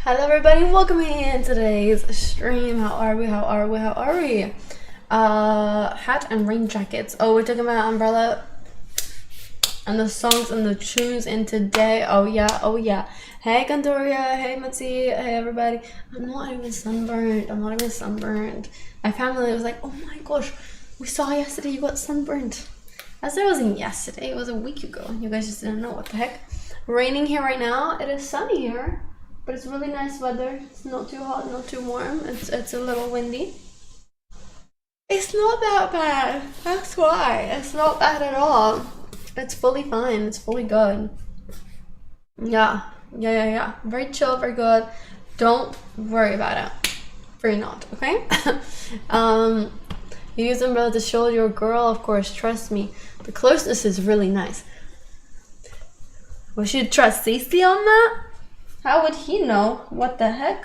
Hello everybody, welcome in today's stream. How are we? Hat and rain jackets. Oh, we're talking about umbrella and the songs and the tunes in today. Oh yeah. Hey Gandoria, hey Mitzi, hey everybody. I'm not even sunburned. My family was like, oh my gosh, we saw yesterday you got sunburned. I said it wasn't yesterday, it was a week ago. You guys just didn't know. What the heck. Raining here right now. It is sunny here. But it's really nice weather. It's not too hot, not too warm. It's a little windy. It's not that bad. That's why. It's not bad at all. It's fully fine. It's fully good. Yeah. Very chill, very good. Don't worry about it. Worry not, okay? You use umbrella to show your girl, of course, trust me. The closeness is really nice. We should trust Cece on that? How would he know? What the heck?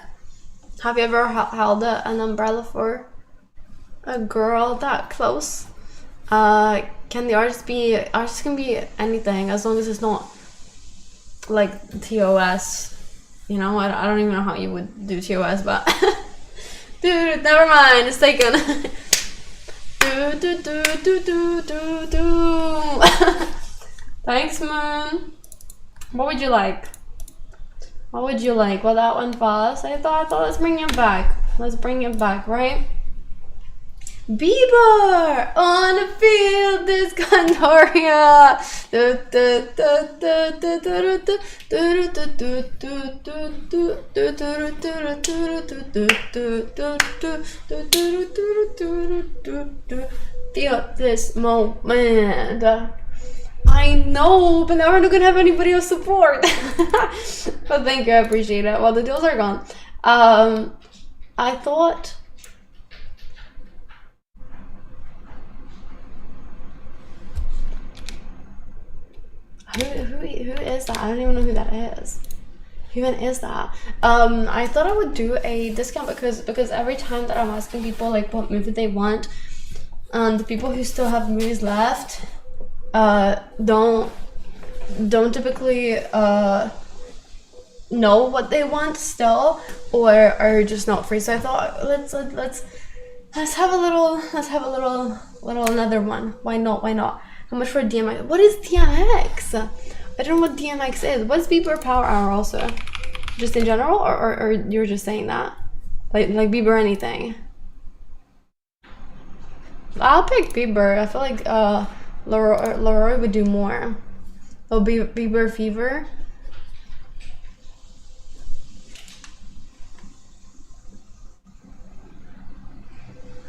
Have you ever held an umbrella for a girl that close? Can the artist can be anything as long as it's not like TOS. You know, I don't even know how you would do TOS, but dude, never mind, it's taken. Thanks, Moon. What would you like? What would you like? Well, that one fast. I thought let's bring it back. Let's bring it back, right? Bieber on the field is Gandoria. Feel this moment. I know, but now we're not gonna have anybody else support. But thank you, I appreciate it. Well, the deals are gone. I thought who is that? I don't even know who that is. Who even is that? I thought I would do a discount because every time that I'm asking people like what movie they want, the people who still have movies left don't typically know what they want still, or are just not free. So I thought let's have a little another one. Why not? How much for DMX? What is DMX? I don't know what DMX is. What's Bieber Power Hour also? Just in general, or you're just saying that? Like Bieber anything? I'll pick Bieber. I feel like Leroy would do more. Oh, Bieber Fever.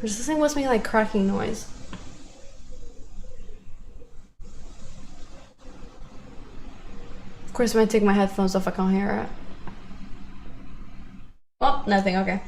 This thing was making like cracking noise. Of course, when I take my headphones off, I can't hear it. Oh, nothing. Okay.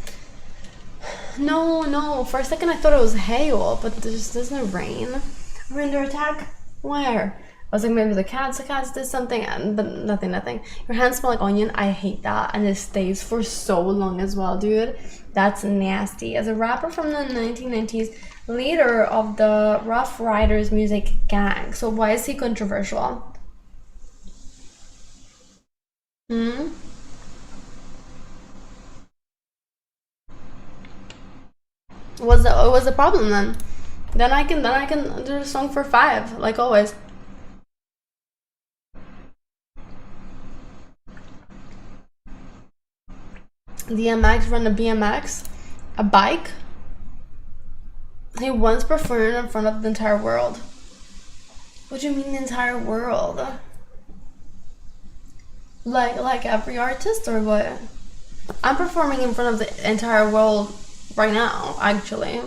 No. For a second, I thought it was hail, but there's no rain. We're under attack. Where? I was like, maybe the cats did something, but nothing. Your hands smell like onion. I hate that, and it stays for so long as well, dude. That's nasty. As a rapper from the 1990s, leader of the Rough Riders music gang. So why is he controversial? What's the problem then? Then I can do a song for 5, like always. DMX run a BMX, a bike. He once performed in front of the entire world. What do you mean the entire world? Like every artist or what? I'm performing in front of the entire world right now, actually.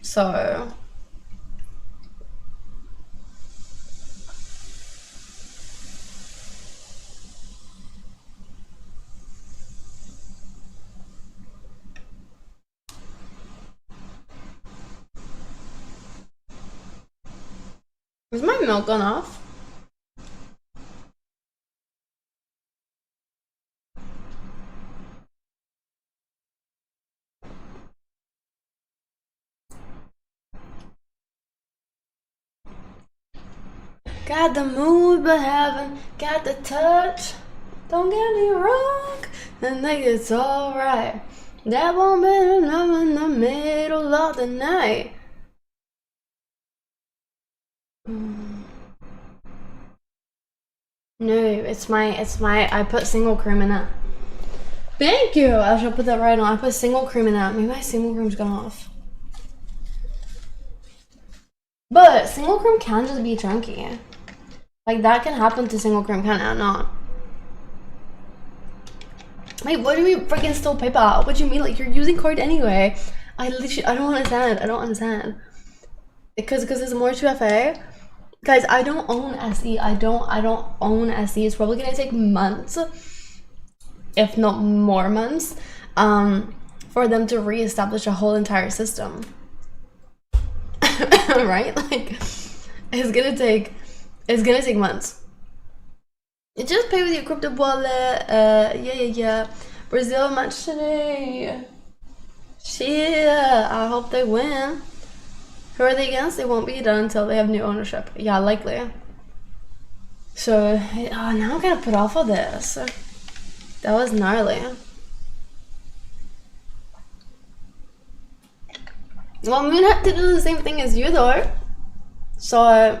So is my milk gone off? Got the mood but haven't got the touch. Don't get me wrong, I think it's alright. That won't be enough in the middle of the night. No, it's my, I put single cream in it. Thank you! I should put that right on. I put single cream in it. Maybe my single cream's gone off. But single cream can just be chunky. Like, that can happen to single cream, can it not? Wait, what do we freaking still paper? What do you mean? Like, you're using card anyway. I don't understand. I don't understand. Because there's more 2FA. Guys, I don't own SE. I don't own SE. It's probably gonna take months, if not more months, for them to reestablish a whole entire system. Right? Like, it's gonna take months. You just pay with your crypto wallet. Yeah. Brazil match today. Shit, I hope they win. Who are they against? They won't be done until they have new ownership. Yeah, likely. So, now I'm gonna put off of this. That was gnarly. Well, Moon had to do the same thing as you though. So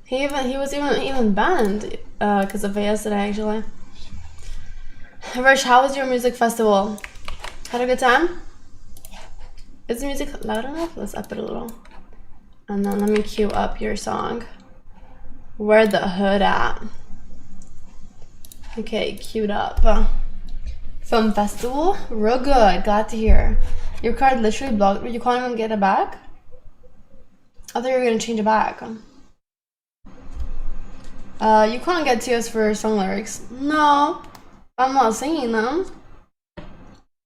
he was even banned because of it yesterday actually. Rush, how was your music festival? Had a good time? Is the music loud enough? Let's up it a little. And then let me cue up your song. Where the hood at? Okay, queued up. Film festival? Real good, glad to hear. Your card literally blocked, but you can't even get it back? I thought you were gonna change it back. You can't get TS for song lyrics. No, I'm not singing them.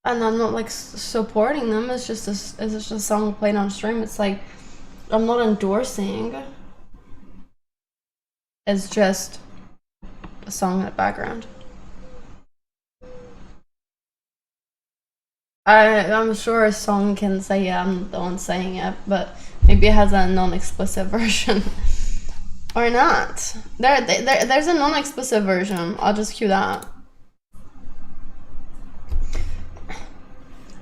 And I'm not like supporting them. It's just a song played on stream. It's like, I'm not endorsing. It's just a song in the background. I'm sure a song can say, yeah, I'm the one saying it, but maybe it has a non-explicit version. Or not. There's a non-explicit version. I'll just cue that.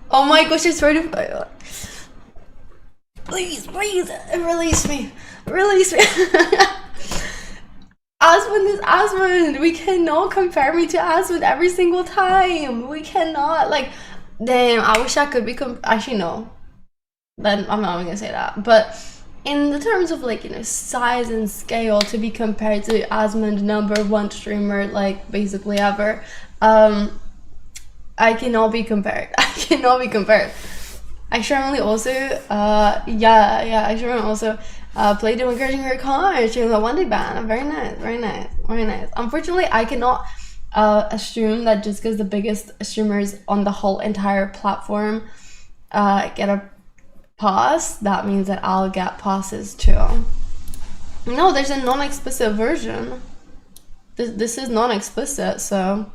Oh my gosh, it's ready. Please, release me. Release me. Asmund is Asmund. We cannot compare me to Asmund every single time. We cannot. Like, damn, I wish I could be actually, no. Then I'm not even gonna say that. But in the terms of, like, you know, size and scale, to be compared to Asmund, #1 streamer, like, basically ever, I cannot be compared. I cannot be compared. I surely also, I surely also played to encouraging her car. She was a one-day ban. Very nice. Unfortunately, I cannot assume that just because the biggest streamers on the whole entire platform get a pass, that means that I'll get passes too. No, there's a non-explicit version. This is non-explicit, so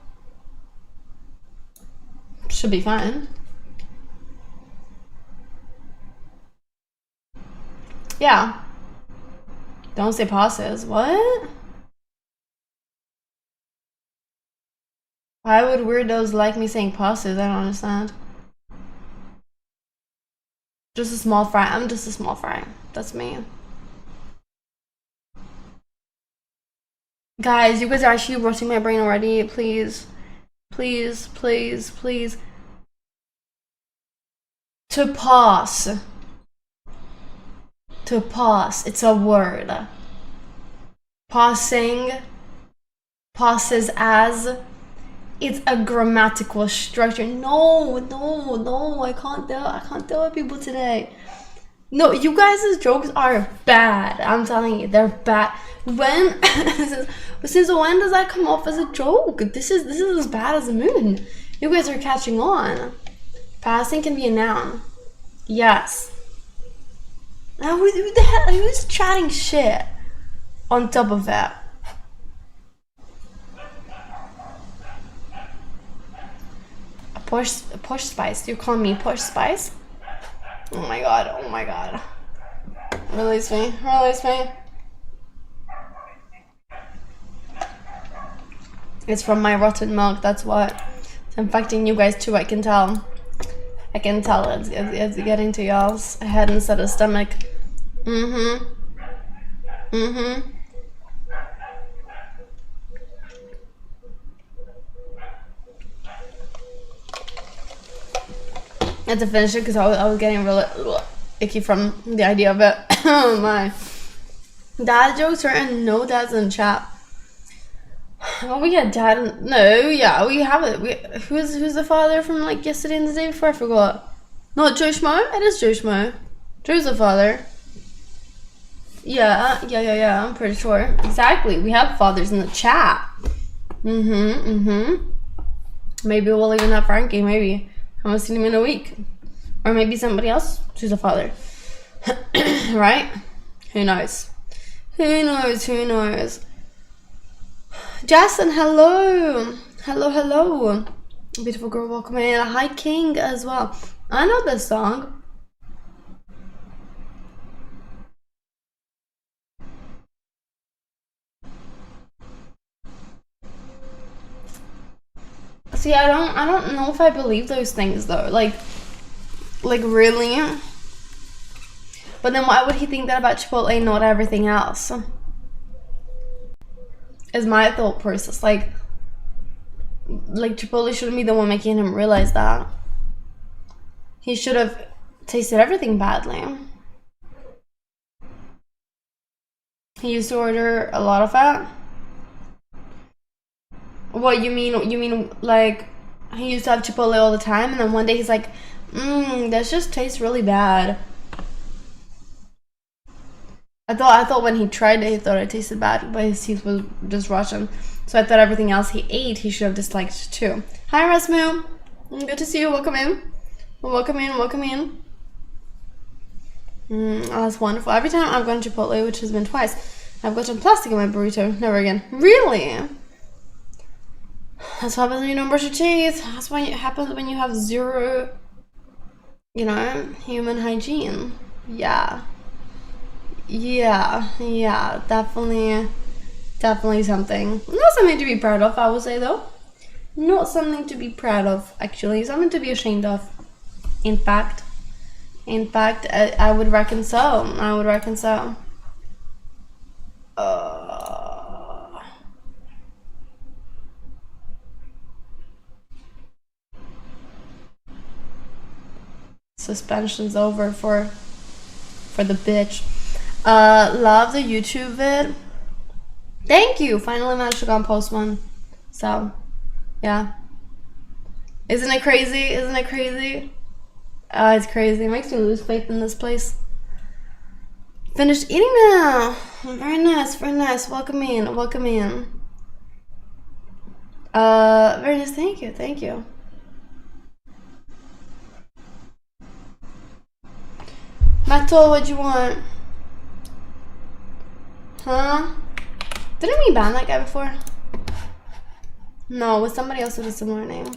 should be fine. Yeah. Don't say passes. What? Why would weirdos like me saying passes? I don't understand. Just a small fry. I'm just a small fry. That's me. Guys, you guys are actually rotting my brain already. Please. Please. To pass. To pass. It's a word. Passing. Passes as. It's a grammatical structure. No, I can't deal with people today. No, you guys' jokes are bad. I'm telling you, they're bad. When since when does that come off as a joke? This is as bad as the moon. You guys are catching on. Passing can be a noun. Yes. Now who the hell, who's chatting shit on top of that? Push Spice. You call me Push Spice? Oh my god. Release me. It's from my rotten milk. That's what. It's infecting you guys too. I can tell. I can tell it's getting to y'all's head instead of stomach. Mm-hmm. Mm-hmm. I had to finish it because I was getting really icky from the idea of it. Oh my. Dad jokes are in no dads in chat. Oh, we had dad. No, yeah, we have it. Who's the father from like yesterday and the day before? I forgot. Not Joe Schmo? It is Joe Schmo. Joe's the father. Yeah. I'm pretty sure. Exactly. We have fathers in the chat. Maybe we'll even have Frankie. Maybe. I haven't seen him in a week. Or maybe somebody else who's a father. Right? Who knows? Who knows? Jason, hello. Hello. Beautiful girl, welcome in. Hi, King, as well. I know this song. See, I don't know if I believe those things though. Like really? But then why would he think that about Chipotle and not everything else? Is my thought process. Like Chipotle shouldn't be the one making him realize that. He should have tasted everything badly. He used to order a lot of fat. What you mean like he used to have Chipotle all the time and then one day he's like, that just tastes really bad. I thought when he tried it, he thought it tasted bad, but his teeth was just rotten. So I thought everything else he ate, he should have disliked too. Hi, Rasmu. Good to see you. Welcome in. Welcome in. Oh, that's wonderful. Every time I've gone to Chipotle, which has been twice, I've gotten plastic in my burrito. Never again. Really? That's what happens when you don't brush your teeth. That's what happens when you have zero, human hygiene. Yeah, definitely something. Not something to be proud of, I would say, though. Not something to be proud of, actually. Something to be ashamed of. In fact, I would reckon so. Suspension's over for the bitch. Love the YouTube vid. Thank you. Finally managed to go and post one. So, yeah. Isn't it crazy? Oh, it's crazy. It makes me lose faith in this place. Finished eating now. Very nice. Welcome in. Very nice. Thank you. Metal, what'd you want? Huh? Didn't we ban that guy before? No, with somebody else with a similar name.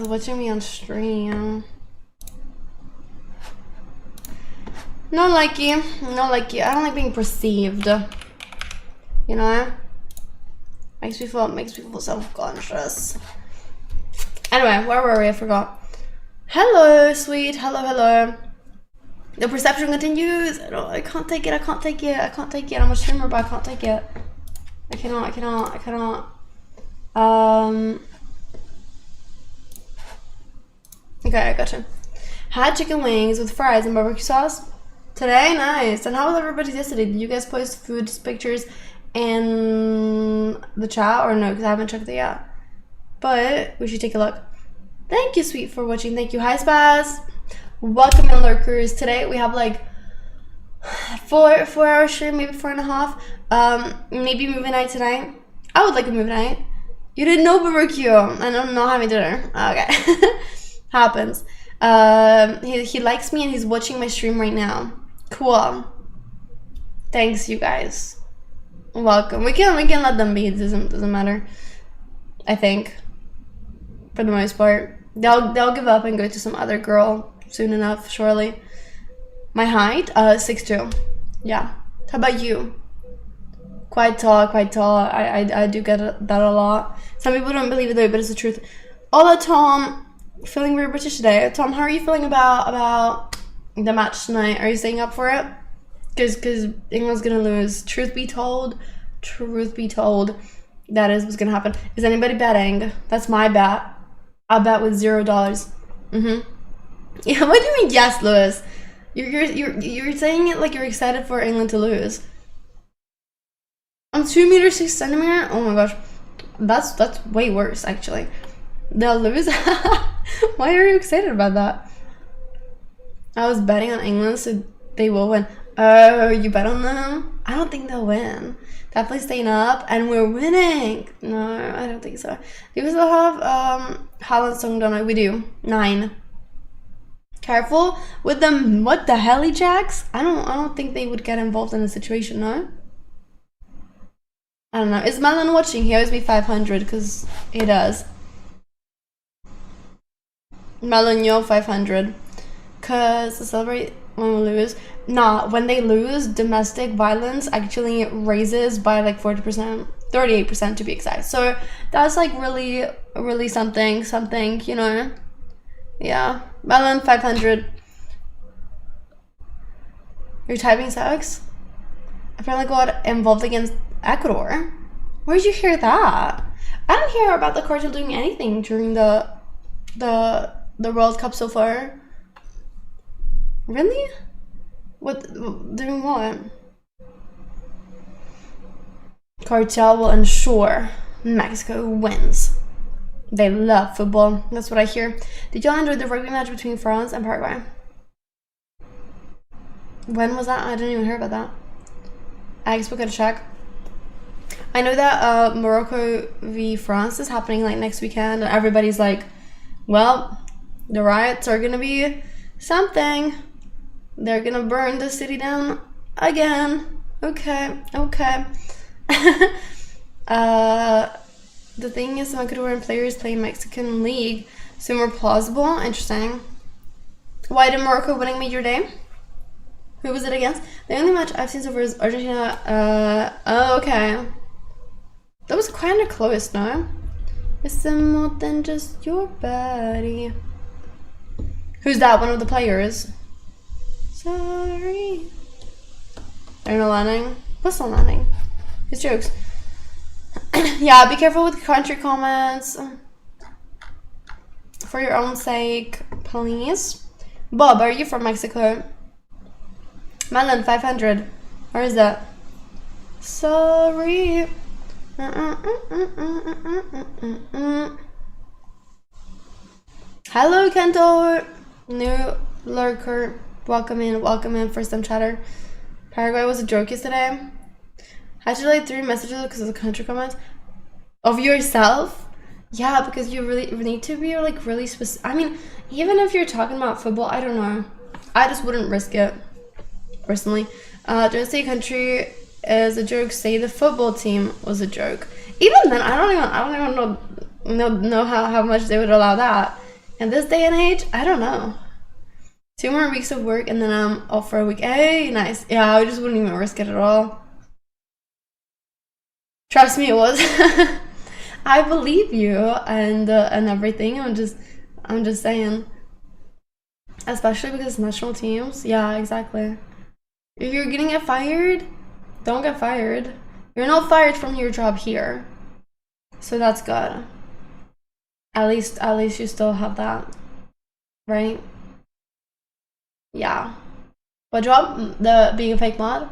Watching me on stream. Not like you. I don't like being perceived. Makes me feel self-conscious. Anyway, where were we? I forgot. Hello, sweet. Hello. The perception continues. I can't take it. I'm a streamer, but I can't take it. I cannot. Okay, I gotcha. Had chicken wings with fries and barbecue sauce today. Nice. And how was everybody's yesterday? Did you guys post food pictures in the chat or no? Because I haven't checked it yet. But we should take a look. Thank you, sweet, for watching. Thank you. Hi, Spaz. Welcome in, lurkers. Today we have like 4 hours stream, maybe 4.5. Maybe movie night tonight. I would like a movie night. You didn't know barbecue, and I'm not having dinner. Okay. Happens. He likes me and he's watching my stream right now. Cool. Thanks, you guys. Welcome. We can let them be. It doesn't matter. I think. For the most part. They'll give up and go to some other girl soon enough, surely. My height? 6'2". Yeah. How about you? Quite tall, quite tall. I do get that a lot. Some people don't believe it though, but it's the truth. Hola, Tom. Feeling very British today. Tom, how are you feeling about the match tonight? Are you staying up for it? Because England's gonna lose. Truth be told, that is what's gonna happen. Is anybody betting? That's my bet. I'll bet with $0. Yeah, what do you mean yes, Lewis? You're saying it like you're excited for England to lose. I'm 2 meters 6 centimeters. Oh my gosh, that's way worse actually. They'll lose. Why are you excited about that? I was betting on England, so they will win. Oh, you bet on them? I don't think they'll win. Definitely staying up, and we're winning. No, I don't think so. Do we still have Haaland's song dono? We do. 9. Careful with them. What the helly jacks? I don't think they would get involved in a situation, no? I don't know. Is Melon watching? He owes me 500 because he does. Melon, you're 500. Cause to celebrate when we lose. Nah, when they lose, domestic violence actually raises by like 40%, 38% to be exact. So that's like really something, you know. Yeah, Melon 500. You're typing sex? Apparently got involved against Ecuador. Where did you hear that? I didn't hear about the cartel doing anything during the World Cup so far. Really? What? Doing what? Cartel will ensure Mexico wins. They love football. That's what I hear. Did y'all enjoy the rugby match between France and Paraguay? When was that? I didn't even hear about that. I guess we gotta check. I know that Morocco v France is happening like next weekend, and everybody's like, well, the riots are gonna be something. They're gonna burn the city down again. Okay. The thing is, Ecuadorian players play Mexican league, so more plausible. Interesting. Why did Morocco winning Major Day? Who was it against? The only match I've seen so far is Argentina. Oh, okay. That was kind of close, no? It's more than just your body. Who's that? One of the players? Sorry. They're not landing. What's not landing? It's jokes. Yeah, be careful with country comments. For your own sake, please. Bob, are you from Mexico? Melon 500. Where is that? Sorry. Hello, Kento. New lurker. Welcome in. First time chatter. Paraguay was a joke yesterday. I had to like 3 messages because of the country comments. Of yourself? Yeah, because you really need to be like really specific. I mean, even if you're talking about football, I don't know. I just wouldn't risk it. Personally. Don't say country is a joke, say the football team was a joke. Even then, I don't even know how much they would allow that. In this day and age, I don't know. 2 more weeks of work and then I'm off for a week. Hey, nice. Yeah, I just wouldn't even risk it at all. Trust me, it was. I believe you and everything. I'm just saying. Especially because national teams. Yeah, exactly. If you're gonna get fired, don't get fired. You're not fired from your job here, so that's good. At least you still have that, right? Yeah. What job? The being a fake mod.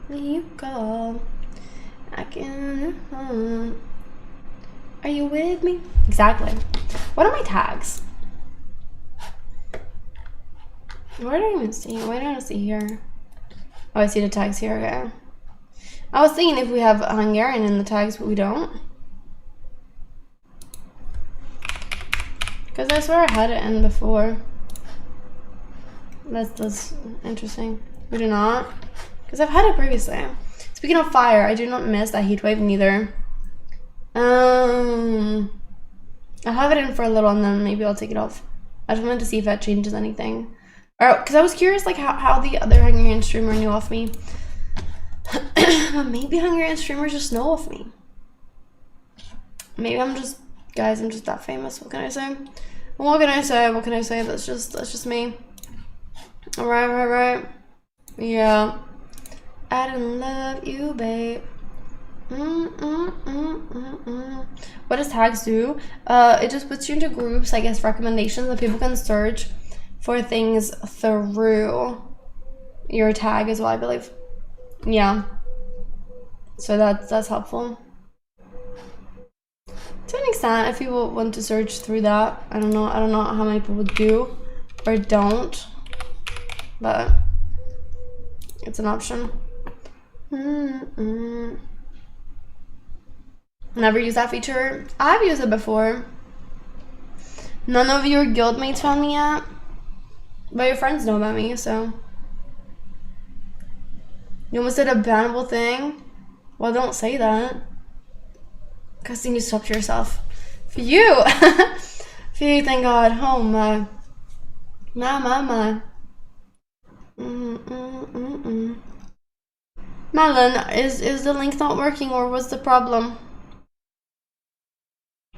You go. I can. Are you with me? Exactly. What are my tags? Where do I even see? Why don't I see here? Oh, I see the tags here. Okay. I was thinking if we have Hungarian in the tags, but we don't. Because I swear I had it in before. That's interesting. We do not. Because I've had it previously. Speaking of fire, I do not miss that heat wave neither. I'll have it in for a little and then maybe I'll take it off. I just wanted to see if that changes anything. Or, because I was curious, like, how the other Hungarian streamer knew of me. Maybe Hungarian streamers just know of me. Maybe I'm just, guys, I'm just that famous. What can I say? What can I say? What can I say? That's just me. Right. Yeah. I didn't love you, babe. What does tags do? It just puts you into groups, I guess, recommendations that people can search for things through your tag as well, I believe. Yeah. So that's helpful. To an extent, if people want to search through that, I don't know how many people do or don't, but it's an option. Never used that feature. I've used it before. None of your guildmates found me yet, but your friends know about me, so. You almost did a bannable thing? Well, don't say that. Because then you stop to yourself. For you! For you, thank God. Oh my. My. Melon, is the link not working, or what's the problem?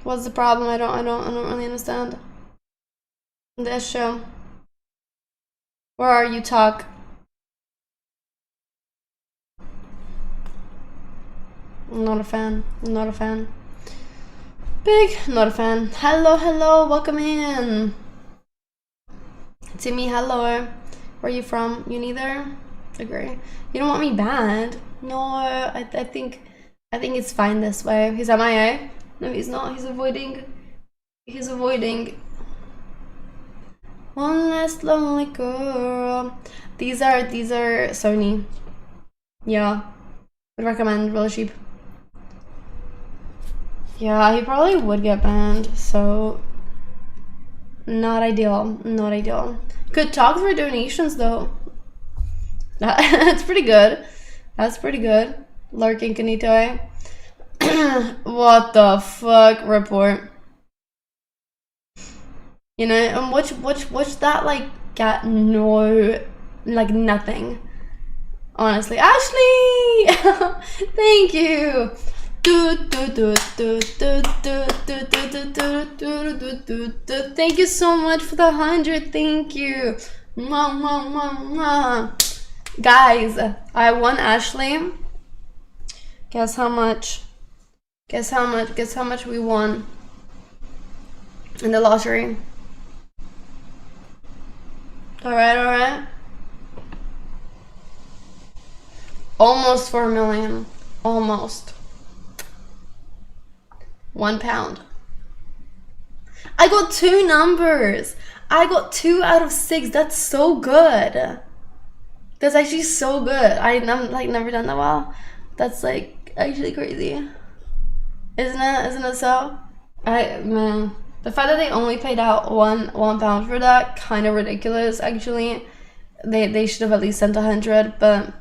What's the problem? I don't really understand. This show. Where are you, talk? I'm not a fan. Big, not a fan. Hello, welcome in. Timmy, hello. Where are you from? You neither? Agree. You don't want me banned? No, I think it's fine this way. He's MIA? No, he's not. He's avoiding. One less lonely girl. These are Sony. Yeah. Would recommend really cheap. Yeah, he probably would get banned, so not ideal. Good talk for donations though. That's pretty good. Lurking Kanito. What the fuck? Report. You know, and watch that like got no, like nothing. Honestly, Ashley, thank you. Thank you so much for the 100. Thank you. Guys, I won Ashley. Guess how much we won in the lottery. All right. Almost 4 million. Almost. £1. I got 2 numbers. I got 2 out of 6. That's so good. That's actually so good. I'm like never done that well. That's like actually crazy. Isn't it so? Man, the fact that they only paid out £1 for that, kind of ridiculous actually. They should have at least sent 100, but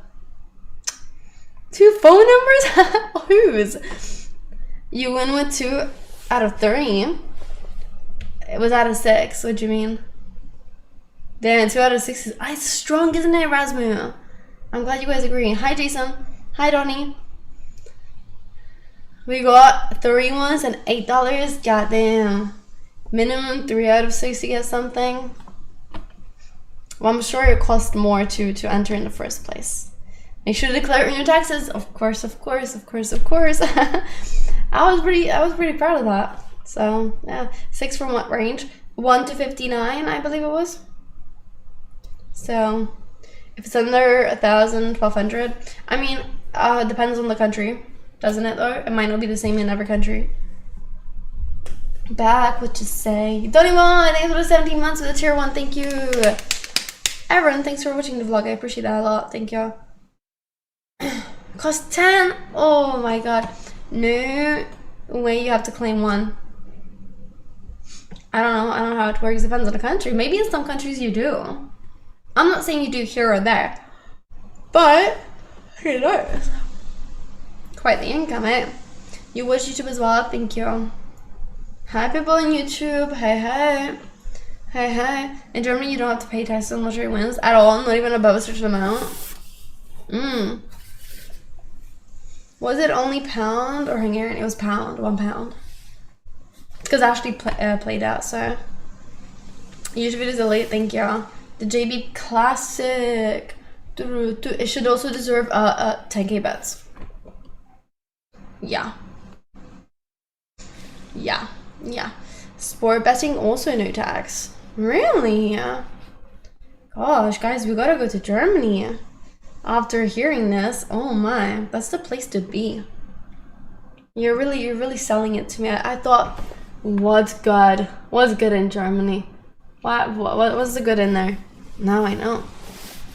2 phone numbers? Whose? You win with 2 out of 3. It was out of 6. What do you mean? Damn, 2 out of 6 is it's strong, isn't it, Rasmu? I'm glad you guys agree. Hi, Jason. Hi, Donnie. We got 3 ones and $8. Goddamn. Minimum 3 out of 6 to get something. Well, I'm sure it cost more to enter in the first place. Make sure to declare in your taxes. Of course. I was pretty proud of that. So yeah, 6 from what range? 1 to 59, I believe it was. So if it's under 1,000, 1,200, I mean, it depends on the country, doesn't it? Though it might not be the same in every country. Back, what you say? Donnie1, thanks for the 17 months with the tier 1. Thank you, everyone. Thanks for watching the vlog. I appreciate that a lot. Thank you. Cost 10. Oh my god. No way, you have to claim 1. I don't know how it works. Depends on the country. Maybe in some countries you do. I'm not saying you do here or there, but who knows? Quite the income, eh? You watch YouTube as well? Thank you. Hi people on YouTube. Hey. Hey, hey. In Germany, you don't have to pay taxes on lottery wins at all, not even above a certain amount. Was it only pound or Hungarian? It was pound, £1. Because Ashley played out, so. YouTube videos are late, thank you. The JB Classic. It should also deserve 10k bets. Yeah. Yeah. Yeah. Sport betting also no tax. Really? Gosh, guys, we gotta go to Germany. After hearing this, oh my, that's the place to be. You're really selling it to me. I thought, what's good? What's good in Germany? What's the good in there? Now I know.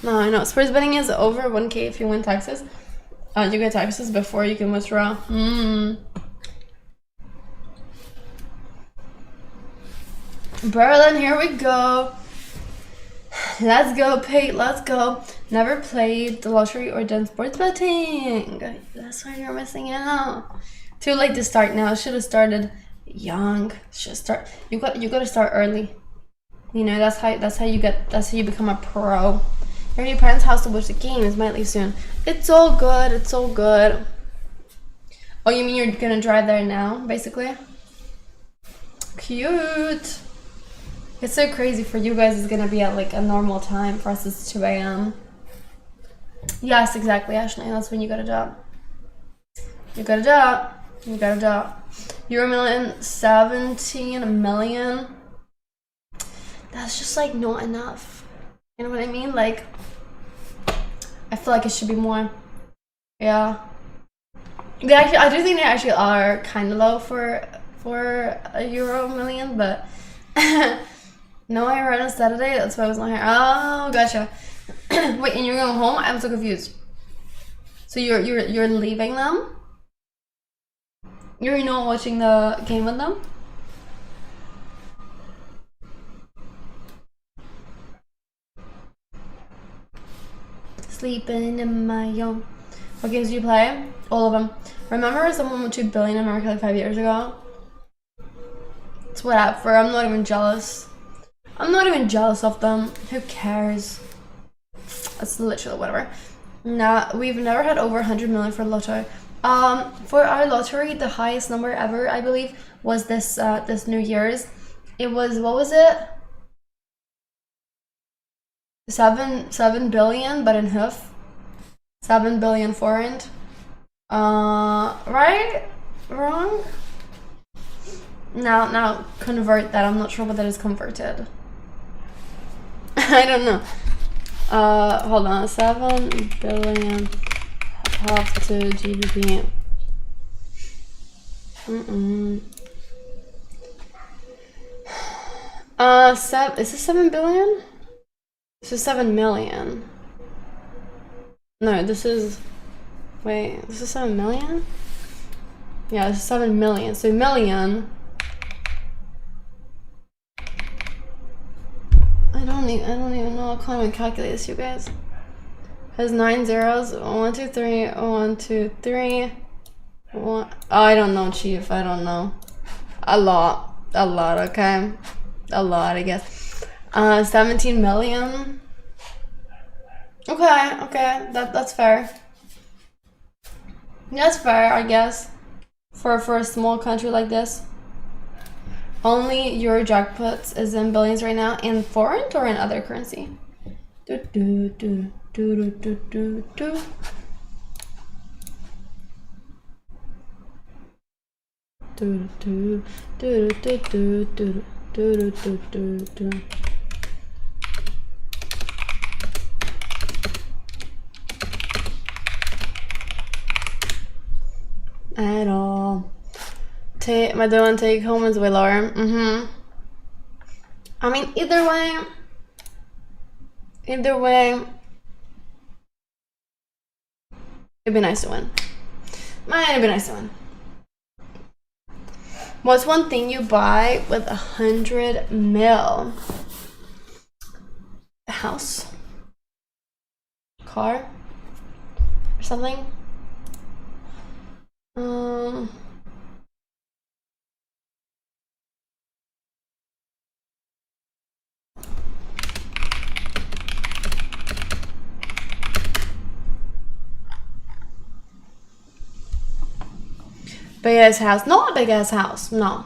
Now I know. Sports betting is over 1k if you win taxes. You get taxes before you can withdraw. Berlin, here we go. Let's go, Pete. Let's go. Never played the lottery or done sports betting. That's why you're missing out. Too late to start now. Should have started young. Should start. You got to start early. You know, that's how you become a pro. You're at your parents' house to watch the games. Might leave soon. It's all good. It's all good. Oh, you mean you're gonna drive there now, basically? Cute. It's so crazy for you guys. It's gonna be at like a normal time. For us, it's 2 a.m. Yes, exactly, Ashley. That's when you got a job. You got a job. You got a job. Euro million, 17 million. That's just like not enough. You know what I mean? Like, I feel like it should be more. Yeah. They actually, I do think they actually are kind of low for a Euro million, but no, I read on Saturday. That's why I was not here. Oh, gotcha. Wait, and you're going home? I'm so confused. So you're leaving them? You're not watching the game with them? Sleeping in my own. What games do you play? All of them. Remember someone with 2 billion in America like 5 years ago? It's whatever. I'm not even jealous. I'm not even jealous of them. Who cares? It's literally whatever. Nah, we've never had over 100 million for lotto. For our lottery, the highest number ever, I believe, was this New Year's. It was, what was it? 7 billion, but in hoof. 7 billion forint. Right? Wrong? Now convert that. I'm not sure what that is converted. I don't know. Hold on. 7 billion half to GDP. Is this 7 billion? This is 7 million. No, this is. Wait, this is 7 million? Yeah, this is 7 million. So million. I don't even know. I can't even calculate this, you guys. Has 9 zeros. 1, 2, 3. 1, 2, 3. 1. I don't know, Chief. I don't know. A lot. Okay. A lot, I guess. 17 million. Okay. That's fair. That's fair, I guess. For a small country like this. Only your jackpots is in billions right now, in foreign or in other currency? At all. My doing take home is way lower. I mean, either way, it'd be nice to win. It'd be nice to win. What's one thing you buy with 100 mil? A house? Car? Or something? Big ass house. Not a big ass house. No.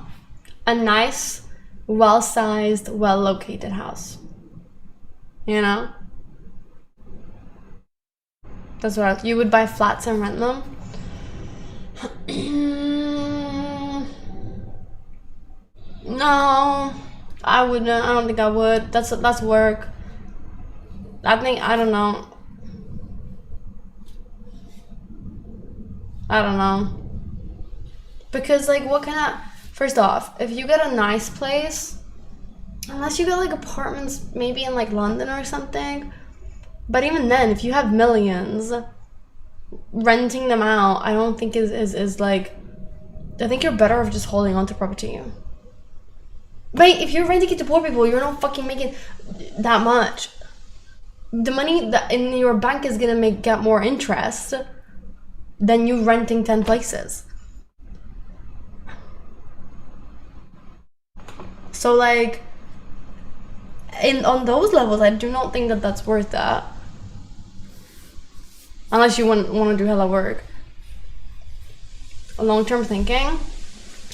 A nice, well-sized, well-located house. You know? That's what you would buy flats and rent them. No, I wouldn't. I don't think I would. That's work. I don't know. I don't know. Because like what kind of, first off, if you get a nice place, unless you get like apartments maybe in like London or something, but even then, if you have millions, renting them out, I don't think is like, I think you're better off just holding on to property. But if you're renting it to poor people, you're not fucking making that much. The money that in your bank is gonna get more interest than you renting 10 places. So like, on those levels, I do not think that that's worth that. Unless you want to do hella work. Long-term thinking,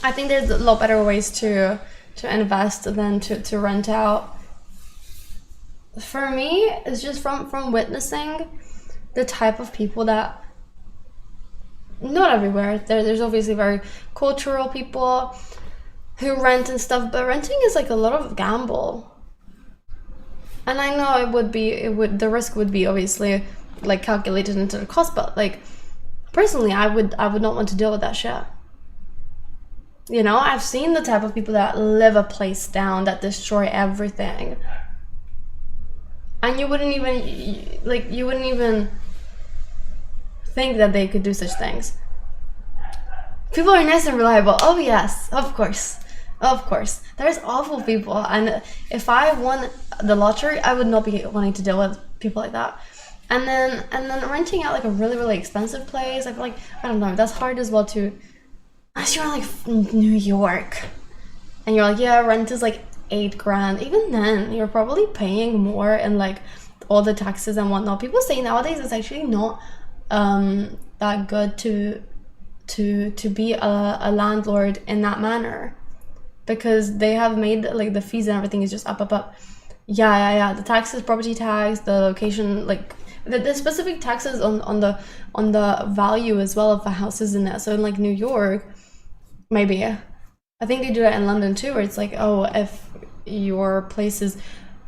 I think there's a lot better ways to invest than to rent out. For me, it's just from witnessing the type of people that, not everywhere, there's obviously very cultural people who rent and stuff, but renting is like a lot of gamble. And I know the risk would be obviously like calculated into the cost, but like personally I would not want to deal with that shit. You know, I've seen the type of people that live a place down, that destroy everything, and you wouldn't even think that they could do such things. People are nice and reliable. Oh yes, of course. There's awful people, and if I won the lottery, I would not be wanting to deal with people like that. And then renting out like a really, really expensive place, I feel like, I don't know, that's hard as well to, unless you're like New York and you're like, yeah, rent is like $8,000. Even then, you're probably paying more in like all the taxes and whatnot. People say nowadays it's actually not that good to be a landlord in that manner, because they have made like the fees and everything is just up. Yeah. The taxes, property tax, the location, like the specific taxes on the value as well of the houses in it. So in like New York, maybe, I think they do that in London too, where it's like, oh, if your place is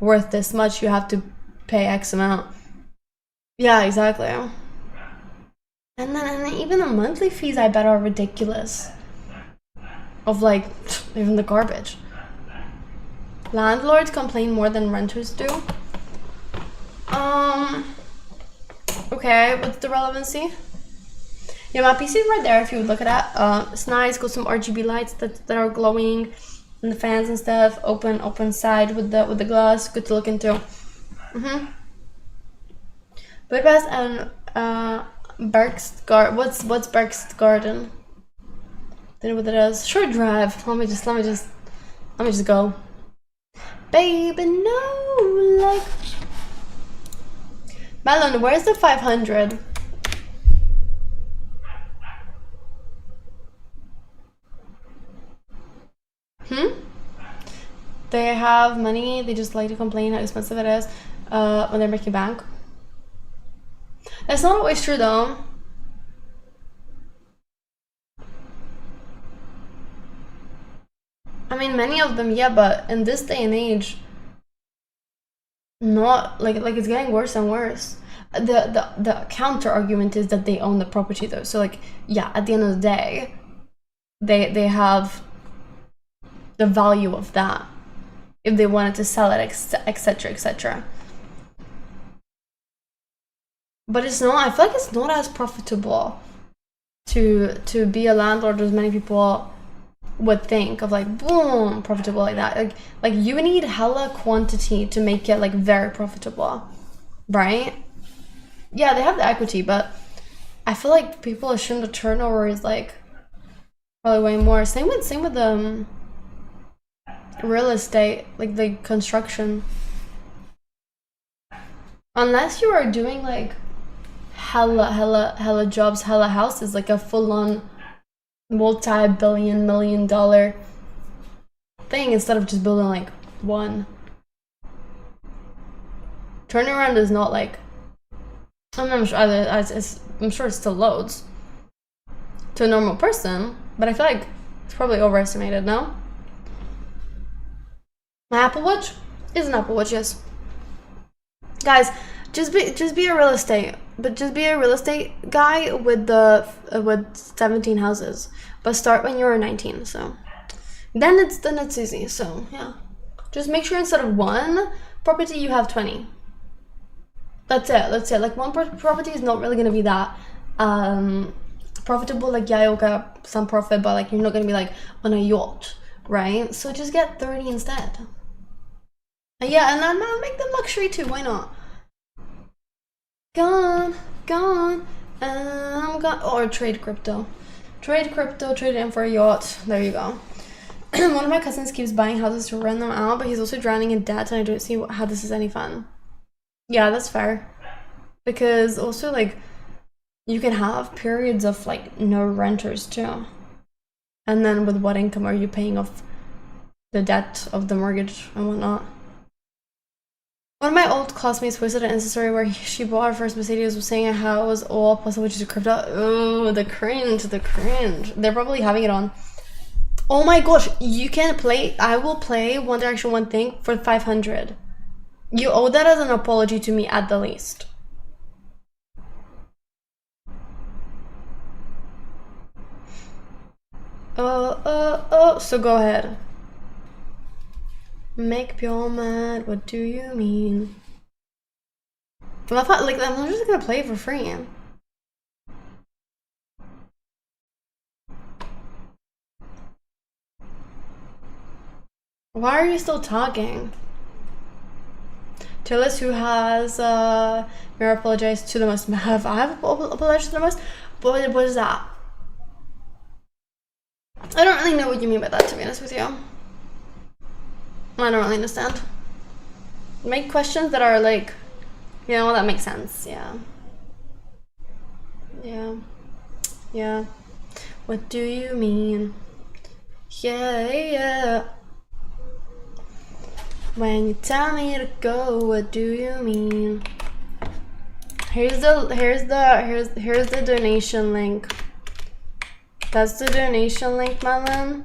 worth this much, you have to pay X amount. Yeah, exactly. And then even the monthly fees, I bet, are ridiculous. Of like, even the garbage. Landlords complain more than renters do. Okay, what's the relevancy? Yeah, my PC is right there if you would look at that. It's nice, got some RGB lights that are glowing, and the fans and stuff. Open side with the glass, good to look into. Budapest and Berchtesgaden. What's Berchtesgaden? Don't know what that is. Short drive. Let me just go. Baby, no, like. Melon, where's the 500? They have money, they just like to complain how expensive it is when they're making bank. That's not always true though. I mean, many of them, yeah, but in this day and age, not like it's getting worse and worse. The counter argument is that they own the property though. So like, yeah, at the end of the day, they have the value of that if they wanted to sell it, etc. But it's not. I feel like it's not as profitable to be a landlord as many people would think of, like, boom, profitable like that. Like you need hella quantity to make it like very profitable, right? Yeah, they have the equity, but I feel like people assume the turnover is like probably way more. Same with real estate, like the construction. Unless you are doing like hella jobs, hella houses, like a full-on multi-billion million dollar thing instead of just building like one. Turning around is not like, I'm sure it's still loads to a normal person, but I feel like it's probably overestimated, no? My Apple Watch is an Apple Watch, yes. Guys, just be a real estate, but just be a real estate guy with the with 17 houses, but start when you're 19. So then it's easy. So yeah, just make sure instead of one property you have 20. That's it. Like one property is not really gonna be that profitable. Like yeah, you'll get some profit, but like you're not gonna be like on a yacht, right? So just get 30 instead. Yeah, and I'll make them luxury too. Why not? Gone. I'm gone. Or trade crypto. Trade it in for a yacht. There you go. One of my cousins keeps buying houses to rent them out, but he's also drowning in debt, and I don't see how this is any fun. Yeah, that's fair. Because also, like, you can have periods of, like, no renters, too. And then with what income are you paying off the debt of the mortgage and whatnot? One of my old classmates posted an Insta story where she bought her first Mercedes, was saying how it was all possible to crypto. Oh, the cringe. They're probably having it on. Oh my gosh, you can play. I will play One Direction One Thing for 500. You owe that as an apology to me at the least. So go ahead. Make Pure mad, what do you mean? Well, I thought, like, I'm just gonna play it for free. Why are you still talking? Tell us who has Mira apologized to the most. Have I apologized to the most? What is that? I don't really know what you mean by that, to be honest with you. I don't really understand. Make questions that are like, you know, that makes sense. Yeah. What do you mean? Yeah. When you tell me to go, what do you mean? Here's the donation link. That's the donation link, Melon.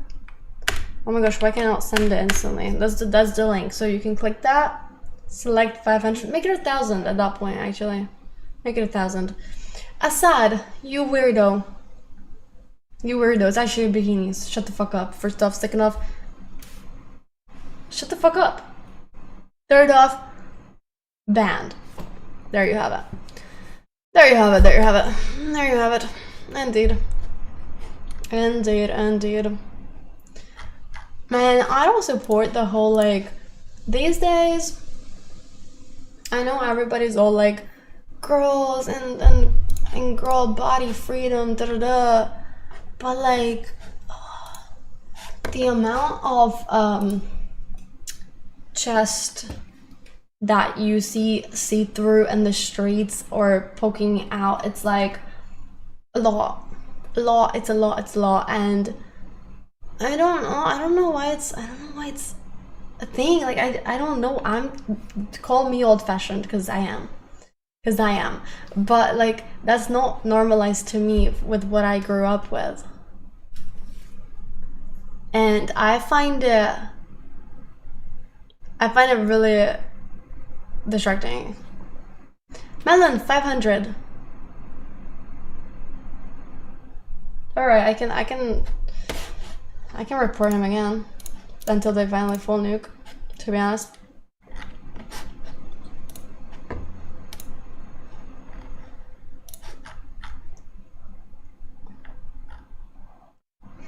Oh my gosh, why can't I not send it instantly? That's the link. So you can click that, select 500, make it 1,000 at that point, actually. Make it 1,000. Assad, you weirdo. You weirdo. It's actually bikinis. Shut the fuck up. First off, second off, shut the fuck up. Third off, banned. There you have it. There you have it. Indeed. Man, I don't support the whole, like, these days, I know everybody's all like, girls and girl body freedom, but like, the amount of chest that you see through in the streets or poking out, it's like a lot, it's a lot, and I don't know why it's a thing. Like, I don't know. Call me old-fashioned, because I am, but like, that's not normalized to me with what I grew up with, and I find it really distracting. Melon, 500. All right, I can report him again until they finally full nuke, to be honest.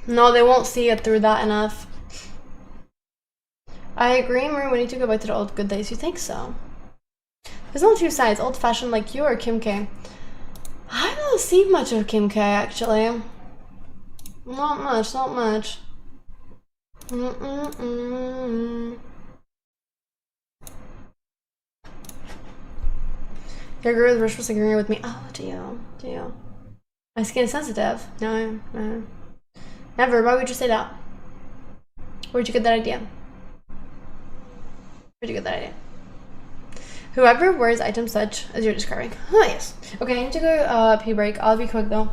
No, they won't see it through that enough. I agree, Marie, we need to go back to the old good days. You think so? There's no two sides, old-fashioned like you or Kim K. I don't see much of Kim K, actually. Not much. You agree with Rich was agreeing with me? Oh, do you? My skin is sensitive. No. Never. Why would you say that? Where'd you get that idea? Where'd you get that idea? Whoever wears items such as you're describing. Oh, yes. Okay, I need to go pee break. I'll be quick though.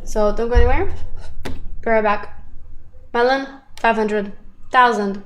So don't go anywhere. Be right back. Melon, 500. 1,000.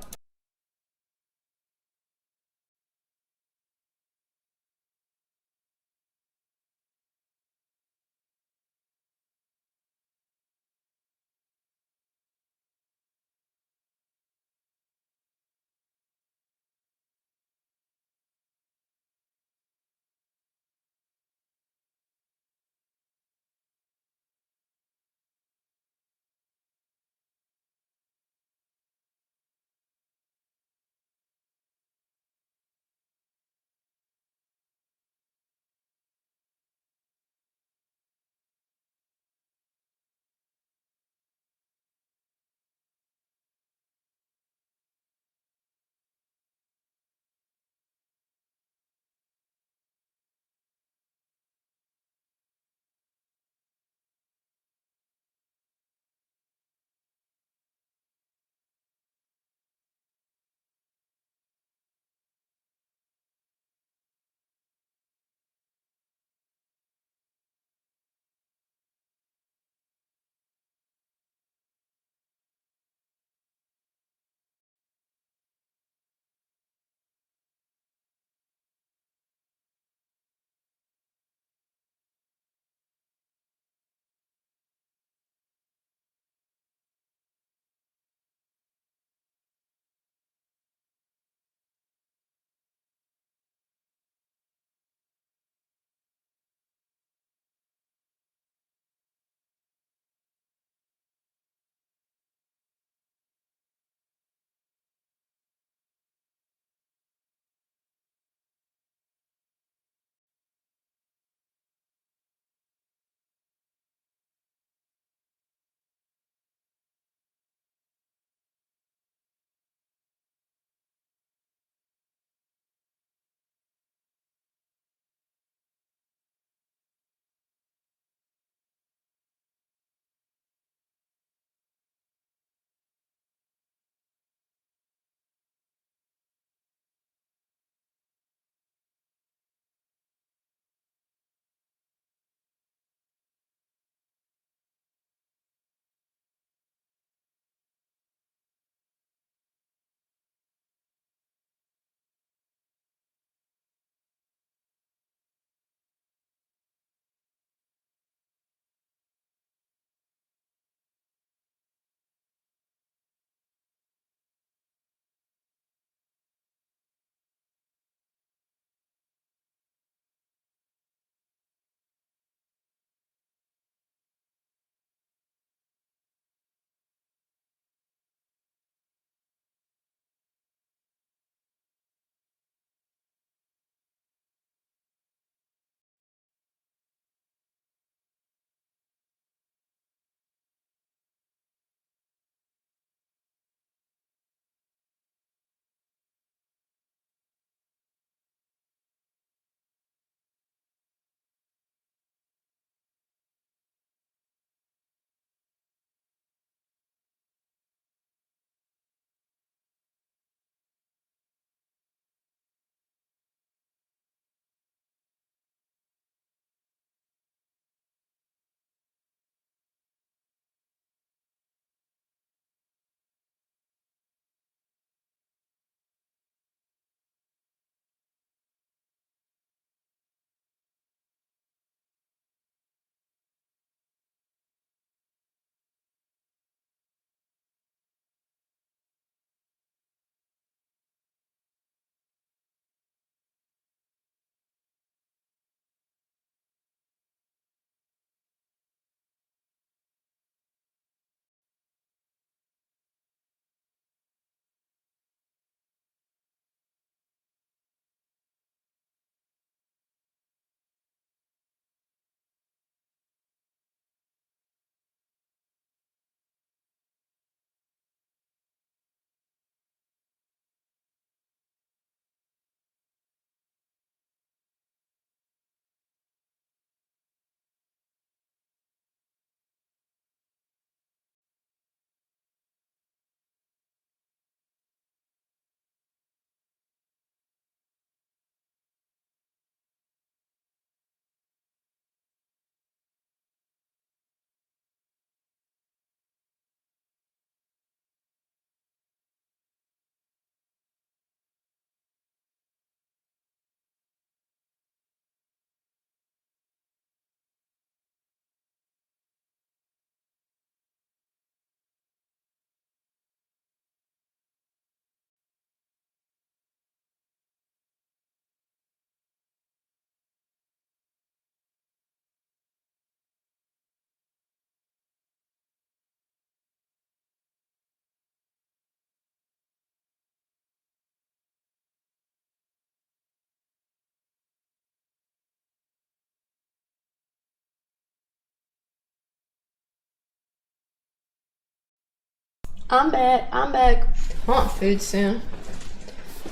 I'm back. I'm back. I want food soon.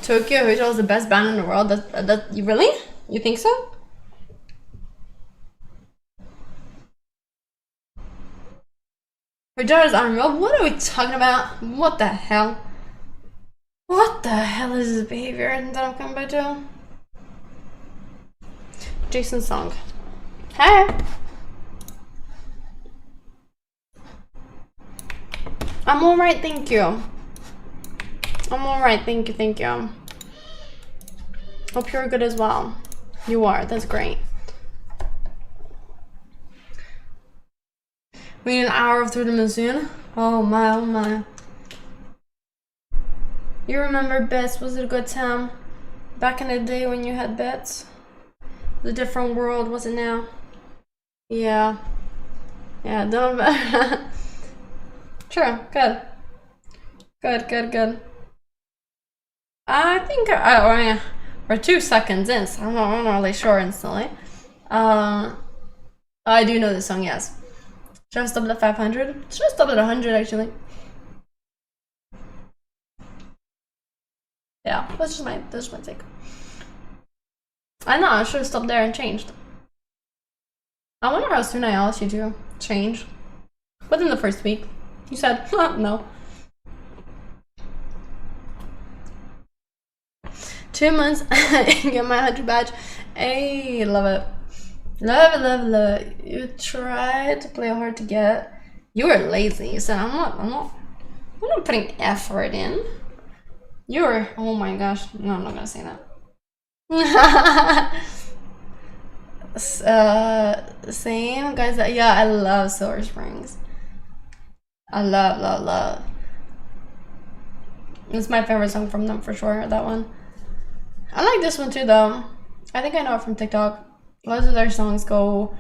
Tokyo Hotel is the best band in the world. You really? You think so? Hotel is unreal. What are we talking about? What the hell? What the hell is this behavior that I'm coming back to? Jason's song. Hey! I'm alright, thank you. I'm alright, thank you, thank you. Hope you're good as well. You are, that's great. We need an hour through the monsoon. Oh my, oh my. You remember bets? Was it a good time? Back in the day when you had bets? The different world, was it now? Yeah. Yeah, don't. Sure, good. Good. I think we're 2 seconds in, so I'm not really sure instantly. I do know this song, yes. Should I stop at 500? Should I stop at 100 actually? Yeah, that's just my take. I know, I should have stopped there and changed. I wonder how soon I asked you to change. Within the first week. You said, no. 2 months, get my 100 badge. Hey, love it. Love it. You tried to play hard to get. You were lazy. You said, I'm not putting effort in. You were, oh my gosh. No, I'm not gonna say that. Same guys. Yeah, I love Silver Springs. I love. It's my favorite song from them for sure. That one. I like this one too, though. I think I know it from TikTok. Lots of their songs go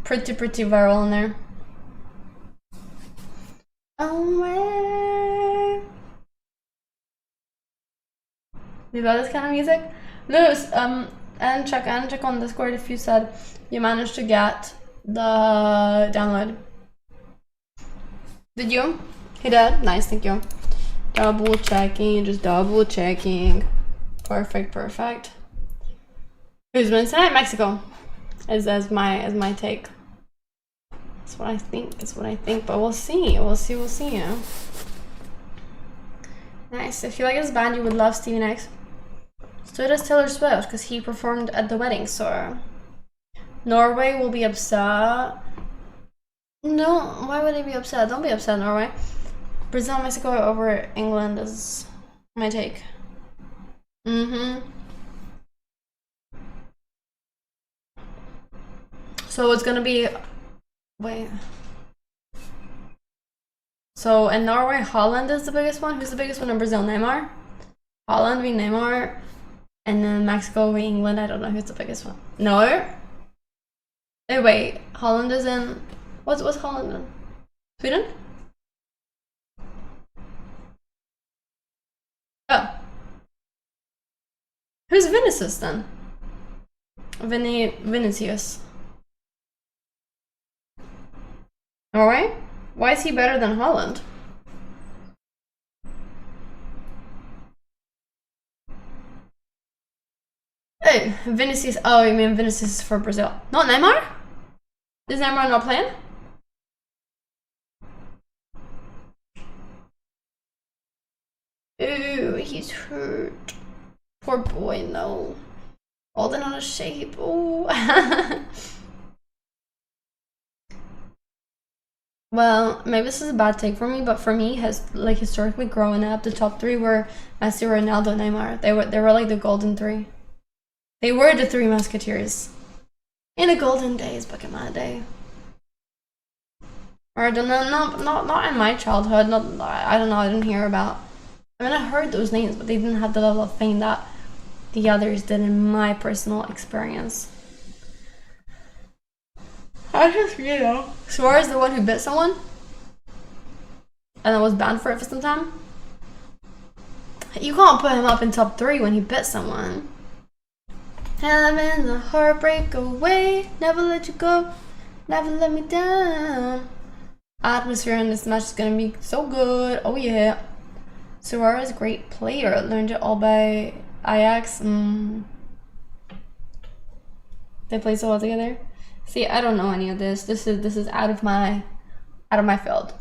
pretty viral in there. Away. You love this kind of music? Lewis, and check on Discord if you said you managed to get the download. Did you? He did? Nice, thank you. Double checking, just double checking. Perfect. Who's winning tonight? Mexico. Is as my take. That's what I think. But we'll see. We'll see. Yeah. Nice. If you like this band, you would love Stevie Nicks. So does Taylor Swift, because he performed at the wedding. So Norway will be upset. No, why would they be upset? Don't be upset, Norway. Brazil, Mexico over England is my take. So it's gonna be, wait. So in Norway, Holland is the biggest one. Who's the biggest one in Brazil? Neymar? Holland being Neymar. And then Mexico being England. I don't know who's the biggest one. No? Hey, wait. Holland is in, what's Holland in? Sweden? Oh. Who's Vinicius then? Vinicius. Norway? Why is he better than Holland? Hey, Vinicius. Oh, you mean Vinicius is for Brazil? Not Neymar? Is Neymar not playing? Ooh, he's hurt. Poor boy, no. Holding on a shape. Ooh. Well, maybe this is a bad take for me, but for me, historically growing up, the top three were Messi, Ronaldo, Neymar. They were like the golden three. They were the three musketeers in the golden days back in my day. Or I don't know, not in my childhood. I don't know. I didn't hear about. I mean, I heard those names, but they didn't have the level of fame that the others did in my personal experience. I just, Suarez the one who bit someone? And then was banned for it for some time? You can't put him up in top 3 when he bit someone. Having the heartbreak away, never let you go, never let me down. Atmosphere in this match is gonna be so good. Oh yeah. Suarez, great player. Learned it all by Ajax. They play so well together. See, I don't know any of this. This is out of my field.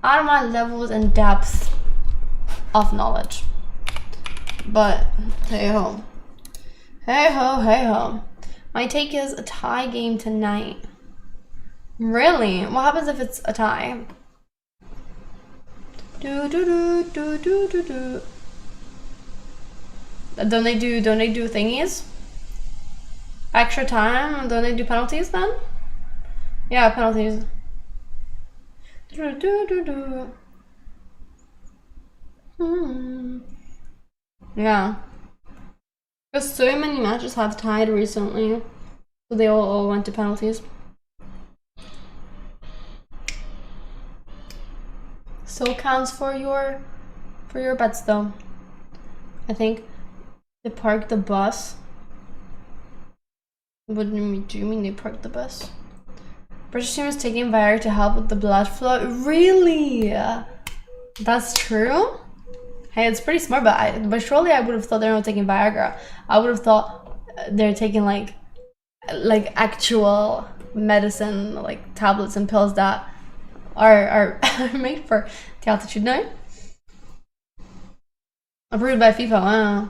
Out of my levels and depths of knowledge. But hey ho. Hey ho, hey ho. My take is a tie game tonight. Really? What happens if it's a tie? Do do do do do do do. Don't they do thingies? Extra time? Don't they do penalties then? Yeah, penalties. Do do do do. Yeah. Because so many matches have tied recently. So they all went to penalties. Still counts for your bets though. I think they parked the bus. What do you mean they parked the bus? British team is taking Viagra to help with the blood flow. Really? That's true? Hey, it's pretty smart, but surely I would have thought they're not taking Viagra. I would have thought they're taking like actual medicine, like tablets and pills that are made for the altitude. No? Approved by FIFA. Wow.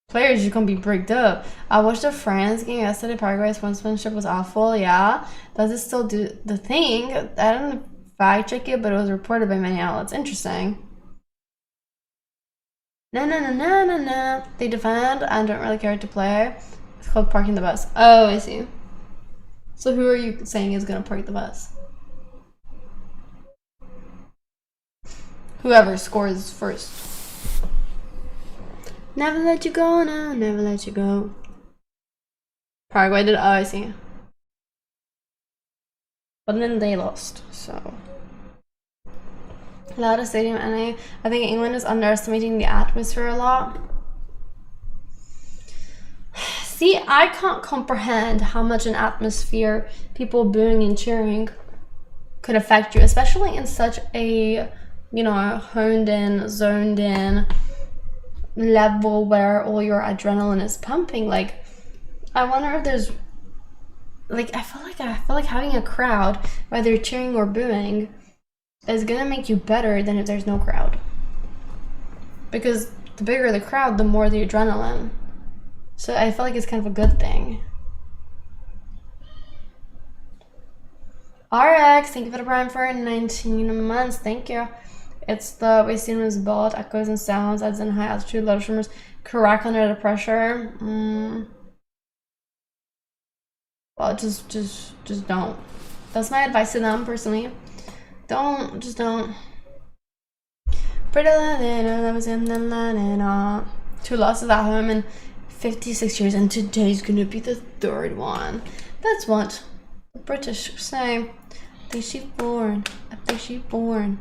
Players, you can be bricked up. I watched the France game yesterday. Paraguay's sportsmanship was awful. Yeah. Does it still do the thing? I don't fact check it, but it was reported by many outlets. Interesting. No. They defend and don't really care to play. It's called parking the bus. Oh, I see. So who are you saying is gonna park the bus? Whoever scores first. Never let you go now, never let you go. Paraguay did. Oh, I see. But then they lost, so. Loudest stadium, and I think England is underestimating the atmosphere a lot. See, I can't comprehend how much an atmosphere, people booing and cheering, could affect you, especially in such a, you know, honed in, zoned in level where all your adrenaline is pumping. Like, I wonder if there's, like, I feel like having a crowd, whether cheering or booing, is gonna make you better than if there's no crowd. Because the bigger the crowd, the more the adrenaline. So I feel like it's kind of a good thing. RX, thank you for the prime for 19 months. Thank you. It's the wasting was bald, echoes and sounds, adds in high altitude, low tremors, crack under the pressure. Well, just don't. That's my advice to them personally. Just don't. Pretty that was in the line. 2 losses at home in 56 years, and today's gonna be the 3rd one. That's what the British say. I think she's born.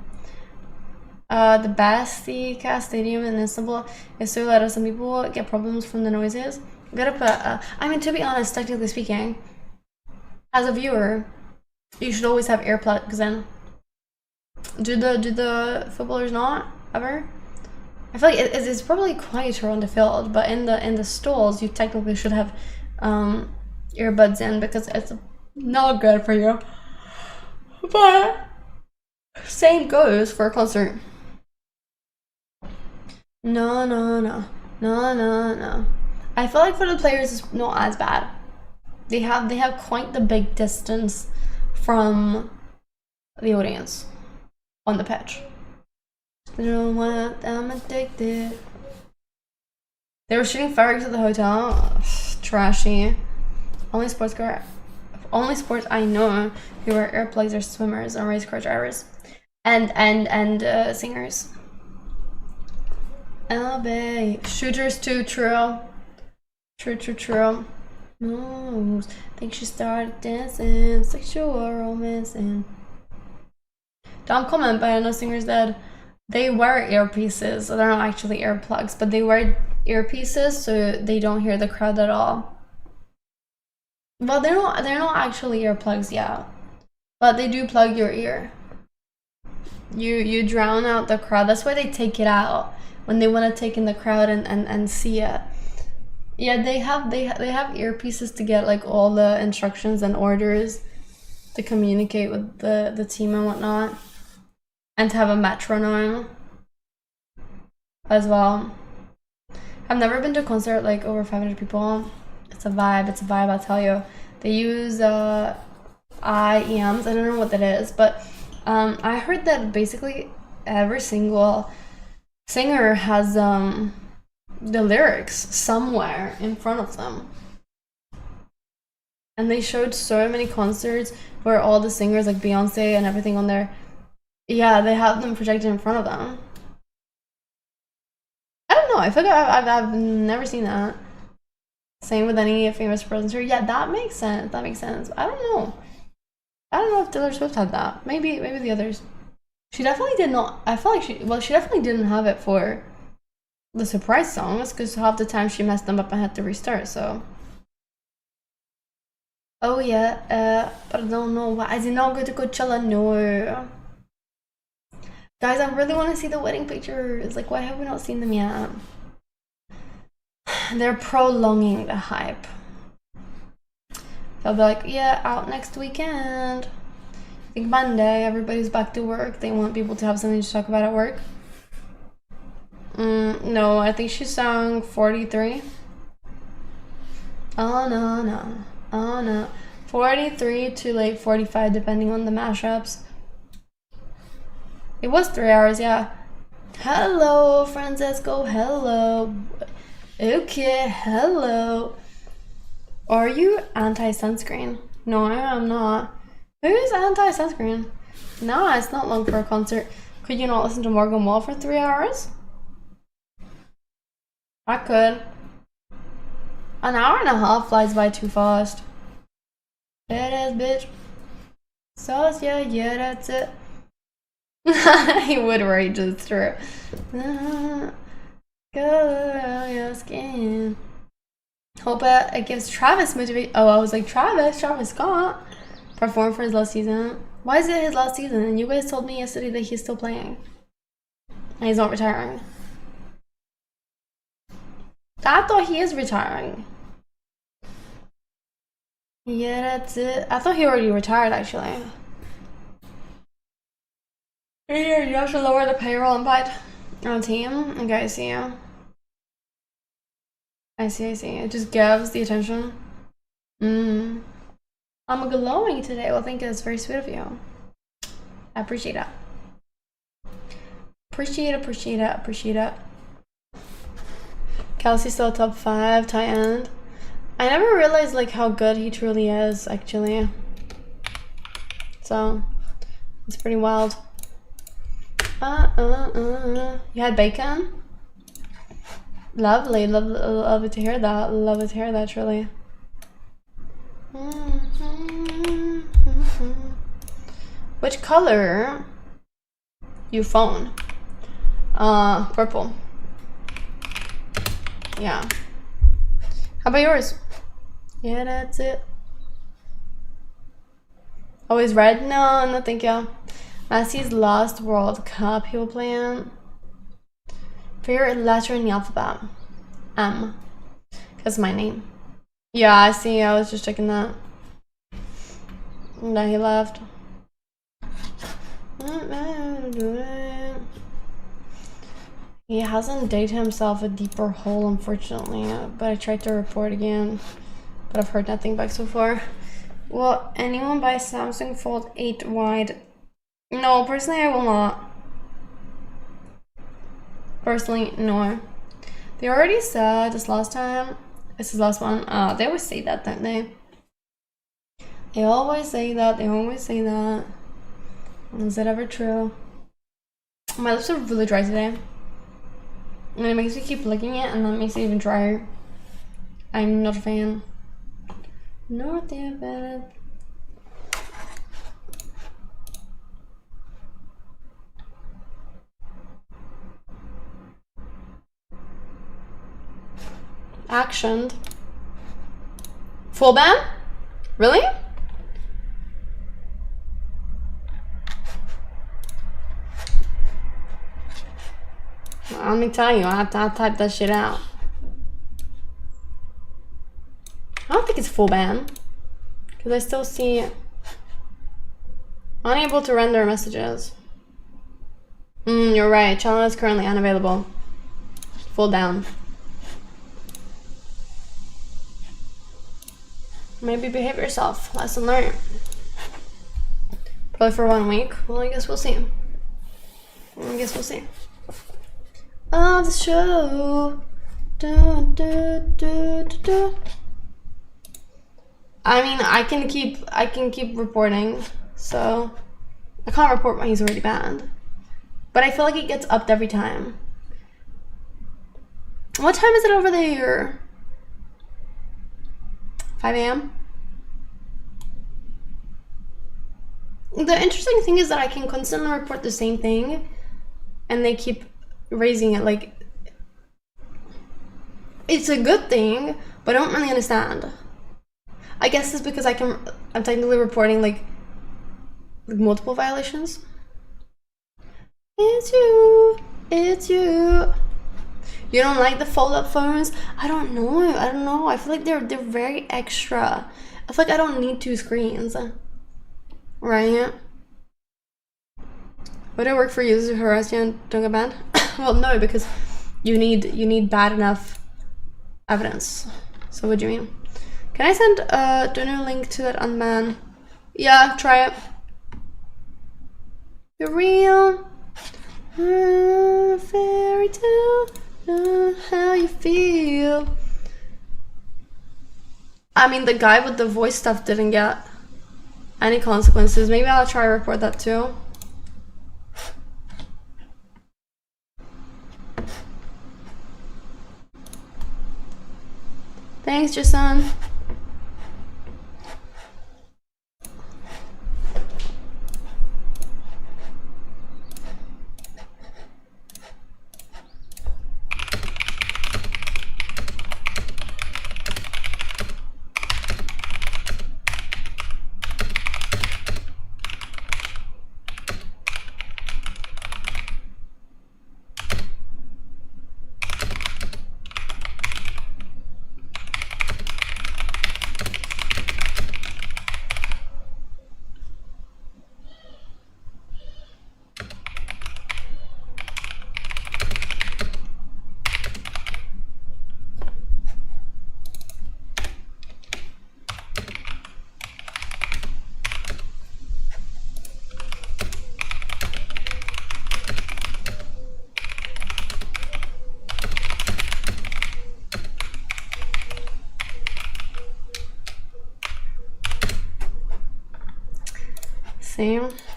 The Basti Stadium in Istanbul is so loud some people get problems from the noises. You gotta put, I mean, to be honest, technically speaking, as a viewer, you should always have earplugs in. Do the footballers not ever? I feel like it's probably quieter on the field, but in the stalls, you technically should have earbuds in because it's not good for you. But same goes for a concert. No. I feel like for the players, it's not as bad. They have quite the big distance from the audience on the pitch. You know what? I'm addicted. They were shooting fireworks at the hotel. Ugh, trashy. Only sports I know who wear earplugs are swimmers and race car drivers, and singers. Oh, babe. Shooters too. True. No, think she started dancing, sexual romancing. Don't comment, but I know singers that they wear earpieces, so they're not actually earplugs, but they wear earpieces so they don't hear the crowd at all. Well, they're not actually earplugs, yeah, but they do plug your ear. You drown out the crowd. That's why they take it out when they want to take in the crowd and see it. Yeah, they have earpieces to get like all the instructions and orders to communicate with the team and whatnot, and to have a metronome as well. I've never been to a concert like over 500 people. It's a vibe. It's a vibe, I'll tell you. They use IEMs. I don't know what that is, but I heard that basically every single singer has the lyrics somewhere in front of them. And they showed so many concerts where all the singers, like Beyonce and everything on there, yeah, they have them projected in front of them. I don't know. I feel like I've never seen that. Same with any famous person. Yeah, that makes sense. That makes sense. I don't know. I don't know if Taylor Swift had that. Maybe the others. She definitely did not. I feel like she definitely didn't have it for the surprise songs, because half the time she messed them up and had to restart, so. Oh yeah, but I don't know why. I did not go to Coachella, no. Guys, I really want to see the wedding pictures. Like, why have we not seen them yet? They're prolonging the hype. They'll be like, yeah, out next weekend. I think Monday, everybody's back to work. They want people to have something to talk about at work. No, I think she sang 43. Oh no. 43 to like 45, depending on the mashups. It was 3 hours, yeah. Hello, Francesco, hello. Okay, hello. Are you anti-sunscreen? No, I'm not. Who's anti-sunscreen? Nah, it's not long for a concert. Could you not listen to Morgan Wall for 3 hours? I could. An hour and a half flies by too fast. It is, bitch. Sauce, yeah, that's it. He would rage, it's true. Go your skin. Hope it gives Travis motivation. Oh, I was like, Travis Scott performed for his last season. Why is it his last season? And you guys told me yesterday that he's still playing. And he's not retiring. I thought he is retiring. Yeah, that's it. I thought he already retired, actually. Yeah, you have to lower the payroll impact on team. Okay, I see you. I see. It just gives the attention. I'm glowing today. Well, thank you. That's very sweet of you. I appreciate it. Appreciate it. Kelsey's still top 5 tight end. I never realized like how good he truly is, actually. So it's pretty wild. You had bacon? Lovely, love it to hear that. Love it to hear that, truly. Which color? You phone? Purple. Yeah. How about yours? Yeah, that's it. Always red? No, thank you. Messi's last World Cup he will play in. Favorite letter in the alphabet? M. That's my name. Yeah, I see. I was just checking that. No, he left. He hasn't dug himself a deeper hole, unfortunately, but I tried to report again, but I've heard nothing back so far. Will anyone buy Samsung Fold 8 wide? No, personally I will not. Personally, no. They already said this last time. This is the last one. They always say that, don't they? They always say that. Is that ever true? My lips are really dry today. And it makes me keep licking it, and that makes it even drier. I'm not a fan. Not that bad. Actioned. Full ban? Really? Well, let me tell you, I have to type that shit out. I don't think it's full ban. Because I still see unable to render messages. You're right. Channel is currently unavailable. Full down. Maybe behave yourself. Lesson learned. Probably for 1 week. Well, I guess we'll see. Oh, the show. I mean, I can keep reporting. So I can't report when he's already banned. But I feel like it gets upped every time. What time is it over there? 5 a.m. The interesting thing is that I can constantly report the same thing and they keep raising it. Like, it's a good thing, but I don't really understand. I guess it's because I'm technically reporting like multiple violations. It's you. You don't like the fold-up phones? I don't know. I feel like they're very extra. I feel like I don't need 2 screens. Right? Would it work for users who harass you and don't get banned? Well, no, because you need bad enough evidence. So what do you mean? Can I send a dono link to that unban? Yeah, try it. You're real. Fairy tale. How you feel. I mean, the guy with the voice stuff didn't get any consequences. Maybe I'll try to report that too. Thanks, Jason.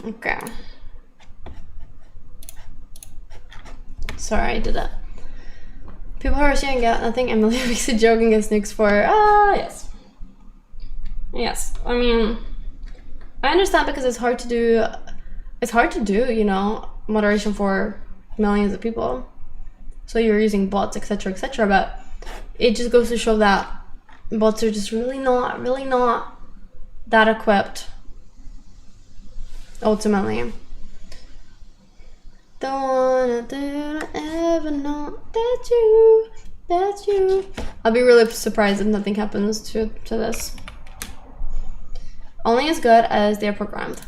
Okay. Sorry, I did that. People harass you and get nothing. Emily makes a joke and gets nukes for yes. Yes. I mean, I understand because it's hard to do. It's hard to do, you know, moderation for millions of people. So you're using bots, etc., etc. But it just goes to show that bots are just really not that equipped. Ultimately, don't ever know that's you. I'll be really surprised if nothing happens to this. Only as good as they're programmed.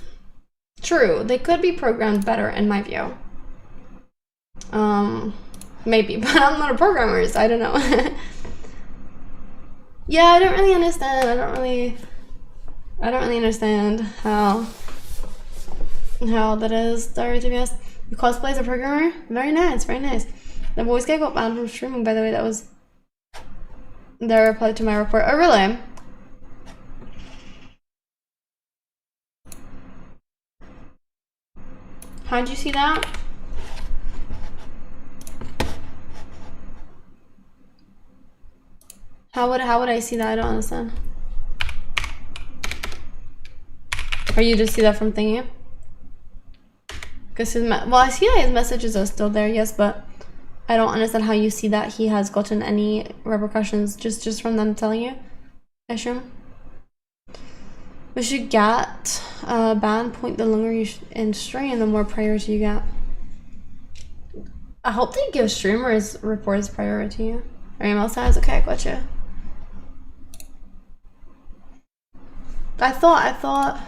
True, they could be programmed better in my view. Maybe, but I'm not a programmer, so I don't know. Yeah, I don't really understand. I don't really understand how that is, sorry to be honest. You cosplay as a programmer? Very nice, very nice. The voice guy got banned from streaming, by the way. That was their reply to my report. Oh, really? How'd you see that? How would I see that? I don't understand. Or you just see that from thingy? Because well, I see that his messages are still there, yes, but I don't understand how you see that he has gotten any repercussions just from them telling you, I assume. We should get ban point the longer you in stream, the more priority you get. I hope they give streamers reports priority. Or email size. Okay, gotcha. I thought.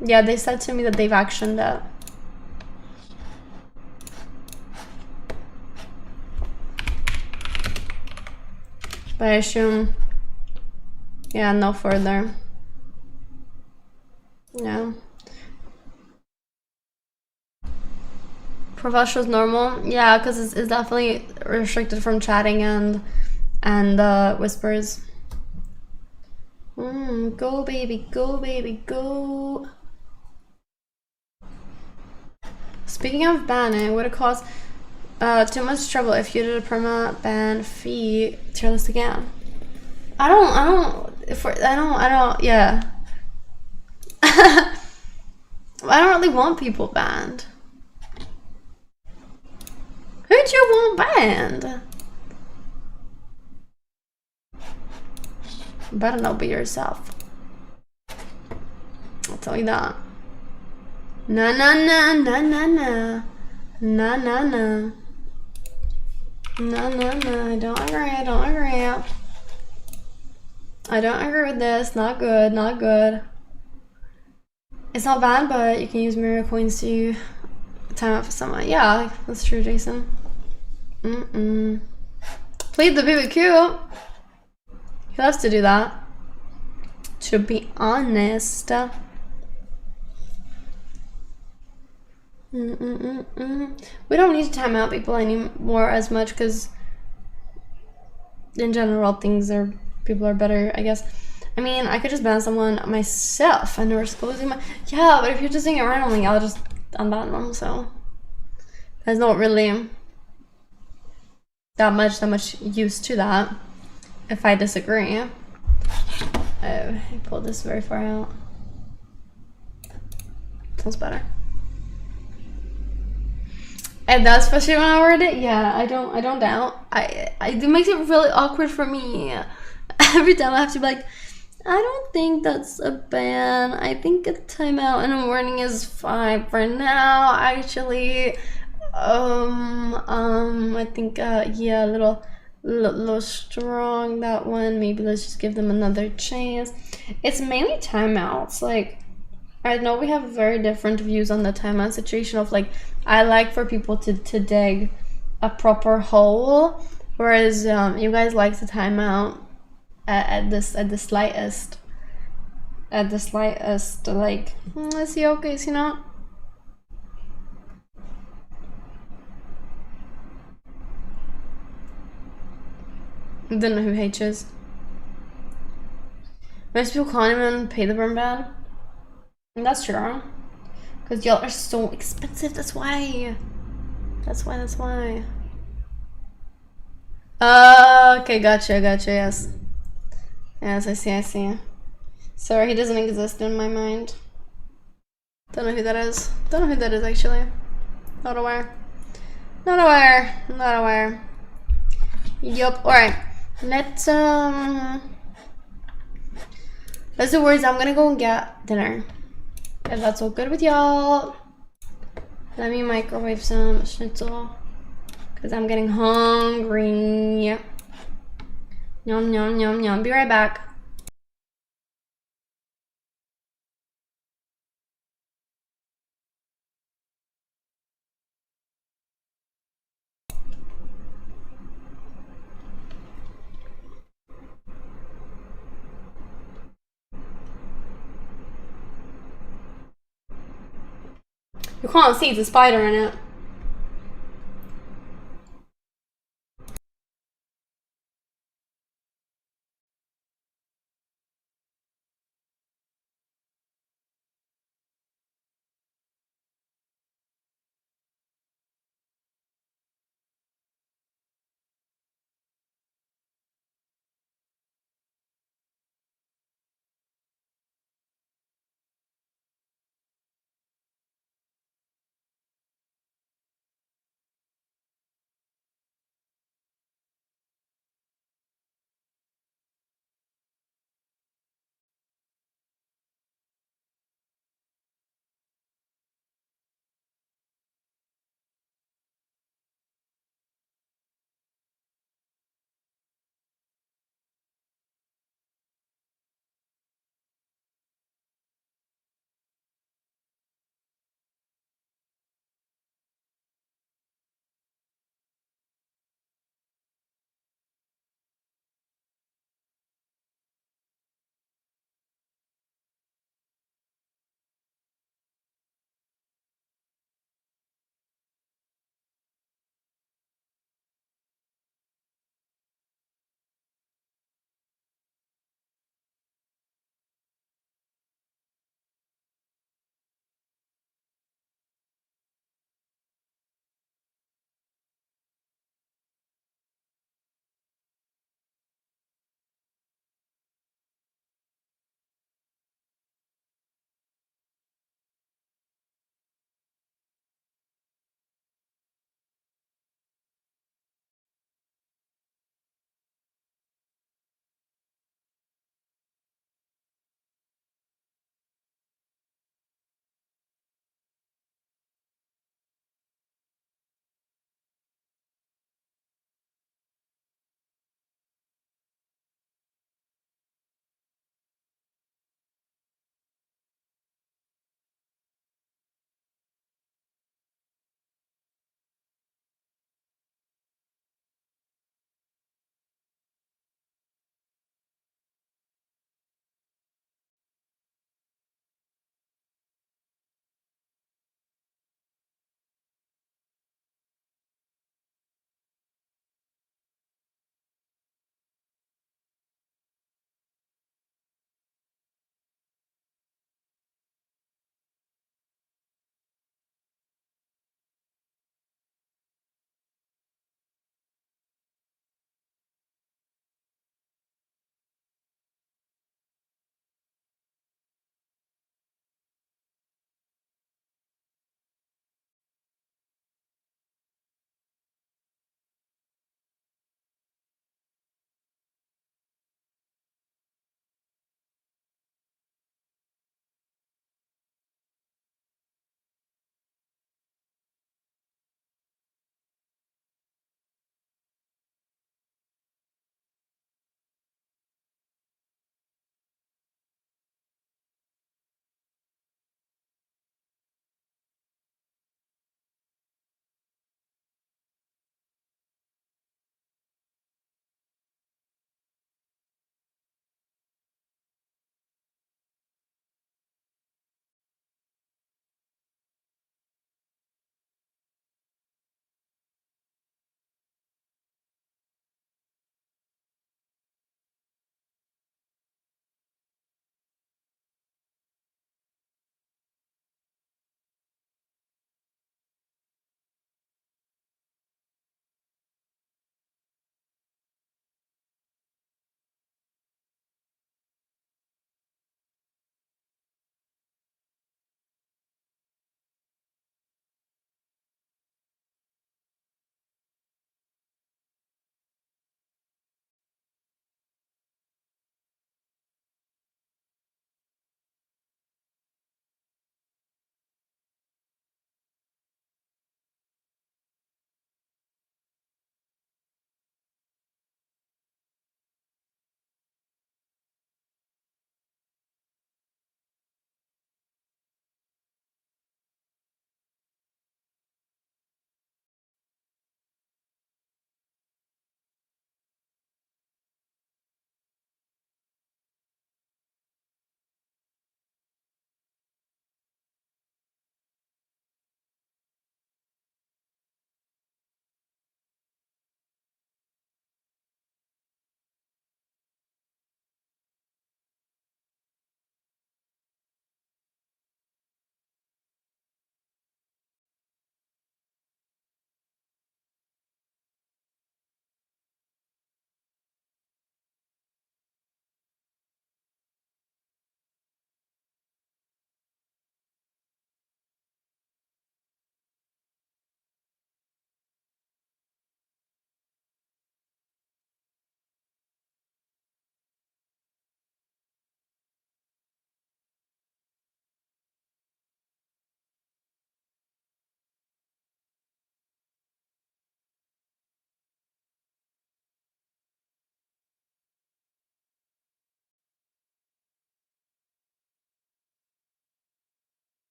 Yeah, they said to me that they've actioned it. But I assume, yeah, no further. Yeah. Professional is normal. Yeah, because it's definitely restricted from chatting and whispers. Go baby, go baby, go. Speaking of banning, it would have caused too much trouble if you did a perma ban fee tier list again. I don't, yeah. I don't really want people banned. Who'd you want banned? Better not be yourself. I'll tell you that. Nah, nah, nah, nah, nah, nah. Nah, nah, nah. Nah, nah, nah. I don't agree, I don't agree. I don't agree with this. Not good, not good. It's not bad, but you can use mirror coins to time out for someone. Yeah, that's true, Jason. Plead the BBQ. He loves to do that. To be honest. We don't need to time out people anymore as much because in general people are better, I guess. I mean, I could just ban someone myself and risk losing my... Yeah, but if you're just doing it randomly, I'll just unban them, so... There's not really that much use to that if I disagree. Oh, I pulled this very far out. Feels better. And that's especially when I word it. Yeah, I don't doubt. It makes it really awkward for me. Every time I have to be like, I don't think that's a ban. I think a timeout and a warning is fine for now. Actually, I think yeah, a little strong, that one. Maybe let's just give them another chance. It's mainly timeouts. Like, I know we have very different views on the timeout situation of like, I like for people to dig a proper hole, whereas you guys like to time out at the slightest like, is he okay, is he not? I don't know who H is. Most people can't even pay the burn ban. And that's true. Because y'all are so expensive, that's why. That's why. Okay, gotcha, yes. Yes, I see. Sorry, he doesn't exist in my mind. Don't know who that is. Don't know who that is, actually. Not aware. Yup, alright. Let's do words. I'm gonna go and get dinner. If that's all good with y'all. Let me microwave some schnitzel. Because I'm getting hungry. Yum, yum, yum, yum. Be right back. You can't see, it's a spider in it.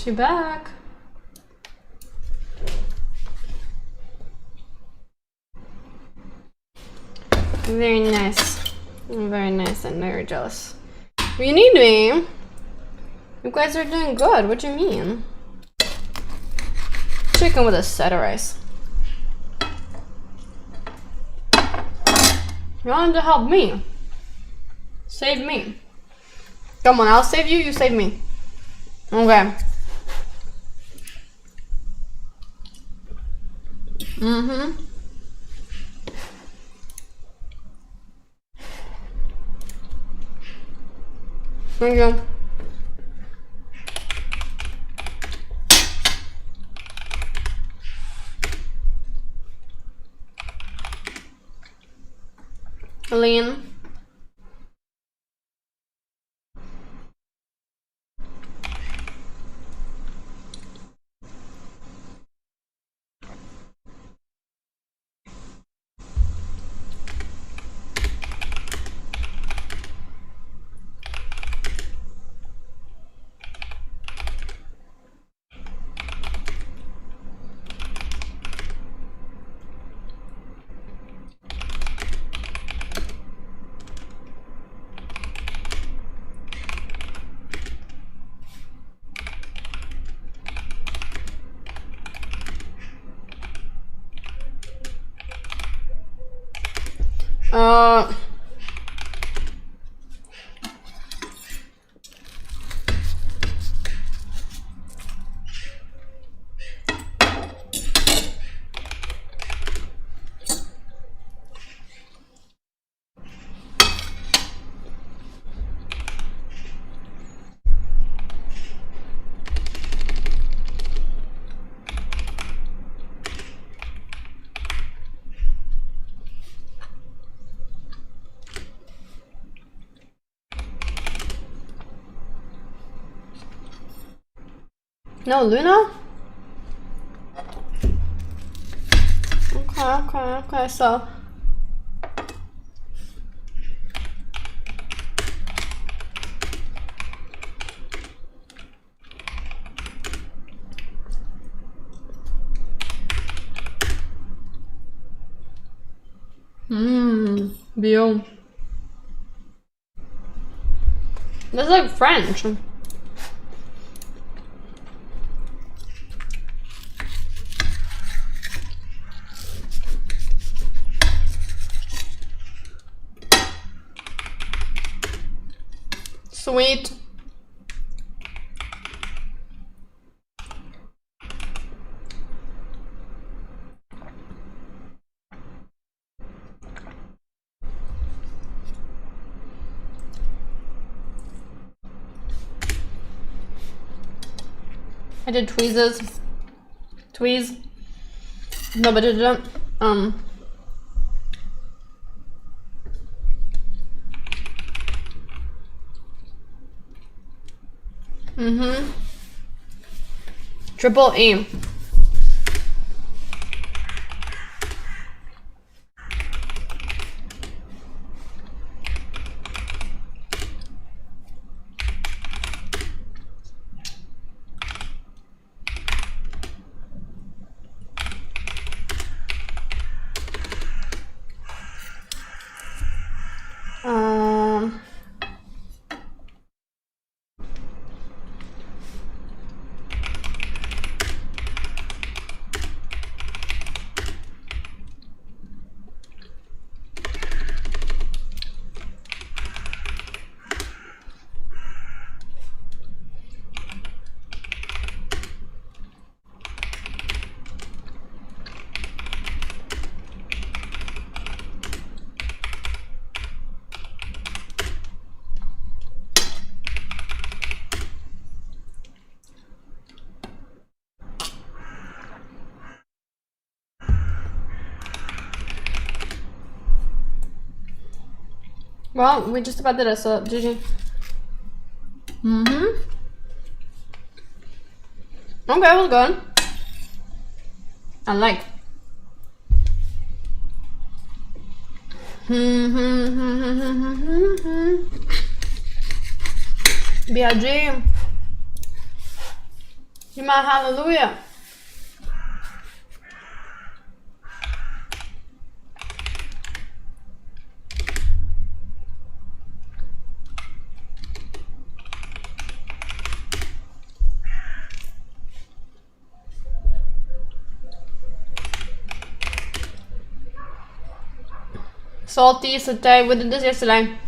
She back. Very nice. Very nice. I'm very jealous. You need me. You guys are doing good. What do you mean? Chicken with a side of rice. You wanted to help me. Save me. Come on, I'll save you, you save me. Okay. Mm-hmm. Thank you. Lean. No, Luna? Okay, so. Bio. That's like French. Sweet. I did tweezes. Tweeze. Nobody did it. Triple E. Well, we just about did it, so GG. Okay, it was good. I like. B.I.G. You're my hallelujah. Salty satay. We did this yesterday.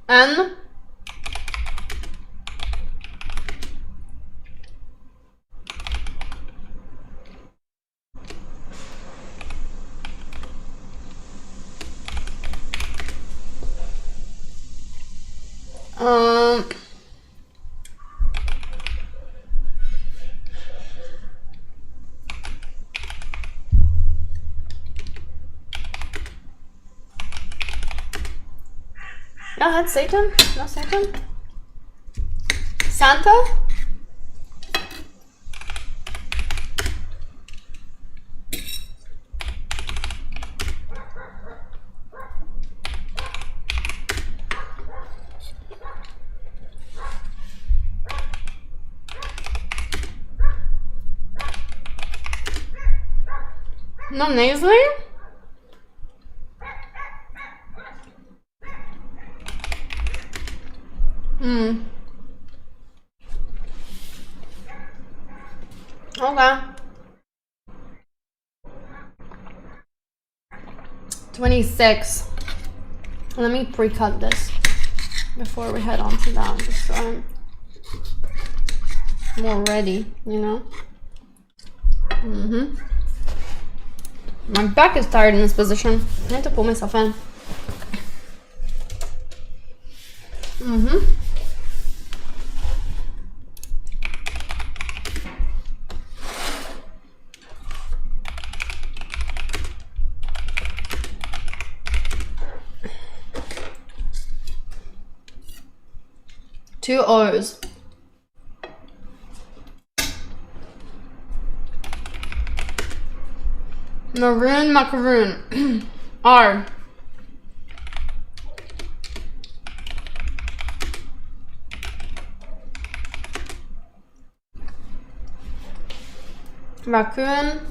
And ja, had Satan? No Satan? Santa? No nasally? Okay. 26. Let me pre-cut this before we head on to that, just so I'm more ready, you know? My back is tired in this position. I need to pull myself in. Two O's. Maroon macaroon. R. Raccoon.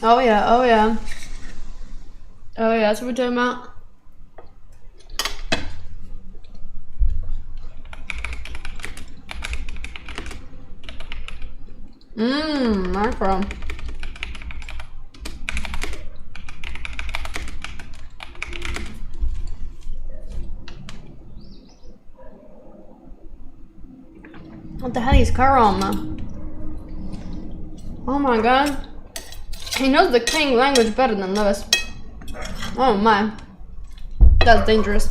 Oh yeah, oh yeah. Oh yeah, that's what we're talking about. Macro. What the hell is Karama? Oh my god. He knows the king language better than Lewis. Oh my. That's dangerous.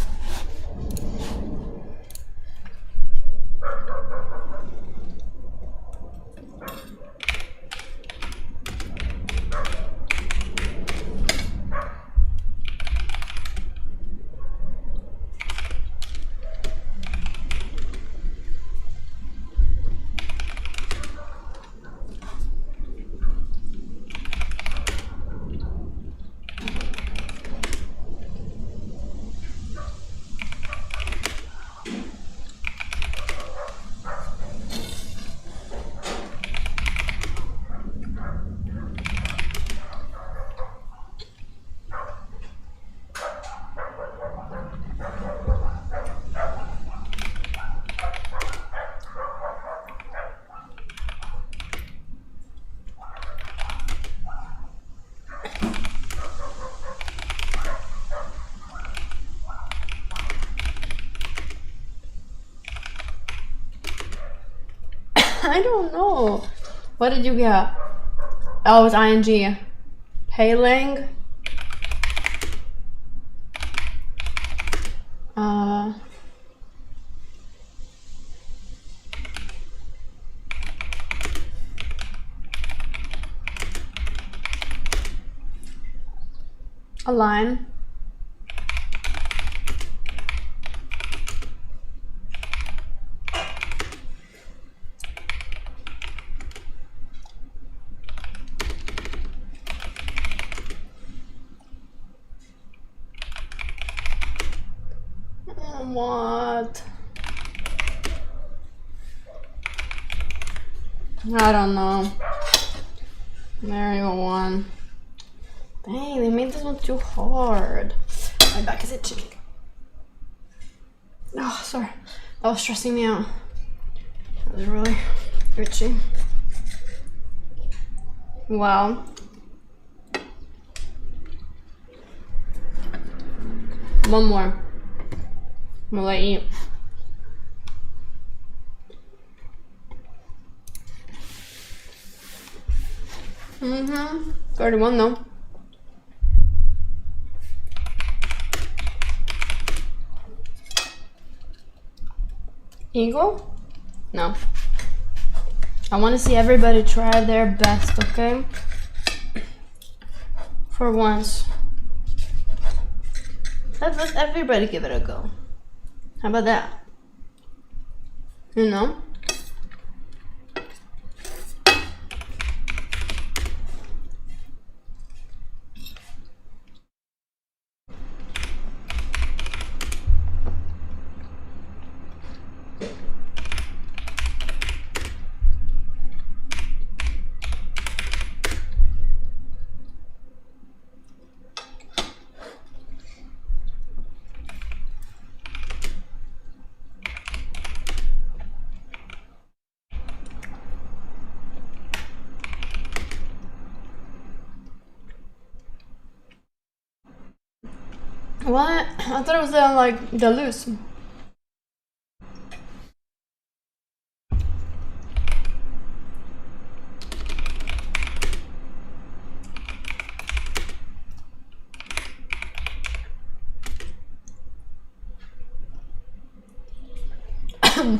I don't know. What did you get? Oh, it's ing. Payling. A line. What? I don't know. There you go, one. Dang, they made this one too hard. My back is itching. Oh, sorry. That was stressing me out. That was really itchy. Wow. One more. I'm gonna let you eat. 31 though. Eagle? No. I want to see everybody try their best, okay? For once. Let everybody give it a go. How about that? You know? What? I thought it was like the loose.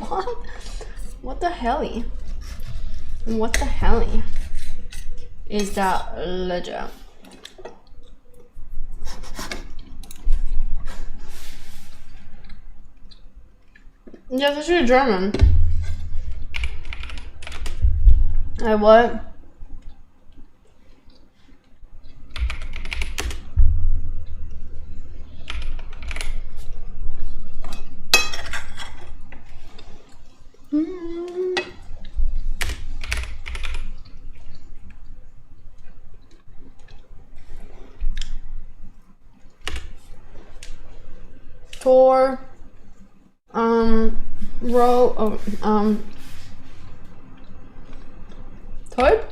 What? What the helly? What the helly is that legit? Yeah, that's actually German. What? Tor. Toad?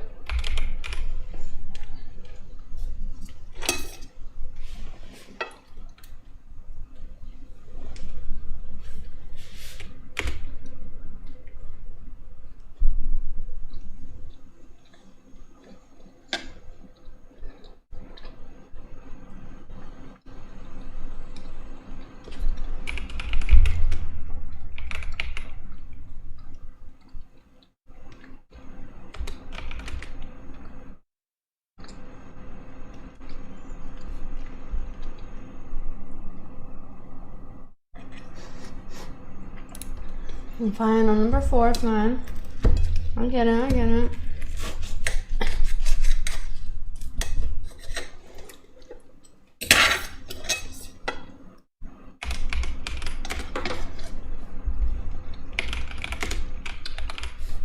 I'm fine on number 4, fine. I get it, I get it.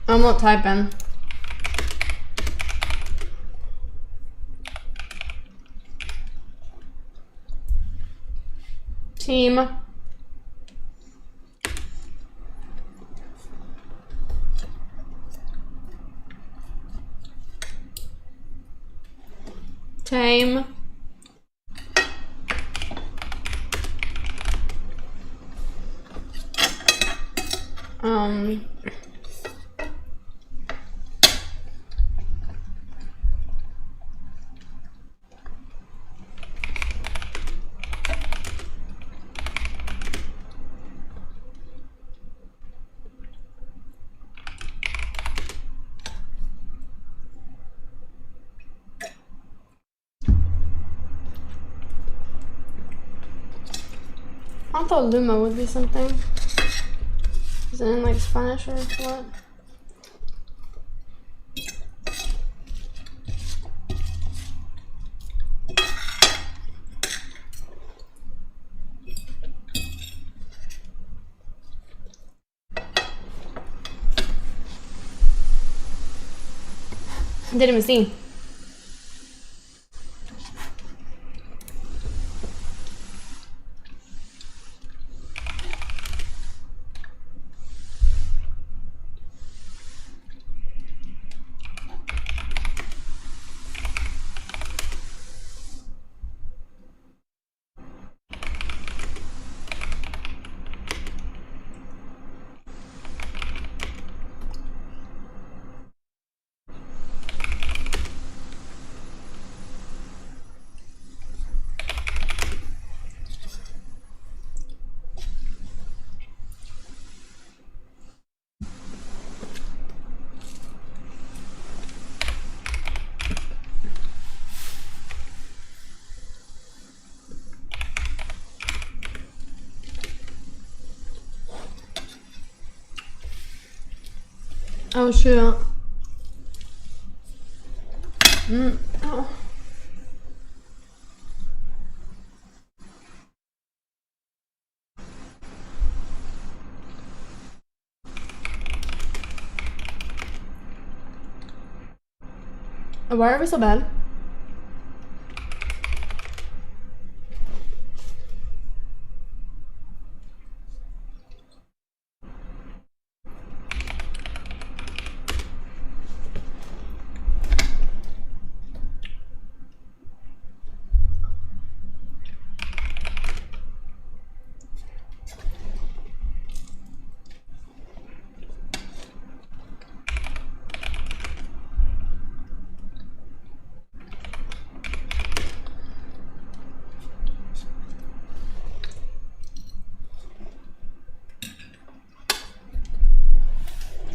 I'm not typing. Team. Tame. I thought Luma would be something. Is it in like Spanish or what? I didn't even see. Oh shoot. Oh. Why are we so bad?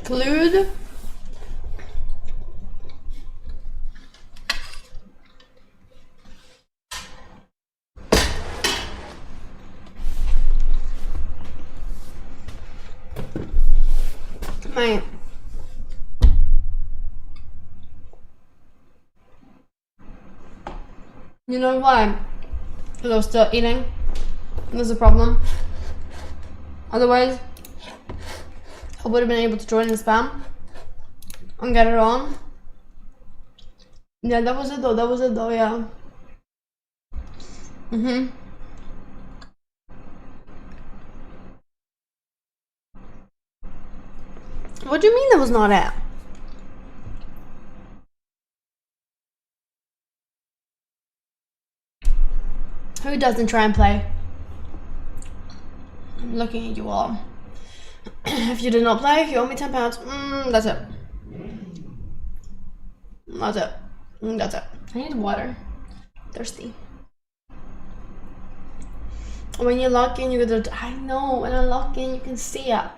Include my you know why? Because I was still eating. There's a problem. Otherwise, I would have been able to join the spam and get it on. Yeah, that was it though. That was it though. Yeah. What do you mean that was not it? Who doesn't try and play? I'm looking at you all. If you did not play, you owe me £10. That's it. That's it. That's it. I need water. Thirsty. When you lock in, you go to. I know. When I lock in, you can see it.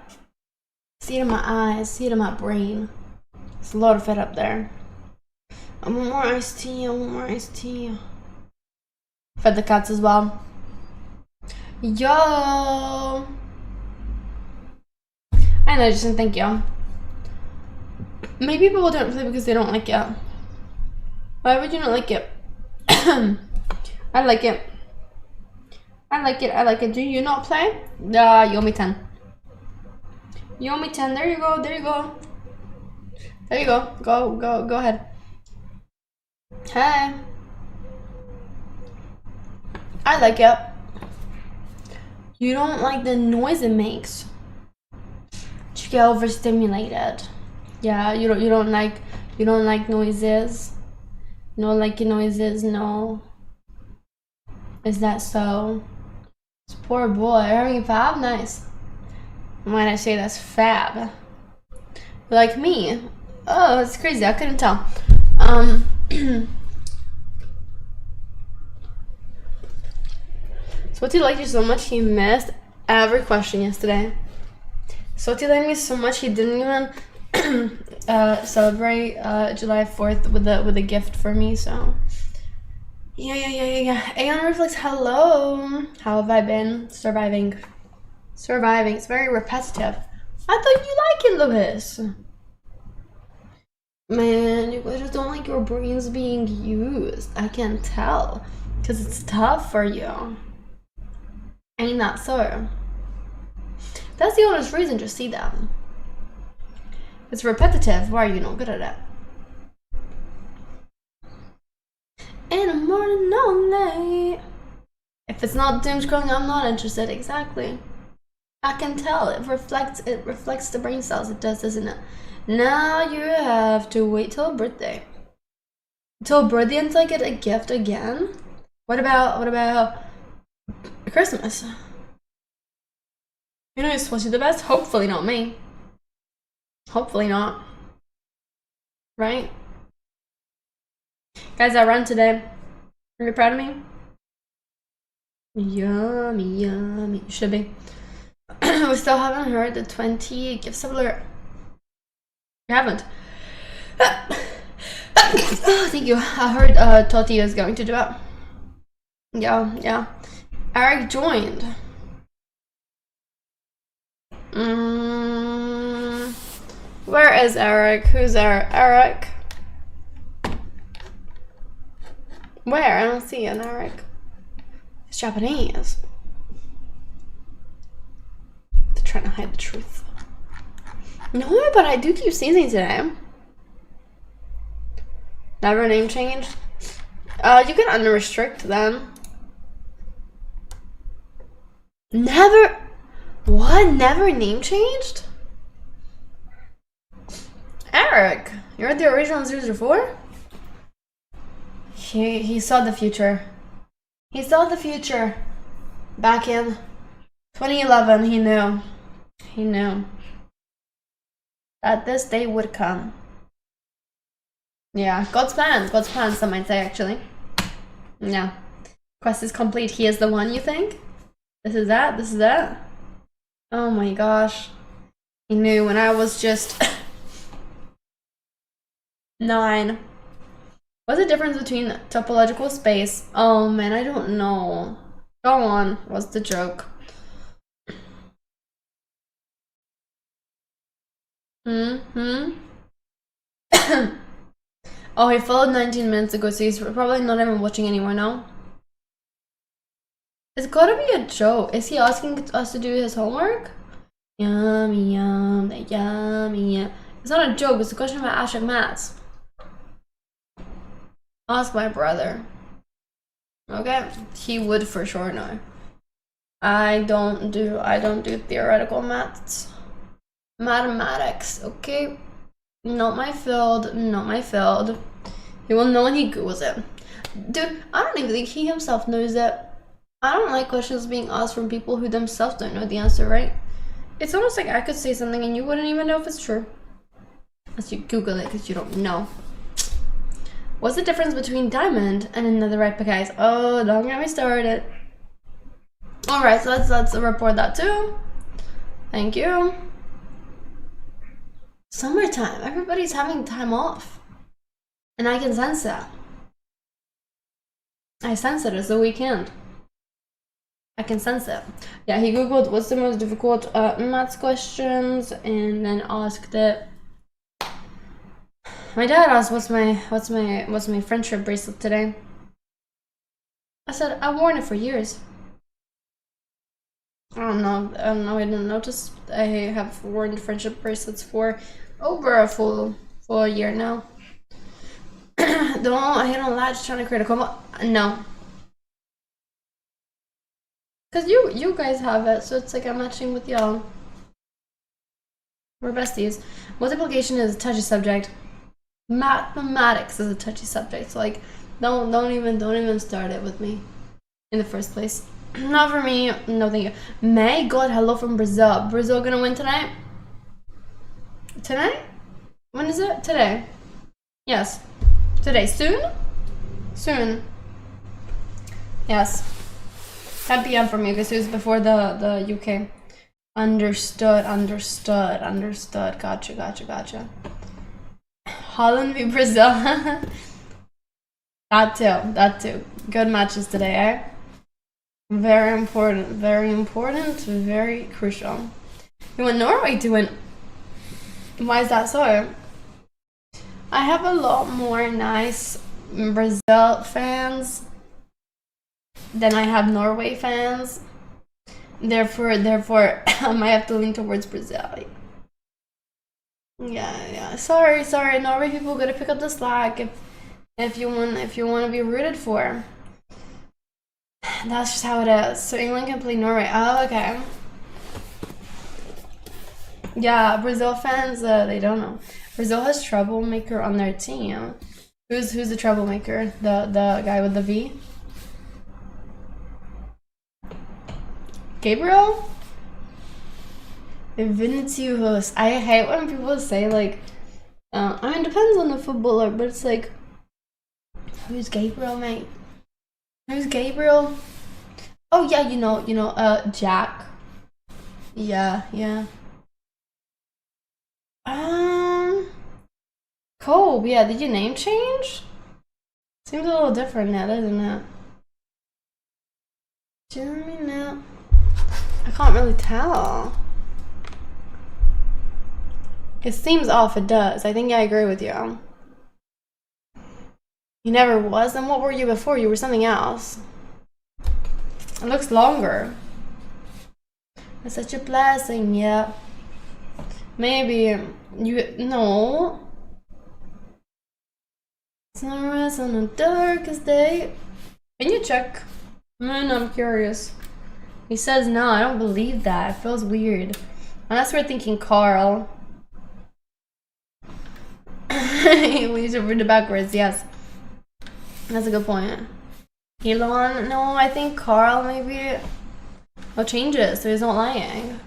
See it in my eyes. See it in my brain. There's a lot of it up there. I want more iced tea. I want more iced tea. Fed the cats as well. Yo. I know, just thank you. Maybe people don't play because they don't like it. Why would you not like it? I like it. I like it. I like it. Do you not play? You owe me 10. You owe me 10. There you go. There you go. There you go. Go ahead. Hey. I like it. You don't like the noise it makes. You get overstimulated. Yeah, you don't like noises. You don't like noises, no. Is that so? This poor boy, you're having a fab? Nice. When I say that's fab. Like me. Oh, that's crazy, I couldn't tell. Swati liked you so much he missed every question yesterday. Swati liked me so much he didn't even celebrate July 4th with a gift for me, so Yeah. Aeon Reflex, hello. How have I been? Surviving. It's very repetitive. I thought you like it, Lewis. Man, you guys just don't like your brains being used. I can tell. Because it's tough for you. Ain't that so? That's the honest reason, just see that. It's repetitive. Why are you not good at it? In the morning, only. If it's not doom scrolling, I'm not interested. Exactly. I can tell. It reflects the brain cells. It does, doesn't it? Now you have to wait till birthday. Till birthday until I get a gift again? What about Christmas? You know who's supposed to be the best? Hopefully not me. Hopefully not. Right? Guys, I ran today. Are you proud of me? Yummy. You should be. We still haven't heard the 20 gifts of lure. You haven't? Oh, thank you. I heard Toti is going to do it. Yeah. Eric joined. Where is Eric? Who's Eric? Where? I don't see an Eric. It's Japanese. They're trying to hide the truth. No, but I do keep sneezing today. Never name change? You can unrestrict them. Never? What? Never name changed? Eric, you're the original 004? He saw the future. He saw the future. Back in 2011, he knew. He knew that this day would come. Yeah, God's plans, some might say, actually. Yeah. Quest is complete. He is the one, you think? This is that? Oh my gosh. He knew when I was just 9. What's the difference between topological space? Oh man, I don't know. Go on. What's the joke? Oh, he followed 19 minutes ago, so he's probably not even watching anymore now. It's gotta be a joke. Is he asking us to do his homework? Yummy. It's not a joke, it's a question about Ashok maths. Ask my brother. Okay? He would for sure know. I don't do theoretical maths. Mathematics, okay? Not my field. He will know when he Googles it. Dude, I don't even think he himself knows it. I don't like questions being asked from people who themselves don't know the answer, right? It's almost like I could say something and you wouldn't even know if it's true. Unless you Google it because you don't know. What's the difference between diamond and another right guys? Oh, don't get me started. Alright, so let's report that too. Thank you. Summertime. Everybody's having time off. And I can sense that. I sense it. It's the weekend. I can sense it. Yeah, he Googled what's the most difficult maths questions and then asked it. My dad asked what's my friendship bracelet today. I said I've worn it for years. I don't know, I didn't notice. I have worn friendship bracelets for over a full year now. Don't hit on latch trying to create a combo. No. Cause you guys have it, so it's like I'm matching with y'all. We're besties. Multiplication is a touchy subject. Mathematics is a touchy subject. So like, don't even start it with me, in the first place. Not for me. No, thank you. May God, hello from Brazil. Brazil gonna win tonight? Tonight? When is it? Today. Yes. Today. Soon. Yes. 10 p.m. for me because it was before the UK. Understood. Gotcha. Holland v Brazil. That too. That too. Good matches today, eh? Very important. Very important. Very crucial. You want Norway to win? Why is that so? I have a lot more nice Brazil fans than I have Norway fans. Therefore, I might have to lean towards Brazil. Yeah. Sorry. Norway people gotta pick up the slack if you want to be rooted for. That's just how it is. So England can play Norway. Oh, okay. Yeah, Brazil fans, they don't know. Brazil has troublemaker on their team. Who's the troublemaker? The guy with the V? Gabriel? Vinicius. I hate when people say like, I mean, it depends on the footballer, but it's like, who's Gabriel, mate? Who's Gabriel? Oh yeah, you know, Jack. Yeah. Cool. Yeah, did your name change? Seems a little different now, doesn't it? Jeremy now. I can't really tell. It seems off, it does. I think I agree with you. You never was? Then what were you before? You were something else. It looks longer. It's such a blessing, yeah. Maybe you no. Sunrise on the darkest day. Can you check? I'm curious. He says no, I don't believe that. It feels weird. Unless we're thinking Carl. We should read it backwards, yes. That's a good point. Elon? No, I think Carl maybe. I'll change it so he's not lying.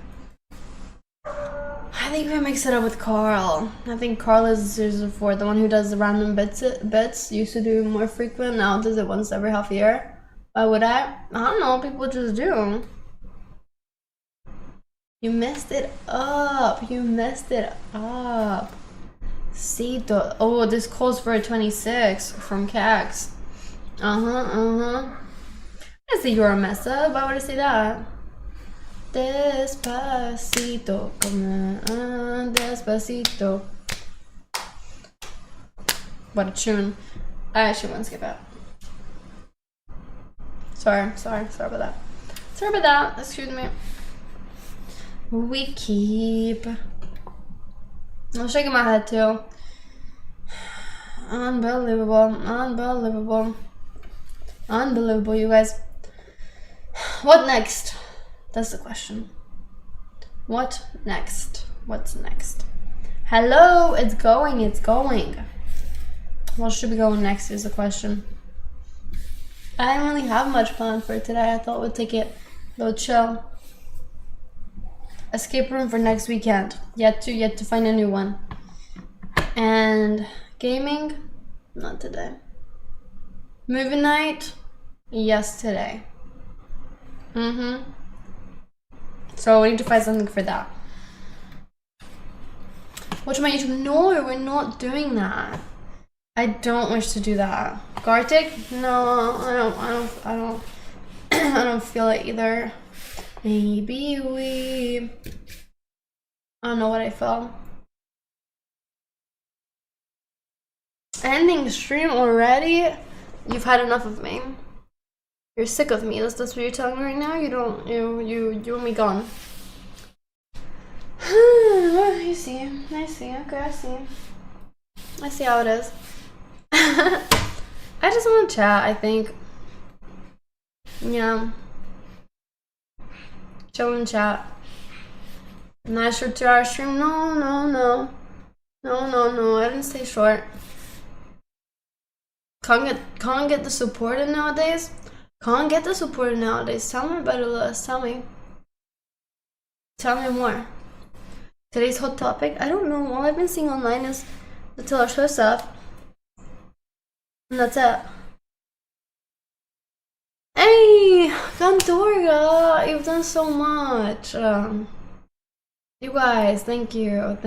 I think we mix it up with Carl. I think Carl is 4, the one who does the random bits. Used to do more frequent, now does it once every half year. Why would I? I don't know, people just do. You messed it up. Cito. Oh, this calls for a 26 from Cax. I say you're a mess up. Why would I say that? Despacito, despacito. What a tune. I actually want to skip it. Sorry about that. Excuse me. We keep. I'm shaking my head too. Unbelievable, you guys. What next? That's the question. What next? What's next? Hello, it's going. What should be going next is the question. I didn't really have much planned for today. I thought we'd take it a little chill. Escape room for next weekend. Yet to find a new one. And gaming, not today. Movie night, yes today. So we need to find something for that. Watch my YouTube. No, we're not doing that. I don't wish to do that. Gartic? No, I don't I don't feel it either. Maybe I don't know what I felt. Ending stream already? You've had enough of me. You're sick of me. That's what you're telling me right now? You want me gone. I see. Okay, I see how it is. I just want to chat, I think. Yeah. Chill and chat. Nice short 2-hour stream. No. I didn't say short. Can't get the supported nowadays. Tell me about it, Lewis. Tell me more. Today's hot topic. I don't know. All I've been seeing online is the Taylor Swift stuff, and that's it. Hey, Cantoria, you've done so much. You guys, thank you.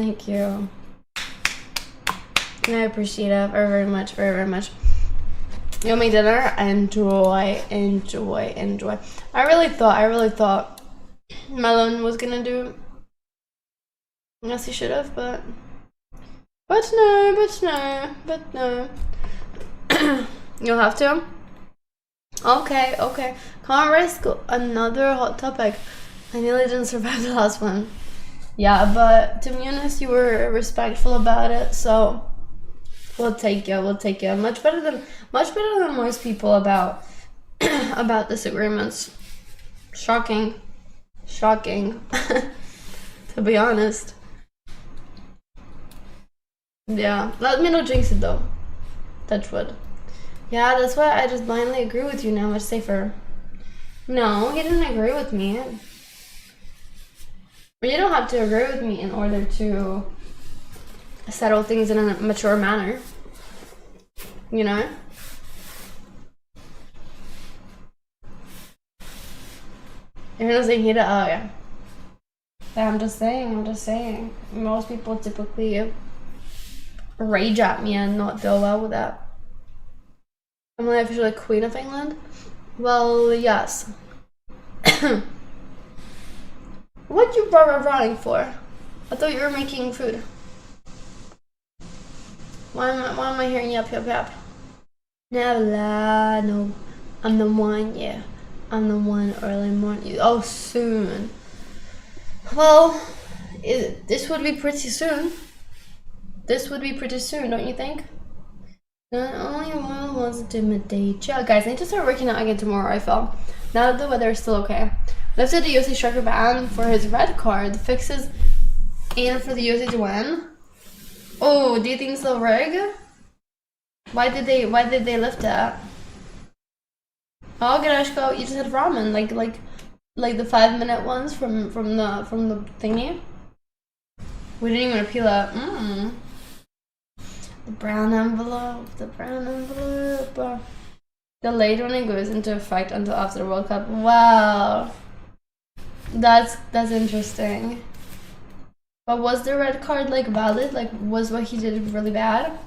I appreciate it very much. Yummy dinner. Enjoy. I really thought Melon was gonna do it. Yes, he should have, but no. You'll have to? Okay. Can't risk another hot topic. I nearly didn't survive the last one. Yeah, but to be honest, you were respectful about it, so we'll take you. Much better than most people about about disagreements. Shocking. To be honest. Yeah, let me not jinx it though. Touch wood. Yeah, that's why I just blindly agree with you now, much safer. No, he didn't agree with me. But you don't have to agree with me in order to settle things in a mature manner. You know? You're not saying he did. Oh, yeah. Yeah, I'm just saying. Most people typically rage at me and not deal well with that. Am I officially Queen of England? Well, yes. What you running for? I thought you were making food. Why am I hearing yep? No. I'm the one, yeah. I'm the one early morning. Oh, soon. Well, this would be pretty soon. Don't you think? Not only one wants to intimidate you. Guys, I need to start working out again tomorrow, I feel. Now that the weather is still okay. Lifted the UFC striker ban for his red card. Fixes and for the UFC to win. Oh, do you think it's a rig? Why did they lift it? Oh, Grashko, you just had ramen, like the 5-minute ones from the thingy. We didn't even peel it. The brown envelope. Delayed when it goes into effect until after the World Cup. Wow, that's interesting. But was the red card like valid? Like, was what he did really bad?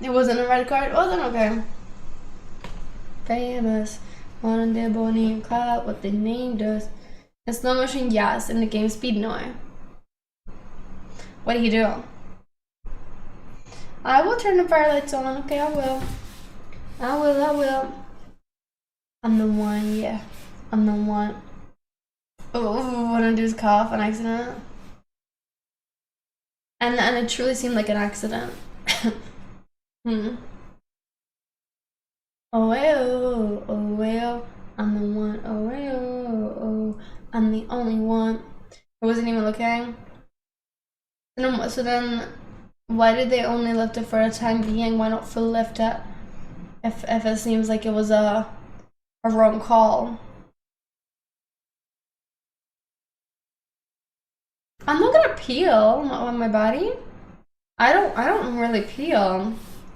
It wasn't a red card. Oh, then okay. Famous. On the Bonnie Cloud, what they named us. In slow motion, yes. In the game speed, no. What do you do? I will turn the fire lights on. Okay, I will. I'm the one, yeah. I'm the one. Oh, what I do is cough on accident. And it truly seemed like an accident. Oh well, I'm the one. Oh well, I'm the only one. I wasn't even looking. So then, why did they only lift it for a time being? Why not full lift it? If it seems like it was a wrong call. I'm not gonna peel on my body. I don't really peel,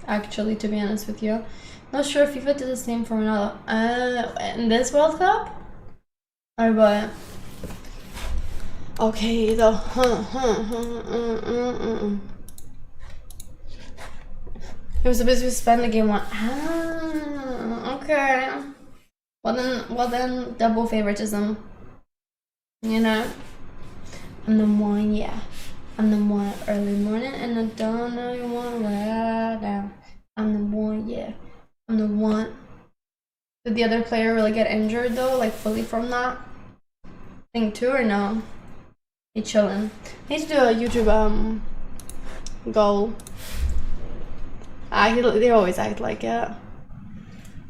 actually, to be honest with you. Not sure if FIFA did the same for another in this World Cup. Or what? Okay, though. He was supposed to spend the game one. Okay. Well then, double favoritism. You know. I'm the one, yeah. I'm the one early morning, and I don't know you want to lie down. I'm the one, yeah. I'm the one. Did the other player really get injured though, like fully from that thing too, or no? He chilling. I need to do a YouTube goal. They always act like it.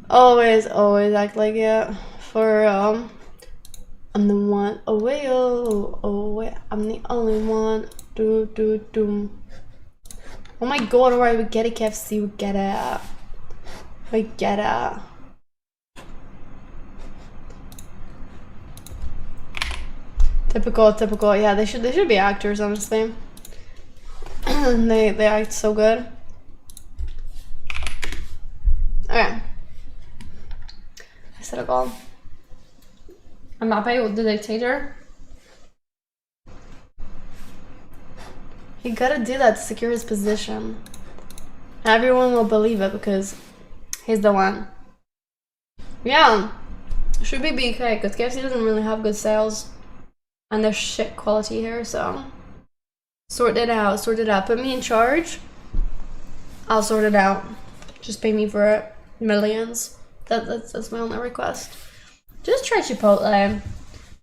Always act like it. For I'm the one. Oh wait, I'm the only one. Do. Oh my god! Alright, we get it, KFC. We get it. Typical. Yeah, they should be actors, honestly. they act so good. Okay. I set a goal. Mbappe, the dictator. He gotta do that to secure his position. Everyone will believe it because he's the one. Yeah, should be BK because KFC doesn't really have good sales and there's shit quality here, so sort it out, sort it out. Put me in charge. I'll sort it out. Just pay me for it. Millions. That's my only request. Just try Chipotle,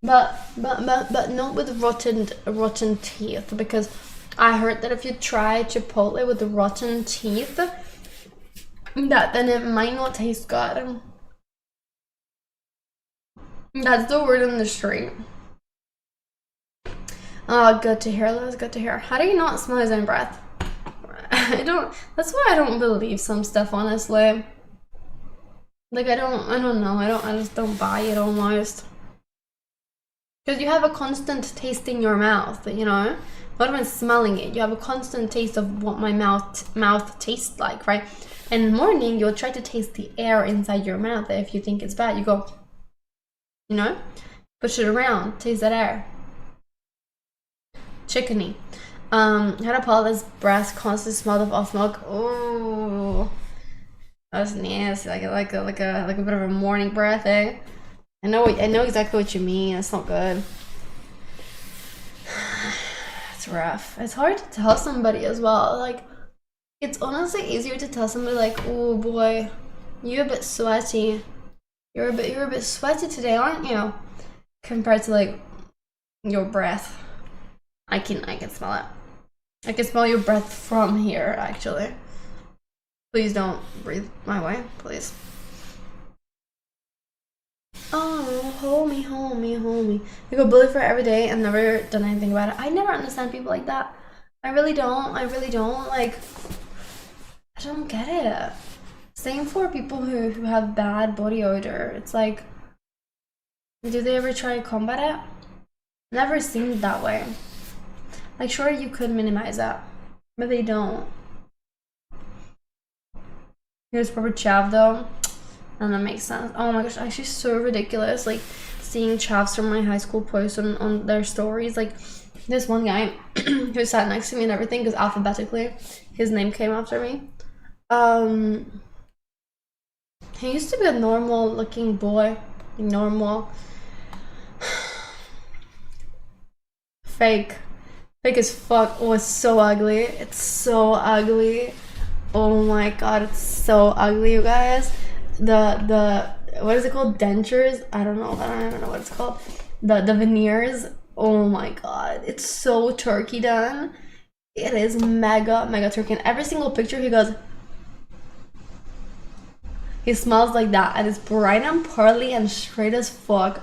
but not with rotten teeth, because I heard that if you try Chipotle with the rotten teeth, that then it might not taste good. That's the word on the street. Oh, good to hear, Liz. Good to hear. How do you not smell his own breath? I don't. That's why I don't believe some stuff, honestly. Like I don't know. I just don't buy it almost. Because you have a constant taste in your mouth, you know. Not even smelling it. You have a constant taste of what my mouth tastes like, right? And in the morning, you'll try to taste the air inside your mouth. If you think it's bad, you go, you know, push it around, taste that air. Chickeny. Had a Paula's breath constantly smelled of off milk. Oh, that's nasty. Like a bit of a morning breath, eh? I know exactly what you mean. It's not good. It's rough. It's hard to tell somebody as well. Like, it's honestly easier to tell somebody like, oh boy, you're a bit sweaty. You're a bit sweaty today, aren't you? Compared to like your breath. I can smell it. I can smell your breath from here, actually. Please don't breathe my way, please. Oh, hold me. You go bully for every day and never done anything about it. I never understand people like that. I really don't. Like, I don't get it. Same for people who have bad body odor. It's like, do they ever try to combat it? Never seemed that way. Like, sure, you could minimize that, but they don't. Here's proper chav though, and that makes sense. Oh my gosh, actually so ridiculous. Like, seeing chavs from my high school post on their stories. Like, this one guy who sat next to me and everything, because alphabetically, his name came after me. He used to be a normal looking boy. Normal. Fake as fuck. Oh, it's so ugly. It's so ugly. Oh my god, it's so ugly, you guys. The what is it called? Dentures? I don't even know what it's called. The veneers. Oh my god, it's so turkey done. It is mega turkey. In every single picture he goes, he smells like that, and it's bright and pearly and straight as fuck.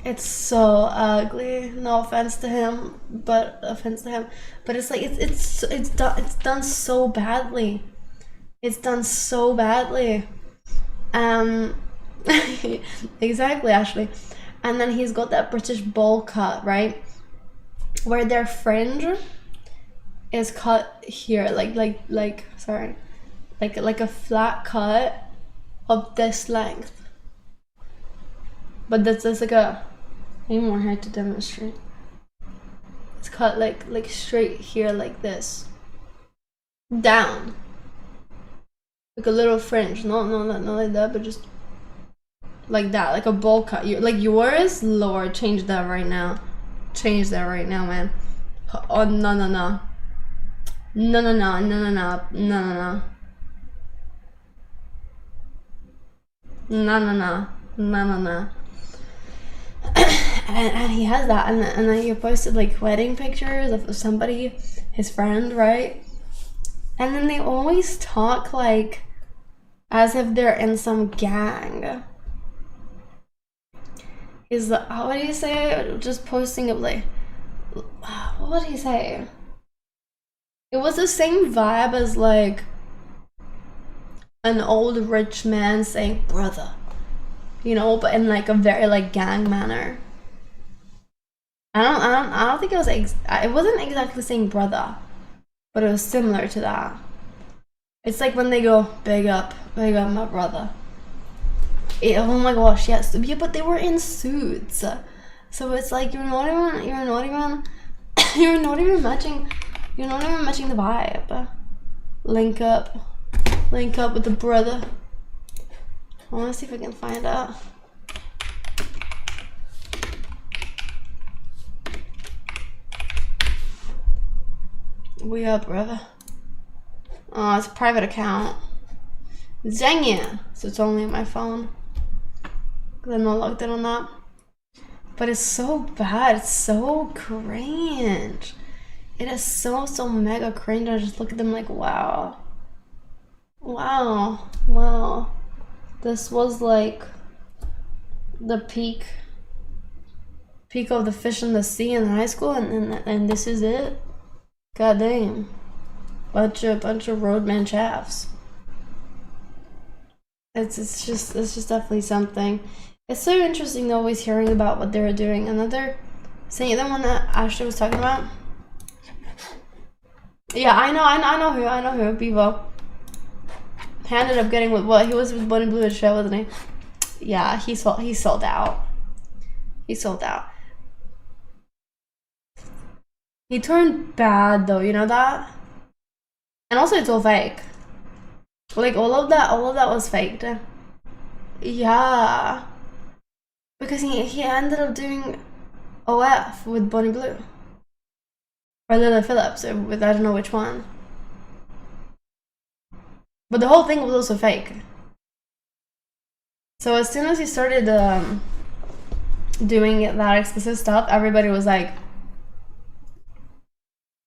It's so ugly. No offense to him, but it's like it's done so badly. It's done so badly. Exactly, Ashley. And then he's got that British bowl cut, right? Where their fringe is cut here, like a flat cut of this length. But that's like a, I need more hair to demonstrate. It's cut like straight here, like this, down, like a little fringe. Not like that, but just like that, like a bowl cut. Like yours, Lord, change that right now. Change that right now, man. Oh no. And he has that, and then he posted like wedding pictures of somebody, his friend, right? And then they always talk like as if they're in some gang. He's like, what do you say? Just posting of like, what did he say? It was the same vibe as like an old rich man saying brother, you know, but in like a very like gang manner. I don't think it was it wasn't exactly saying brother, but it was similar to that. It's like when they go big up my brother. Oh my gosh, yes. Yeah, but they were in suits, so it's like you're not even matching the vibe. Link up with the brother. I want to see if I can find out. We up, brother. Oh, it's a private account. Dang it. So it's only on my phone. Because I'm not logged in on that. But it's so bad. It's so cringe. It is so mega cringe. I just look at them like, wow. Wow. Wow. This was like the peak of the fish in the sea in high school, and this is it. God damn. Bunch of roadman chaffs. It's just definitely something. It's so interesting though, always hearing about what they're doing. Another one that Ashley was talking about. Yeah, I know who, Bevo. He ended up getting with what? He was with Bunny Blue and shit, wasn't he? Yeah, he sold out. He sold out. He turned bad though, you know that? And also it's all fake. Like all of that was faked. Yeah. Because he ended up doing OF with Bonnie Blue. Or Lily Phillips, with I don't know which one. But the whole thing was also fake. So as soon as he started doing that explicit stuff, everybody was like,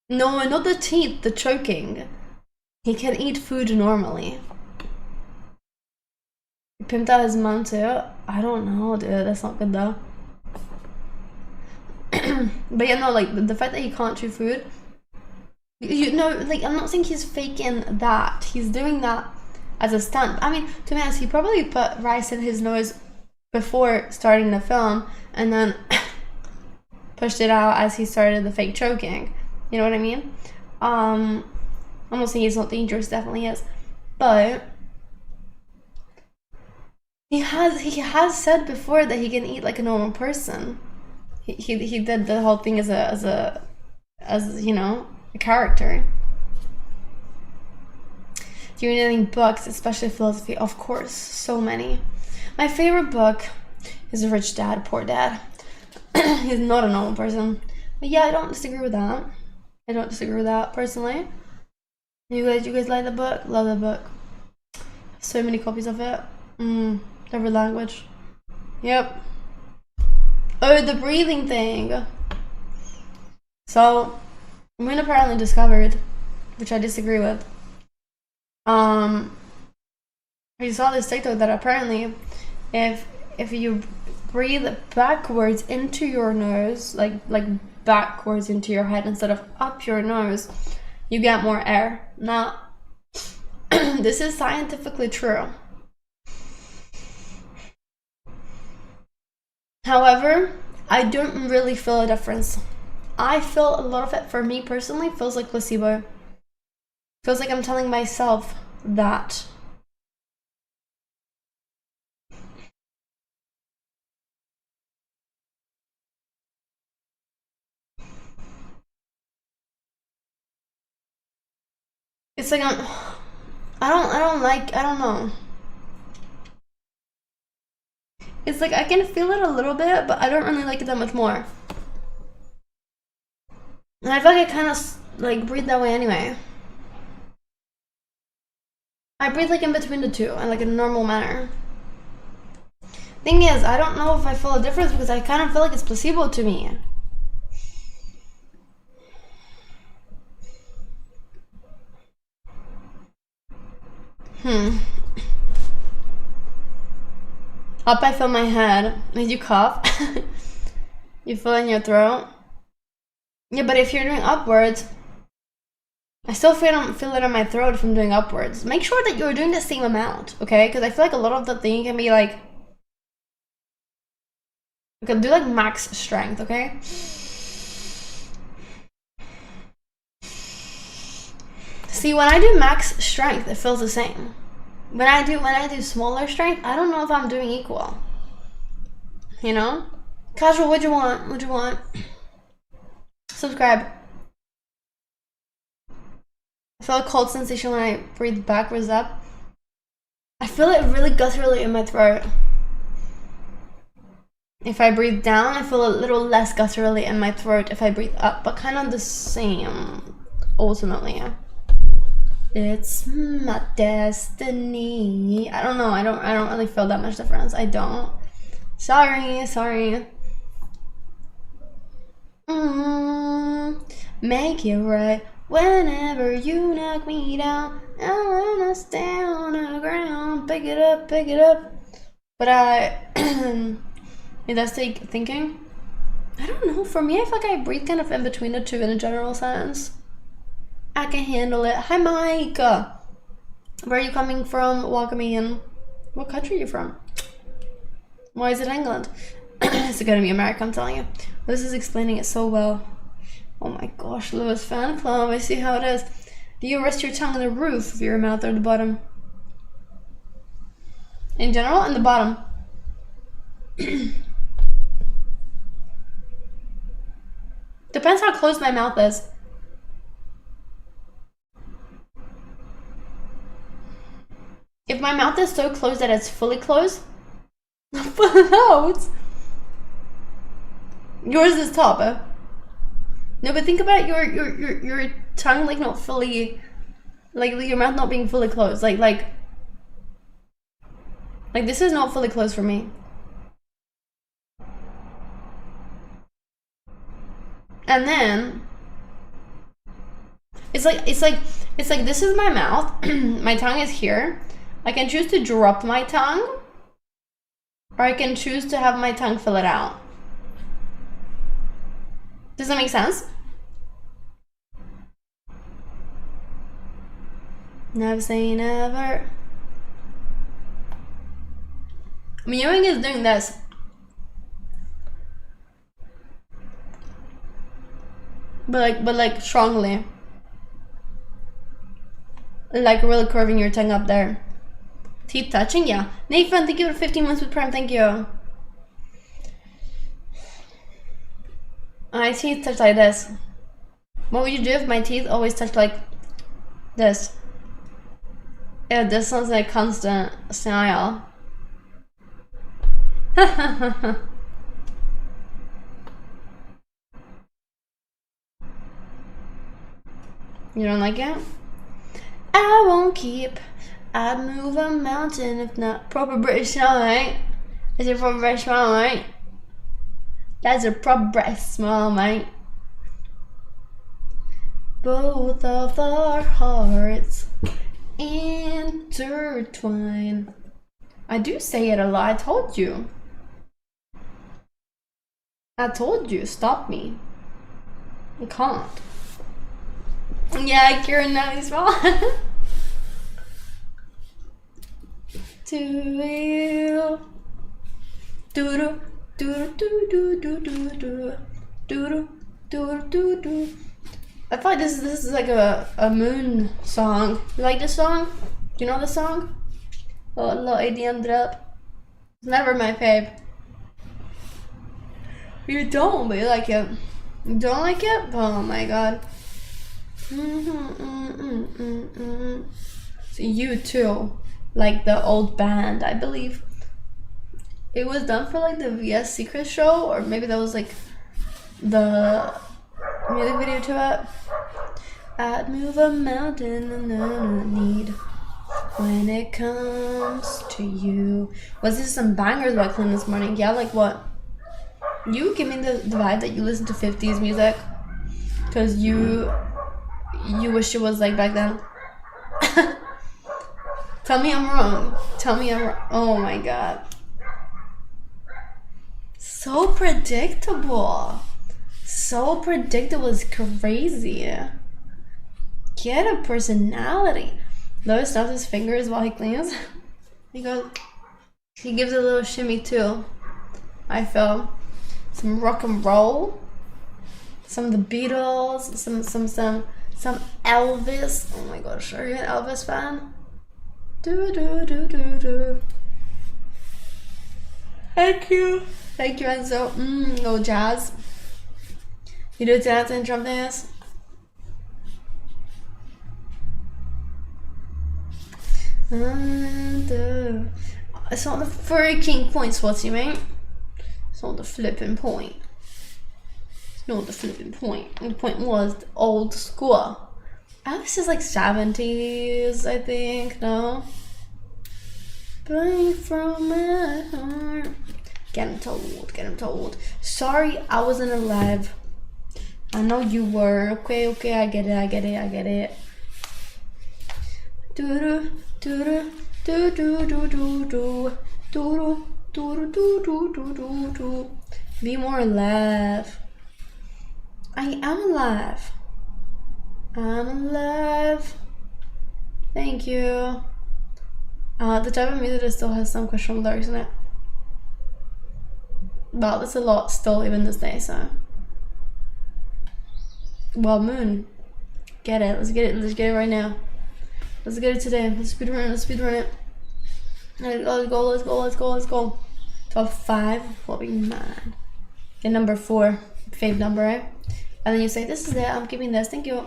no, not the teeth, the choking. He can eat food normally. He pimped out his mom too. I don't know, dude. That's not good though. But yeah, no, like the fact that he can't chew food. You know, like I'm not saying he's faking that. He's doing that as a stunt. I mean, to be honest, he probably put rice in his nose before starting the film, and then pushed it out as he started the fake choking. You know what I mean? I'm not saying he's not dangerous, definitely is. But he has said before that he can eat like a normal person. He did the whole thing as you know, a character. Do you read any books, especially philosophy? Of course, so many. My favorite book is Rich Dad, Poor Dad. He's not a normal person. But yeah, I don't disagree with that. I don't disagree with that personally. You guys like the book? Love the book. So many copies of it. Every language. Yep. Oh, the breathing thing. So, Moon apparently discovered, which I disagree with. I saw this TikTok that apparently, if you breathe backwards into your nose, like backwards into your head instead of up your nose, you get more air. Now, this is scientifically true. However, I don't really feel a difference. I feel a lot of it, for me personally, feels like placebo. Feels like I'm telling myself that. It's like I don't know. It's like I can feel it a little bit, but I don't really like it that much more. And I feel like I kind of like breathe that way anyway. I breathe like in between the two, in like a normal manner. Thing is, I don't know if I feel a difference because I kind of feel like it's placebo to me. Up, I feel my head. Did you cough? You feel in your throat? Yeah, but if you're doing upwards, I still feel it in my throat if I'm doing upwards. Make sure that you're doing the same amount, okay? Because I feel like a lot of the thing can be like, you can do like max strength, okay? See, when I do max strength, it feels the same. When I do smaller strength, I don't know if I'm doing equal. You know? Casual, what'd you want? What'd you want? Subscribe. feel a cold sensation when I breathe backwards up. I feel it really gutturally in my throat. If I breathe down, I feel a little less gutturally in my throat if I breathe up, but kind of the same, ultimately. It's my destiny. I don't know, I don't really feel that much difference. I don't. Sorry. Make it right whenever you knock me down. I wanna stay on the ground. Pick it up. But that's thinking. I don't know. For me, I feel like I breathe kind of in between the two in a general sense. I can handle it. Hi, Mike. Where are you coming from? Welcome in. What country are you from? Why is it England? It's gonna be America, I'm telling you. This is explaining it so well. Oh my gosh, Lewis fan club. I see how it is. Do you rest your tongue on the roof of your mouth or the bottom? In general, on the bottom. Depends how closed my mouth is. If my mouth is so closed that it's fully closed, yours is top, eh? No, but think about your tongue like not fully, like your mouth not being fully closed. Like this is not fully closed for me. And then it's like this is my mouth. My tongue is here. I can choose to drop my tongue, or I can choose to have my tongue fill it out. Does that make sense? Never say never. Mewing is doing this. But like strongly. Like really curving your tongue up there. Teeth touching, yeah. Nathan, thank you for 15 months with Prime, thank you. My teeth touch like this. What would you do if my teeth always touch like this? Yeah, this sounds like constant smile. You don't like it? I won't keep. I'd move a mountain if not. Proper British smile, right? Is it proper British smile, right? That's a proper British smile, mate. Both of our hearts intertwine. I do say it a lot. I told you. Stop me. You can't. Yeah, Kieran, now small. To you. Do do do do do do do do do do do. I feel like this is like a moon song. You like this song? Do you know the song? A little EDM drop. It's never my fave. You don't, but you like it. You don't like it? Oh my god. So you too, like the old band, I believe. It was done for like the VS Secret show, or maybe that was like the music video to it. I'd move a mountain and I need when it comes to you. Was this some bangers by Clint this morning? Yeah, like what? You give me the vibe that you listen to 50s music, cause you wish it was like back then. Tell me I'm wrong. Oh my god. So predictable. It's crazy. Get a personality. Lois snaps his fingers while he cleans. He gives a little shimmy too. I feel some rock and roll. Some of the Beatles. Some Elvis. Oh my gosh, are you an Elvis fan? Do do do do do. Thank you, Enzo. No jazz. You do dance and drum dance. It's not the freaking point, what you mean? It's not the flipping point. It's not the flipping point. The point was the old school. This is like 70s, I think. No. Burning from my heart. Get him told. Get him told. Sorry, I wasn't alive. I know you were. Okay, okay, I get it. I get it. I get it. Do do do do do do do do do do do do do do do do. Be more alive. I am alive. I'm alive. Thank you. The type of music that still has some questionable lyrics in it. Well, that's a lot still even this day, so. Well, Moon. Get it. Let's get it. Let's get it right now. Let's get it today. Let's speedrun it. Let's speedrun it. Let's go. Let's go. Let's go. Let's go. Top 5 will be mad. Get number 4. Fave number, right? And then you say, this is it. I'm keeping this. Thank you.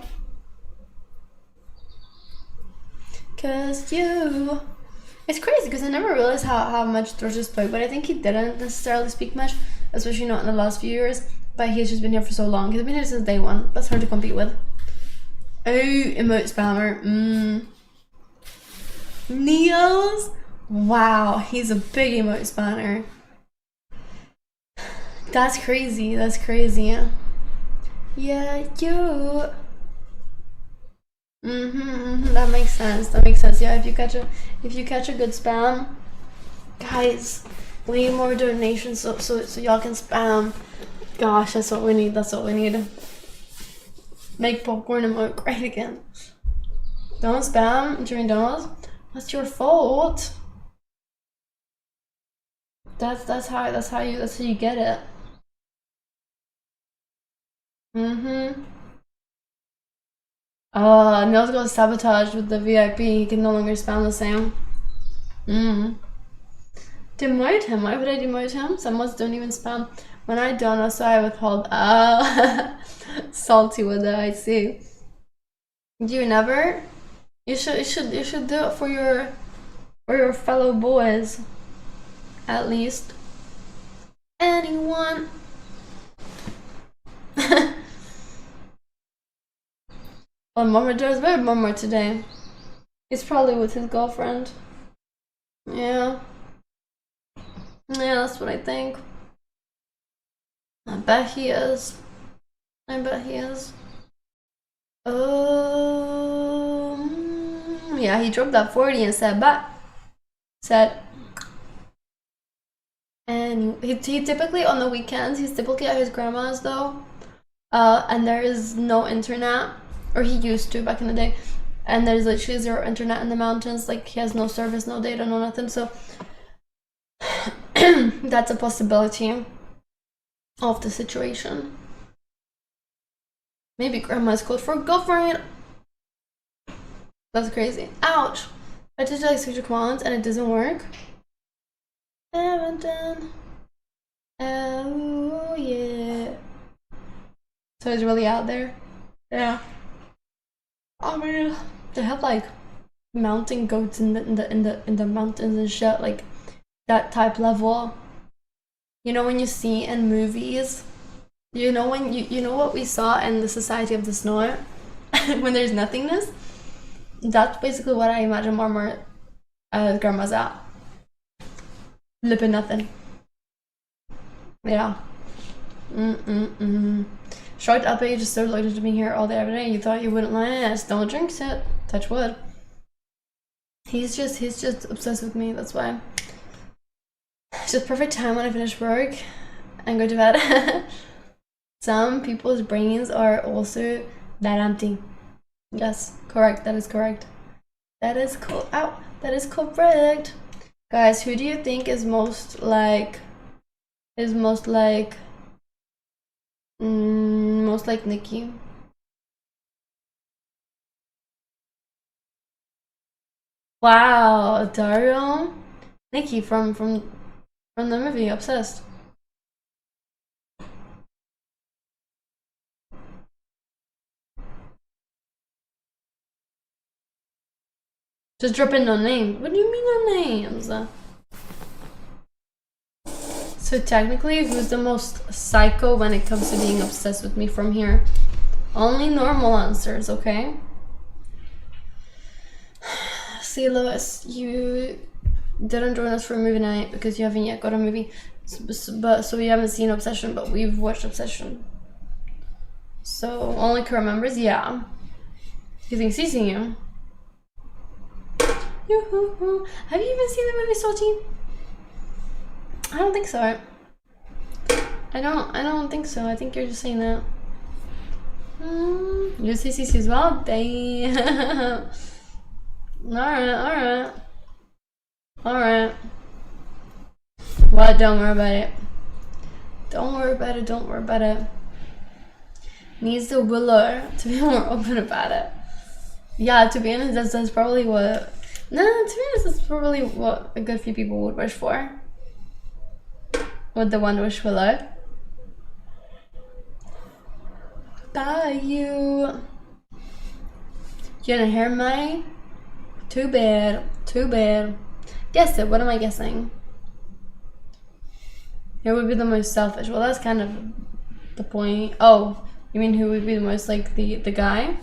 Cause you. It's crazy because I never realized how much Thrush spoke, but I think he didn't necessarily speak much, especially not in the last few years. But he's just been here for so long. He's been here since day 1. That's hard to compete with. Oh, emote spammer. Neos? Wow, he's a big emote spammer. That's crazy. That's crazy. Yeah, you. That makes sense. That makes sense. Yeah, if you catch a good spam, guys, leave more donations so y'all can spam. Gosh, that's what we need. That's what we need. Make popcorn emote great again. Don't spam during donos. That's your fault. That's how you get it. Nils got sabotaged with the VIP. He can no longer spam the same. Demote him. Why would I demote him? Some mods don't even spam. When I don't, so I withhold. Salty with that. I see. Do you never? You should do it for your fellow boys. At least. Anyone. Oh, Mama does very Mama today. He's probably with his girlfriend. Yeah. Yeah, that's what I think. I bet he is. I bet he is. Yeah, he dropped that 40 and said bye. Said. And he typically on the weekends, he's typically at his grandma's though. And there is no internet. Or he used to back in the day. And there's literally 0 internet in the mountains. Like he has no service, no data, no nothing. So that's a possibility of the situation. Maybe grandma's code for girlfriend. That's crazy. Ouch! I did like switch commands and it doesn't work. Haven't done. Oh yeah. So it's really out there. Yeah. I mean, they have like mountain goats in the mountains and shit, like that type level. You know when you see in movies, you know when you know what we saw in the Society of the Snow when there's nothingness. That's basically what I imagine Marmor grandma's at. Lipping nothing. Yeah. Short up age is so loaded to be here all day every day. You thought you wouldn't last. Don't jinx it. Touch wood. He's just obsessed with me. That's why. It's just perfect time when I finish work and go to bed. Some people's brains are also that empty. Yes, correct. That is correct. That is cool. Ow, that is correct. Guys, who do you think is most like Nikki? Wow, Dario, Nikki from the movie Obsessed. Just drop in no names. What do you mean no names? So technically, who's the most psycho when it comes to being obsessed with me from here? Only normal answers, okay? See, Lois, you didn't join us for a movie night because you haven't yet got a movie. So we haven't seen Obsession, but we've watched Obsession. So only crew members, yeah. He thinks he's seen you. Yoo-hoo-hoo. Have you even seen the movie Salty? I don't think so. I don't think so. I think you're just saying that. You see CC as well? Damn. Alright. What? Don't worry about it. Don't worry about it. Needs the Willow to be more open about it. Yeah, to be honest, that's probably what... No, to be honest, that's probably what a good few people would wish for. With the One Wish Willow. Bye, you. You didn't hear me? Too bad. Guess it. What am I guessing? Who would be the most selfish? Well, that's kind of the point. Oh, you mean who would be the most like the guy?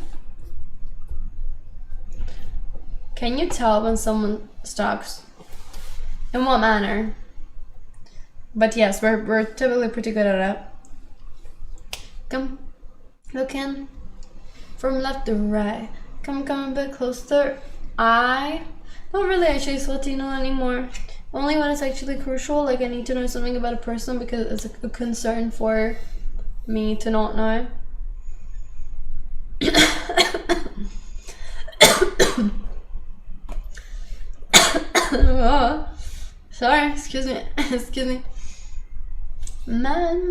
Can you tell when someone stalks? In what manner? But yes, we're typically pretty good at it. Come, looking from left to right. Come a bit closer. I don't really actually Latino anymore. Only when it's actually crucial, like I need to know something about a person because it's a concern for me to not know. Oh, sorry, excuse me. Man.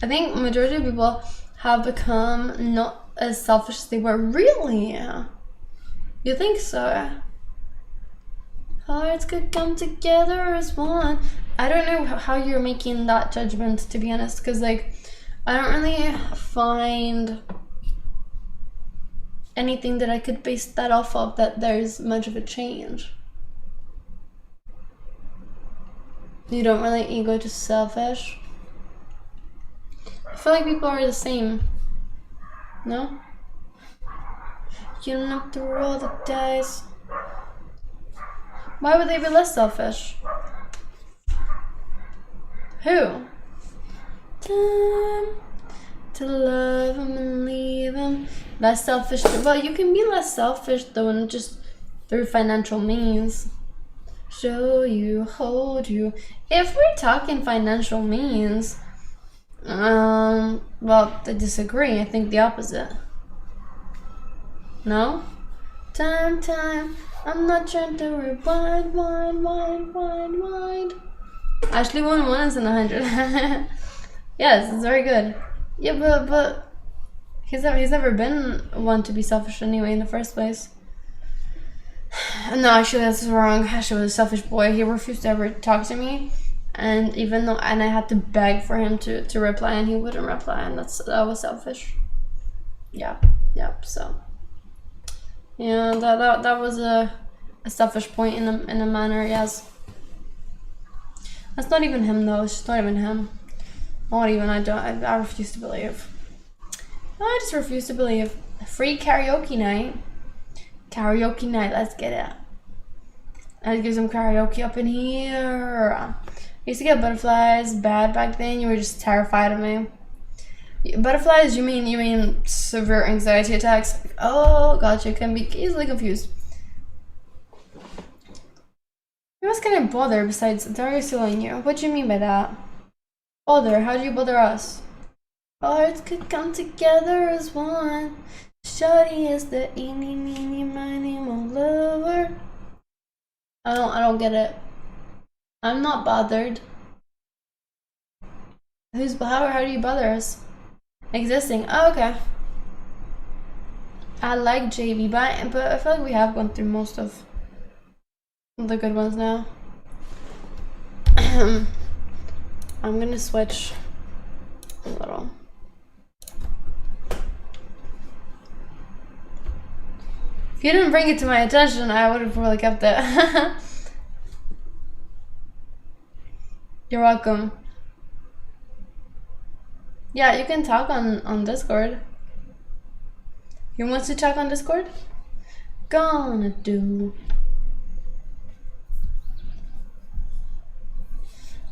I think majority of people have become not as selfish as they were. Really? You think so? Hearts could come together as one. I don't know how you're making that judgment, to be honest, because like I don't really find anything that I could base that off of that there's much of a change. You don't really ego to selfish. I feel like people are the same. No? You don't have to roll the dice. Why would they be less selfish? Who? Time to love him and leave him. Less selfish. Well, you can be less selfish though, and just through financial means. Show you, hold you. If we're talking financial means, well, I disagree. I think the opposite. No? Time. I'm not trying to rewind. Actually, 1 is in 100. Yes, it's very good. Yeah, but he's never been one to be selfish anyway in the first place. No, actually that's wrong. Actually, was a selfish boy. He refused to ever talk to me, and I had to beg for him to reply, and he wouldn't reply, and that was selfish. Yeah. So yeah, that was a selfish point in a manner. Yes. That's not even him though. It's just not even him. Not even. I refuse to believe. I just refuse to believe. Free karaoke night. Let's get it. Let's get some karaoke up in here. I used to get butterflies bad back then. You were just terrified of me. Butterflies? You mean severe anxiety attacks? Oh, gotcha. Can be easily confused. Who else can I bother besides Darius and you? What do you mean by that? Bother? How do you bother us? Hearts could come together as one. Shawty is the eeny, meeny, miny, mo lover. I don't get it. I'm not bothered. How do you bother us? Existing. Oh, okay. I like JV, but I feel like we have gone through most of the good ones now. I'm gonna switch a little. If you didn't bring it to my attention, I would have probably kept it. You're welcome. Yeah, you can talk on Discord. You want to talk on Discord? Gonna do.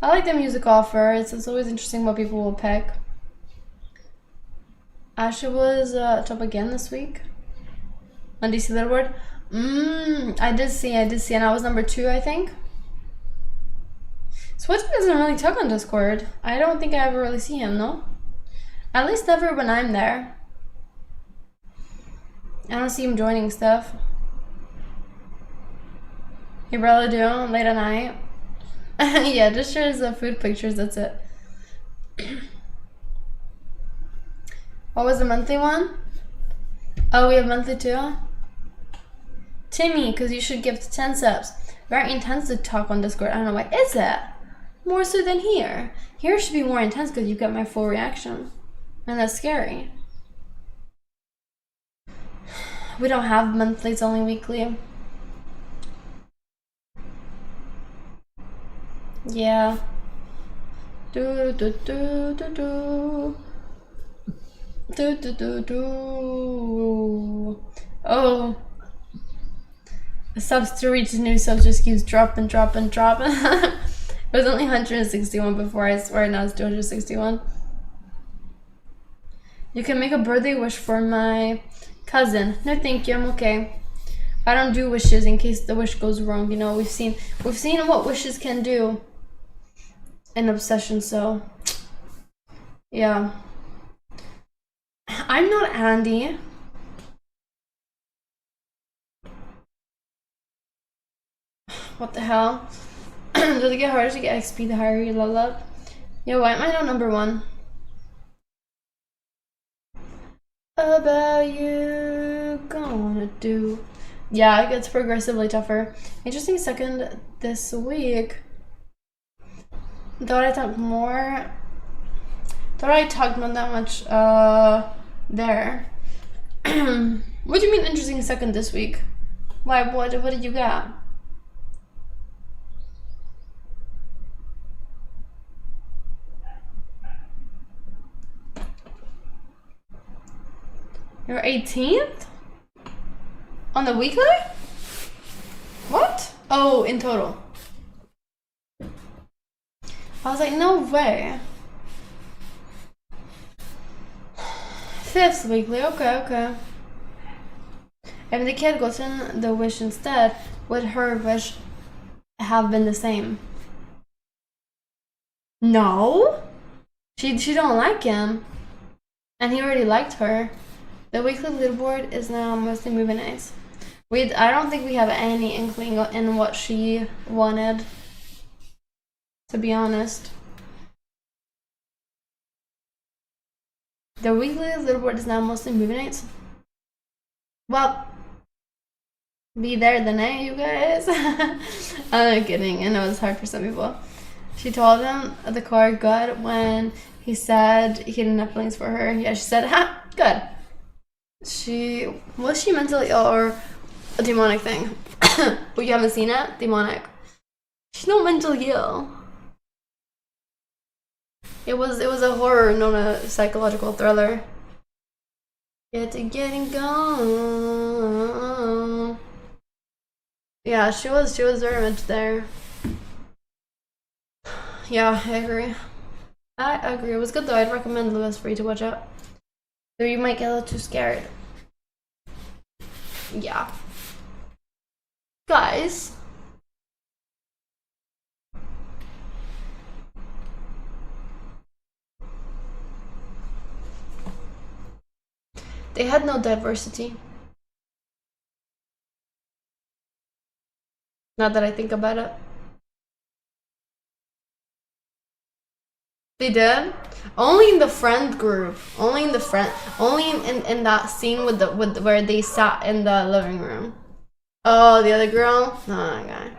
I like the music offer. It's always interesting what people will pick. Ashley was top again this week on DC Leaderboard. I did see, and I was number 2, I think. Switch doesn't really talk on Discord. I don't think I ever really see him, no? At least never when I'm there. I don't see him joining stuff. He probably do late at night. Yeah, just shares the food pictures, that's it. What was the monthly one? Oh, we have monthly too? Timmy, because you should give 10 subs. Very intense to talk on Discord. I don't know why. Is it? More so than here. Here should be more intense because you get my full reaction. And that's scary. We don't have monthly, it's only weekly. Yeah. Do do do do do. Do do do do. Oh. The subs to reach new subs just keeps dropping. It was only 161 before, I swear, now it's 261. You can make a birthday wish for my cousin. No, thank you, I'm okay. I don't do wishes in case the wish goes wrong. You know, we've seen what wishes can do in Obsession, so yeah. I'm not Andy. What the hell? Does it get harder to get XP the higher you level up? Yo, why am I not number 1? About you gonna do. Yeah, it gets progressively tougher. Interesting second this week. Thought I talked more. Thought I talked not that much there. What do you mean interesting second this week? Why, what did you got? You're 18th? On the weekly? What? Oh, in total. I was like, no way. 5th weekly, okay. If the kid gotten the wish instead, would her wish have been the same? No? She don't like him. And he already liked her. The weekly leaderboard is now mostly moving nice. I don't think we have any inkling in what she wanted, to be honest. The weekly leaderboard is now mostly movie nights. Well, be there the night, you guys. I'm kidding. I know it's hard for some people. She told him the card good when he said he had enough feelings for her. Yeah, she said, ha, good. Was she mentally ill or a demonic thing? But you haven't seen it? Demonic. She's not mentally ill. It was a horror, not a psychological thriller. Getting gone. Yeah, she was very much there. Yeah, I agree. It was good though. I'd recommend Lewis for you to watch out. Though you might get a little too scared. Yeah. Guys. They had no diversity. Not that I think about it. They did? Only in the friend group. Only in that scene with where they sat in the living room. Oh, the other girl? No, okay.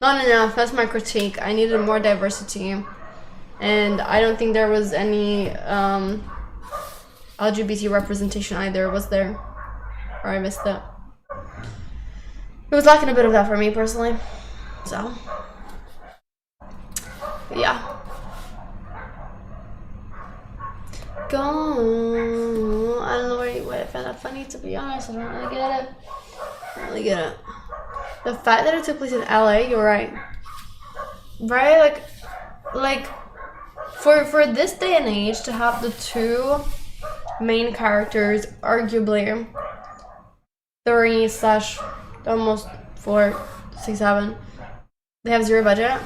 Not enough. That's my critique. I needed more diversity. And I don't think there was any LGBT representation either, was there? Or I missed it. It was lacking a bit of that for me personally. So, but yeah. Go. I don't know where you I found that funny, to be honest. I don't really get it. I don't really get it. The fact that it took place in LA, you're right. Right? Like for this day and age to have the two main characters, arguably 3 slash almost 4, 6, 7, they have 0 budget.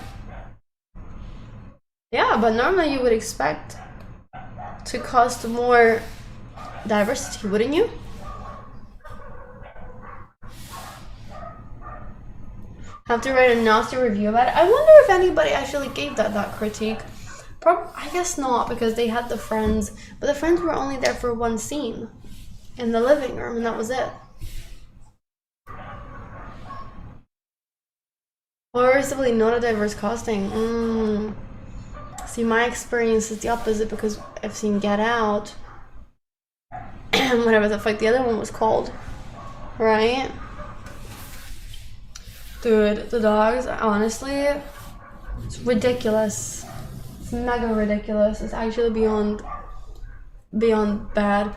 Yeah, but normally you would expect to cost more diversity, wouldn't you? Have to write a nasty review about it. I wonder if anybody actually gave that critique. I guess not, because they had the friends, but the friends were only there for one scene in the living room, and that was it. Or simply not a diverse casting. See, my experience is the opposite, because I've seen Get Out, whatever the fuck the other one was called, right? Dude, the dogs, honestly, it's ridiculous. It's mega ridiculous. It's actually beyond bad.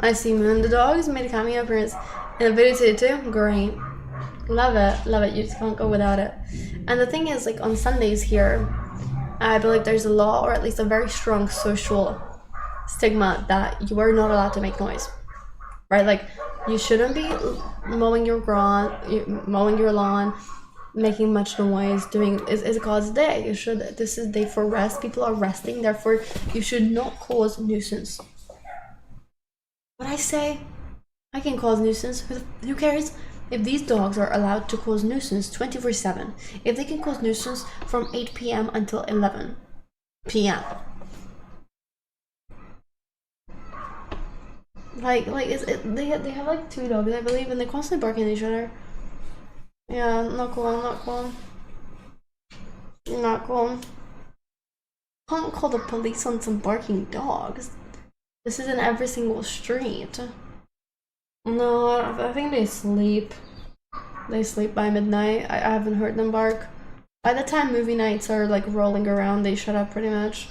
I see Moon the dogs made a cameo appearance in a video today too. Great. Love it. Love it. You just can't go without it. And the thing is, like, on Sundays here, I believe there's a law, or at least a very strong social stigma, that you are not allowed to make noise. Right? Like, you shouldn't be mowing your lawn, making much noise, it's a cause day. This is a day for rest. People are resting, therefore you should not cause nuisance. What I say, I can cause nuisance. Who cares? If these dogs are allowed to cause nuisance 24/7, if they can cause nuisance from 8 p.m. until 11 p.m. Like they have like 2 dogs, I believe, and they're constantly barking at each other. Yeah, not cool, not cool. Not cool. Can't call the police on some barking dogs. This isn't every single street. No, I think they sleep. They sleep by midnight. I haven't heard them bark. By the time movie nights are like rolling around, they shut up pretty much.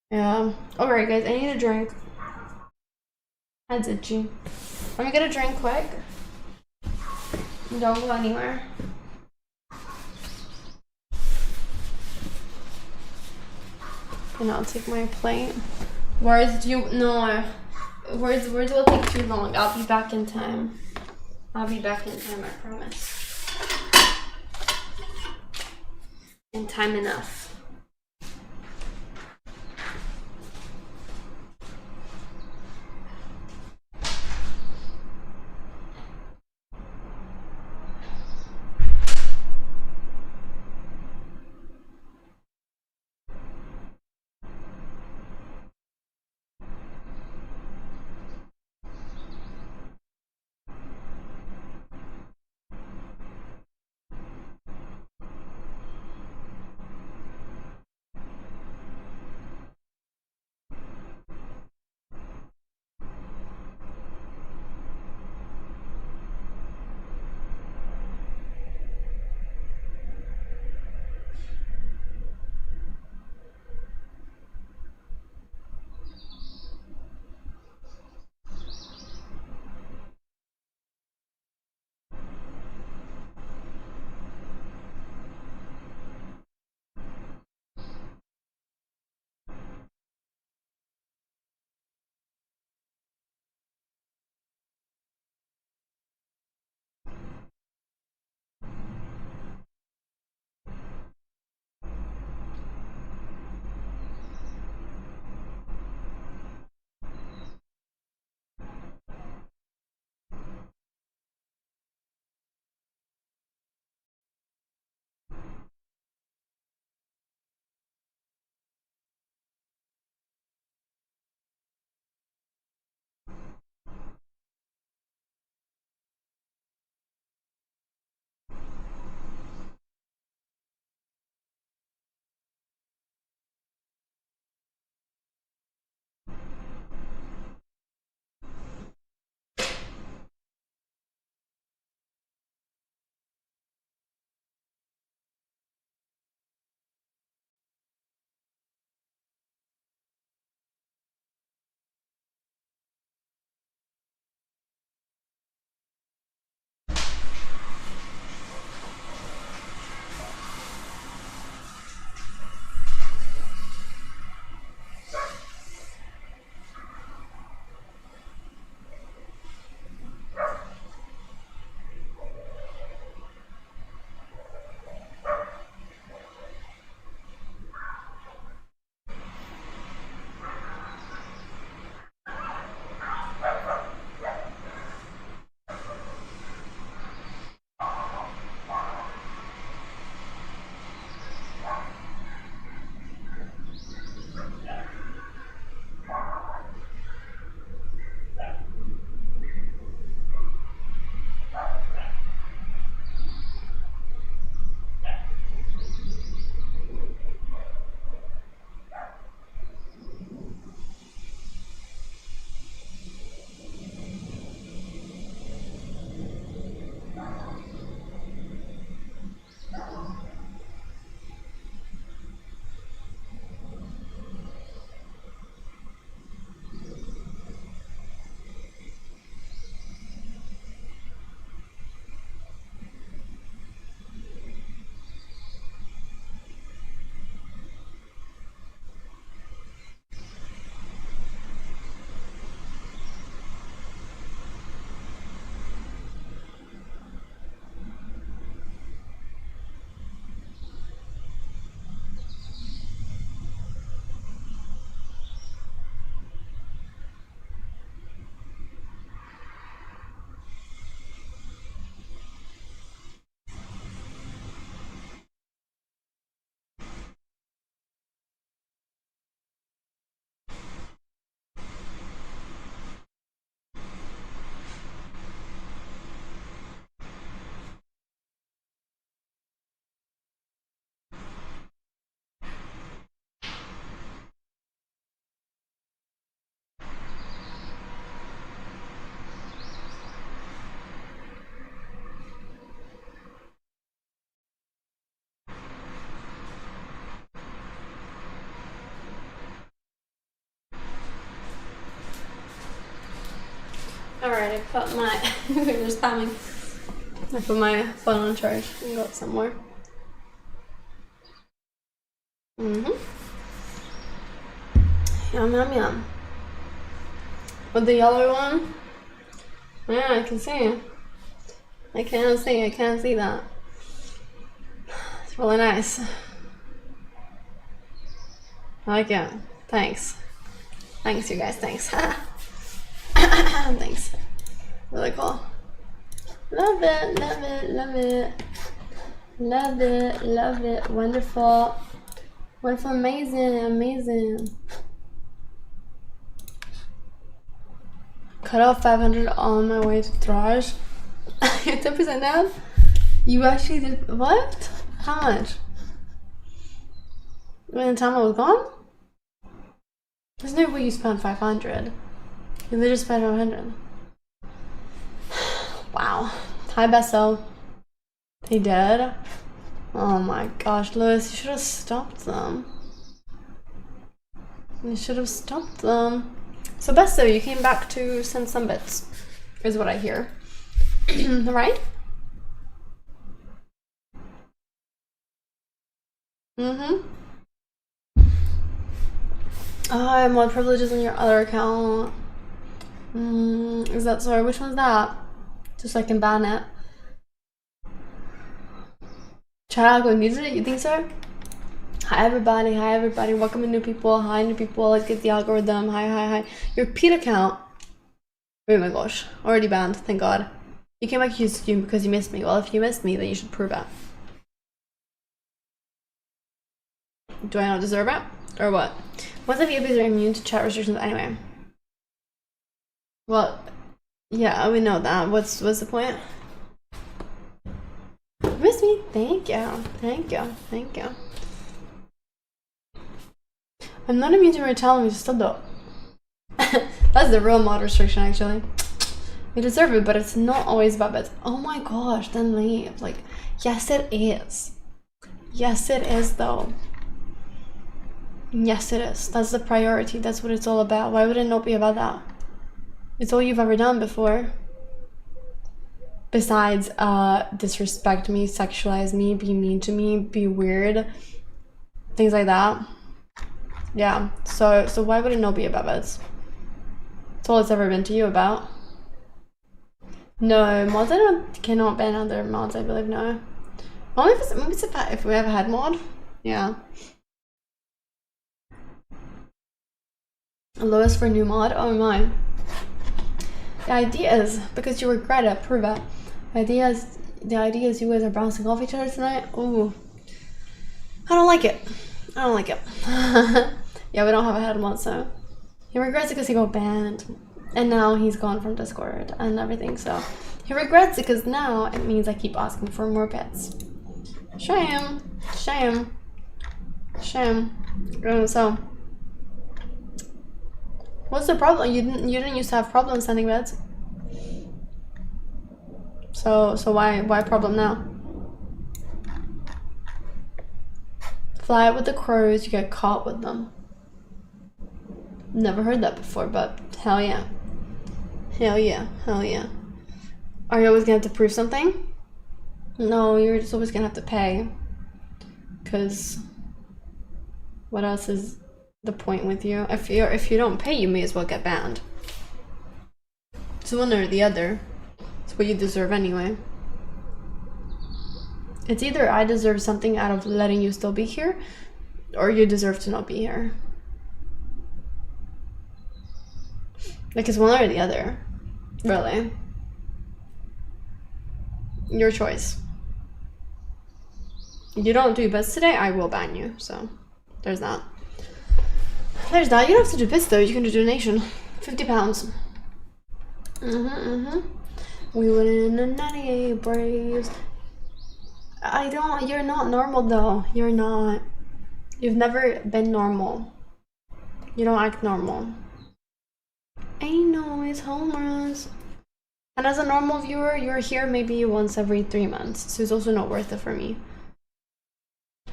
Yeah. Alright guys, I need a drink. That's itchy. Let me get a drink quick. Don't go anywhere. And I'll take my plate. Words will take too long. I'll be back in time. I promise. In time enough. Alright, I put my fingers spamming. I put my phone on charge and go somewhere. Yum yum yum. With the yellow one? Yeah, I can see. I can't see that. It's really nice. I like it. Thanks. Thanks, you guys. Thanks. Thanks. Really cool. Love it, love it, love it. Love it, love it. Wonderful. Wonderful, amazing, amazing. Cut off 500 on my way to Thrash. You're 10% down? You actually did what? How much? When the time I was gone? There's no way you spent 500. You literally spent 500. Wow. Hi, Besso. They did? Oh my gosh, Lewis, you should have stopped them. You should have stopped them. So, Besso, you came back to send some bits, is what I hear. Right? Oh, I have more privileges on your other account. Is that sorry? Which one's that? Just so I can ban it. Child needed it? You think so? Hi everybody, hi everybody. Welcome in new people. Hi new people. Let's get the algorithm. Hi, hi, hi. Your Pete account. Oh my gosh, already banned. Thank God. You came back to stream because you missed me. Well, if you missed me, then you should prove it. Do I not deserve it? Or what? Once the VIPs are immune to chat restrictions anyway. Well, yeah, we know that. What's the point? You missed me. Thank you. Thank you. Thank you. I'm not immune to retelling, still though. That's the real mod restriction, actually. You deserve it, but it's not always about bits. Oh my gosh, then leave. Like, yes it is. Yes it is though. Yes it is. That's the priority. That's what it's all about. Why would it not be about that? It's all you've ever done before. Besides, disrespect me, sexualize me, be mean to me, be weird. Things like that. Yeah, so why would it not be about it? It's all it's ever been to you about. No, mods cannot ban other mods, I believe, no. Only if we ever had mod. Yeah. Lowest for new mod? Oh my. The idea is, because you regret it, prove it. The idea is you guys are bouncing off each other tonight. Ooh. I don't like it. I don't like it. Yeah, we don't have a head mod, so he regrets it because he got banned, and now he's gone from Discord and everything. So he regrets it because now it means I keep asking for more pets. Shame, shame, shame. So what's the problem? You didn't used to have problems sending pets. So why problem now? Fly with the crows, you get caught with them. Never heard that before, but hell yeah. Hell yeah, hell yeah. Are you always gonna have to prove something? No, you're just always gonna have to pay. Cause what else is the point with you? If you don't pay, you may as well get banned. It's one or the other. It's what you deserve anyway. It's either I deserve something out of letting you still be here, or you deserve to not be here. Like, it's one or the other. Really. Your choice. You don't do bits today, I will ban you. So, there's that. There's that. You don't have to do bits though, you can do donation. £50. We went in the 98 Braves. You're not normal though. You're not. You've never been normal. You don't act normal. I know, it's home runs. And as a normal viewer, you're here maybe once every 3 months. So it's also not worth it for me.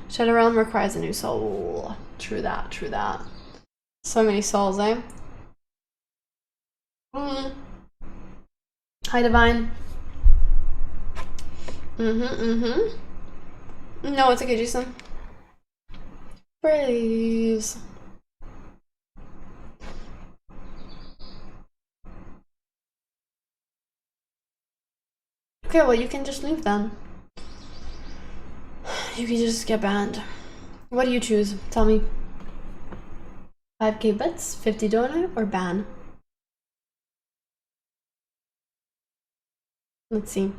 Shadow Realm requires a new soul. True that, true that. So many souls, eh? Hi, Divine. No, it's okay, Jason. Praise. Okay, well, you can just leave then. You can just get banned. What do you choose? Tell me. 5k bits, 50 dono, or ban? Let's see.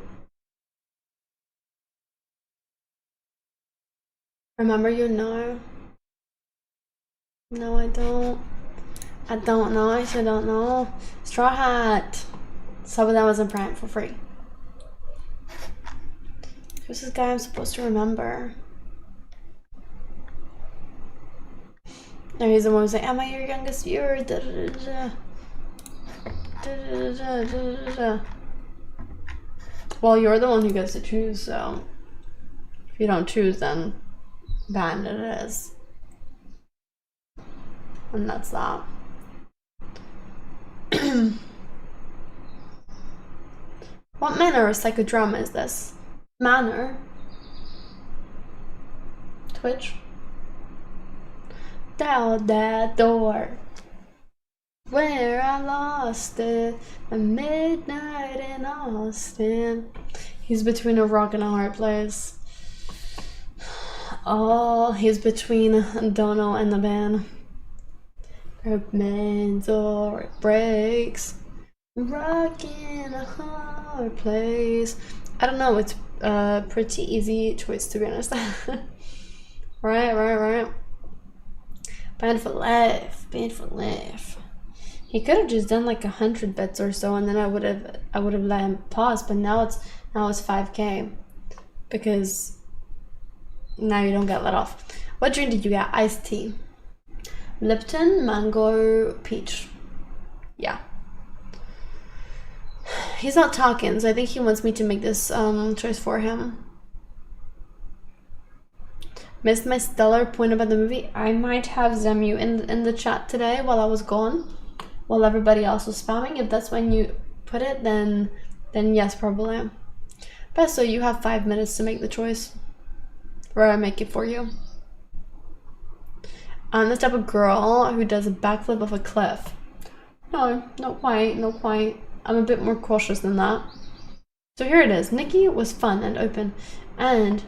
Remember you know? No, I don't. I don't know. I still don't know. Straw Hat. Some of that was in Prime for free. Who's this guy I'm supposed to remember? No, he's the one who's like, am I your youngest viewer? Da, da, da, da. Da, da, da, da. Well, you're the one who gets to choose, so if you don't choose, then banned it is. And that's that. What manner of psychodrama is this? Manner? Twitch? Down that door where I lost it at midnight in Austin. He's between a rock and a hard place. Oh, he's between Dono and the band. Her mental breaks. Rockin' a hard place. I don't know, it's a pretty easy choice to be honest. Right. Banned for life. He could have just done like 100 bits or so, and then I would have let him pause. But now it's 5k because now you don't get let off. What drink did you get? Iced tea. Lipton, mango, peach. Yeah. He's not talking, so I think he wants me to make this choice for him. Missed my stellar point about the movie. I might have Zemu in the chat today while I was gone, while everybody else was spamming. If that's when you put it, then yes, probably. But so you have 5 minutes to make the choice, or I make it for you. I'm the type of girl who does a backflip off a cliff. No, not quite. I'm a bit more cautious than that. So here it is. Nikki was fun and open, and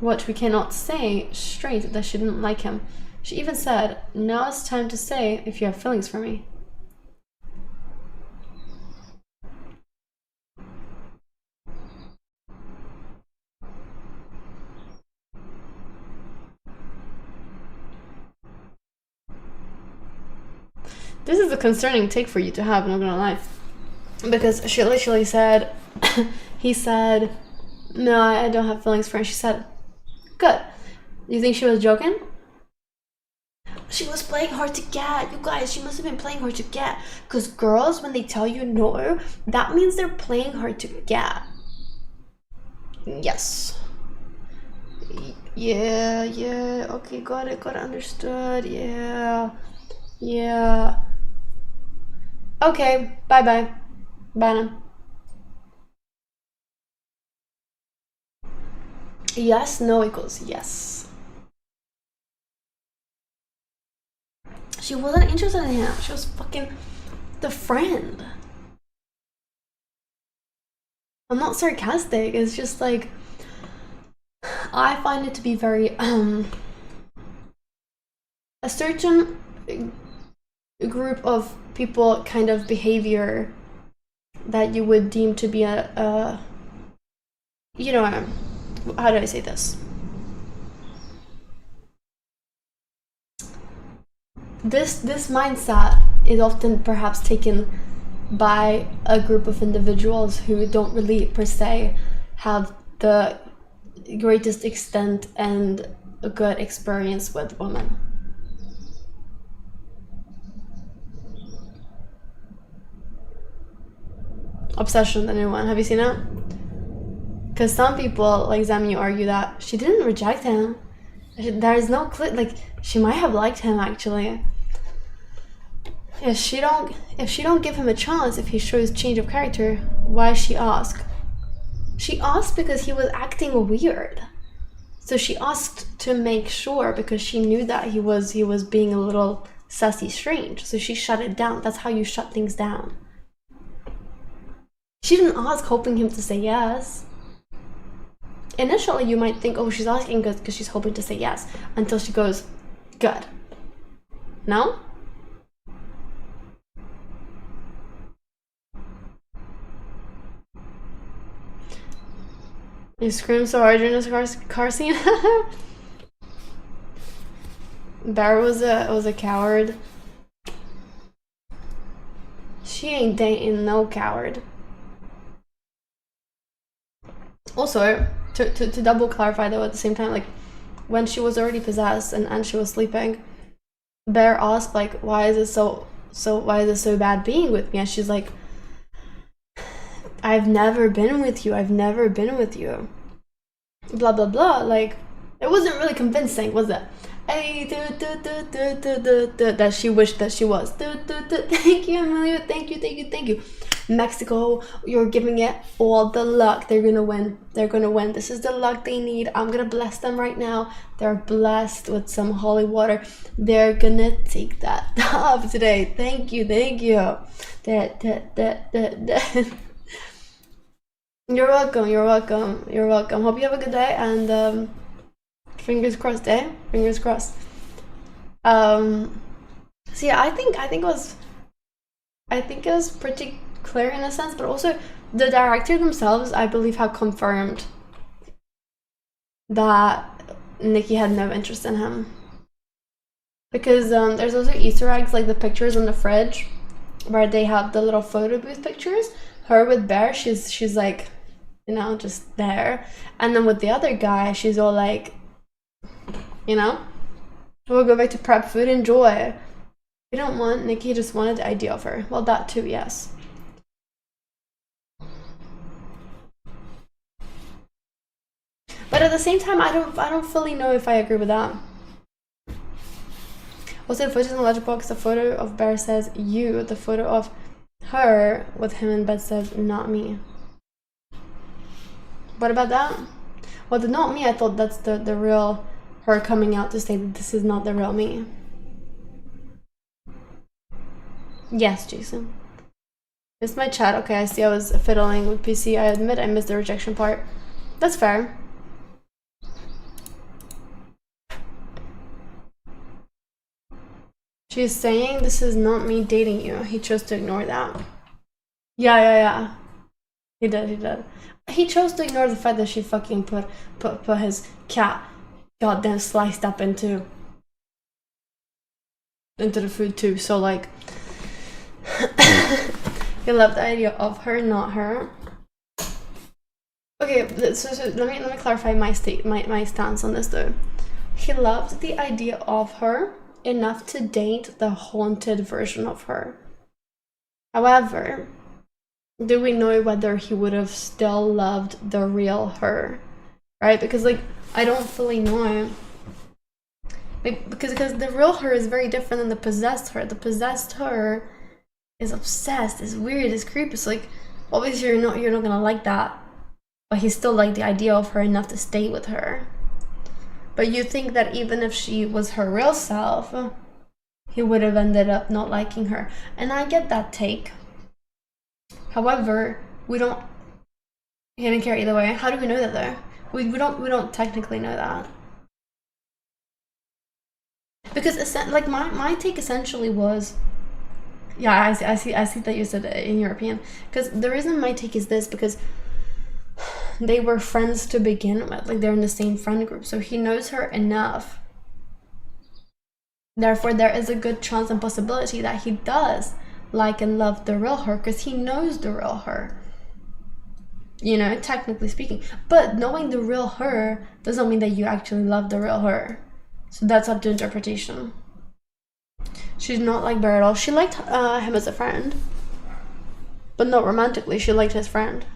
what we cannot say straight that she didn't like him. She even said, now it's time to say if you have feelings for me. This is a concerning take for you to have, I'm not gonna lie. Because she literally said, he said, no, I don't have feelings for him. She said, good. You think she was joking? She was playing hard to get. You guys, she must have been playing hard to get. Because girls, when they tell you no, that means they're playing hard to get. Yes. Yeah. Okay, got it, understood. Yeah. Okay, bye. Bye now. Yes, no equals yes. She wasn't interested in him. She was fucking the friend. I'm not sarcastic. It's just like, I find it to be very a certain group of people kind of behavior that you would deem to be a you know, how do I say this? This mindset is often perhaps taken by a group of individuals who don't really per se have the greatest extent and a good experience with women. Obsession, the new one. Have you seen it? Because some people, like Zemu, argue that she didn't reject him. There is no clip. Like, she might have liked him, actually. If she don't give him a chance, if he shows change of character, why she ask? She asked because he was acting weird. So she asked to make sure because she knew that he was being a little sassy strange. So she shut it down. That's how you shut things down. She didn't ask hoping him to say yes. Initially you might think, oh, she's asking because she's hoping to say yes, until she goes, good. No? You scream so hard during this car scene. Bear was a coward. She ain't dating no coward. Also, to double clarify though, at the same time, like when she was already possessed and she was sleeping, Bear asked like, why is it so bad being with me? And she's like, I've never been with you. Blah blah blah. Like, it wasn't really convincing, was it? Hey, that she wished that she was. Thank you, Amelia. Thank you. Mexico, you're giving it all the luck. They're gonna win. This is the luck they need. I'm gonna bless them right now. They're blessed with some holy water. They're gonna take that off today. Thank you. You're welcome. Hope you have a good day, and fingers crossed, eh? Fingers crossed. So yeah, I think it was pretty clear in a sense, but also the director themselves, I believe, have confirmed that Nikki had no interest in him. Because there's also Easter eggs, like the pictures in the fridge where they have the little photo booth pictures. Her with Bear, she's like, you know, just there. And then with the other guy, she's all like, you know, we'll go back to prep food, enjoy. We don't want Nikki, just wanted the idea of her. Well, that too, yes. But at the same time, I don't fully know if I agree with that. Also, the photos in the letterbox, the photo of Bear says you, the photo of her with him in bed says not me. What about that? Well, the not me, I thought that's the real her coming out to say that this is not the real me. Yes, Jason. Missed my chat. Okay, I see I was fiddling with PC. I admit I missed the rejection part. That's fair. She's saying this is not me dating you. He chose to ignore that. Yeah. He did. He chose to ignore the fact that she fucking put his cat goddamn sliced up into the food too. So like, he loved the idea of her, not her. Okay, so let me clarify my stance on this though. He loved the idea of her enough to date the haunted version of her. However, do we know whether he would have still loved the real her, right? Because like, I don't fully know, because the real her is very different than the possessed her. The possessed her is obsessed, is weird, is creepy. So like, obviously you're not gonna like that, but he still liked the idea of her enough to stay with her. But you think that even if she was her real self, he would have ended up not liking her, and I get that take. However, he didn't care either way. How do we know that though? We don't technically know that. Because like my take essentially was, yeah, I see that you said it in European. Because the reason my take is this, because they were friends to begin with, like they're in the same friend group, so he knows her enough. Therefore, there is a good chance and possibility that he does like and love the real her, because he knows the real her, you know, technically speaking. But knowing the real her doesn't mean that you actually love the real her, so that's up to interpretation. She's not like Bear at all. She liked him as a friend, but not romantically. She liked his friend.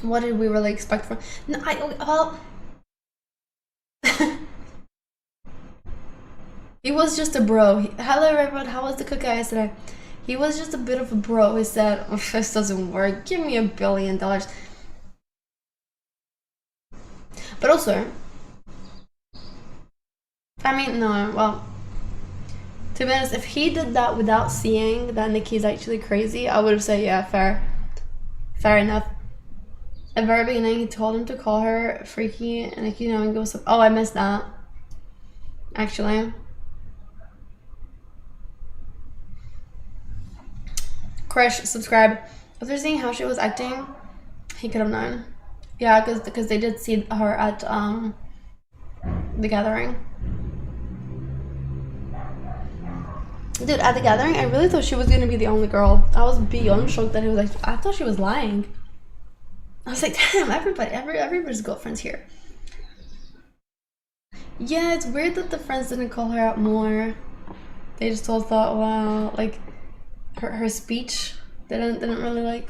What did we really expect from? No, well, He was just a bro. Hello everyone, how was the cookie yesterday? He was just a bit of a bro. He said, oh, this doesn't work, give me $1 billion. But also, I mean, no, well, to be honest, if he did that without seeing that Nikki's actually crazy, I would have said, yeah, fair enough. At the very beginning, he told him to call her freaky, and Nikki knowing goes, oh, I missed that, actually. Crush, subscribe. After seeing how she was acting, he could have known. Yeah, because they did see her at the gathering. Dude, at the gathering, I really thought she was gonna be the only girl. I was beyond shocked that he was like, I thought she was lying. I was like, damn, everybody's girlfriend's here. Yeah, it's weird that the friends didn't call her out more. They just all thought, wow, like her speech didn't really like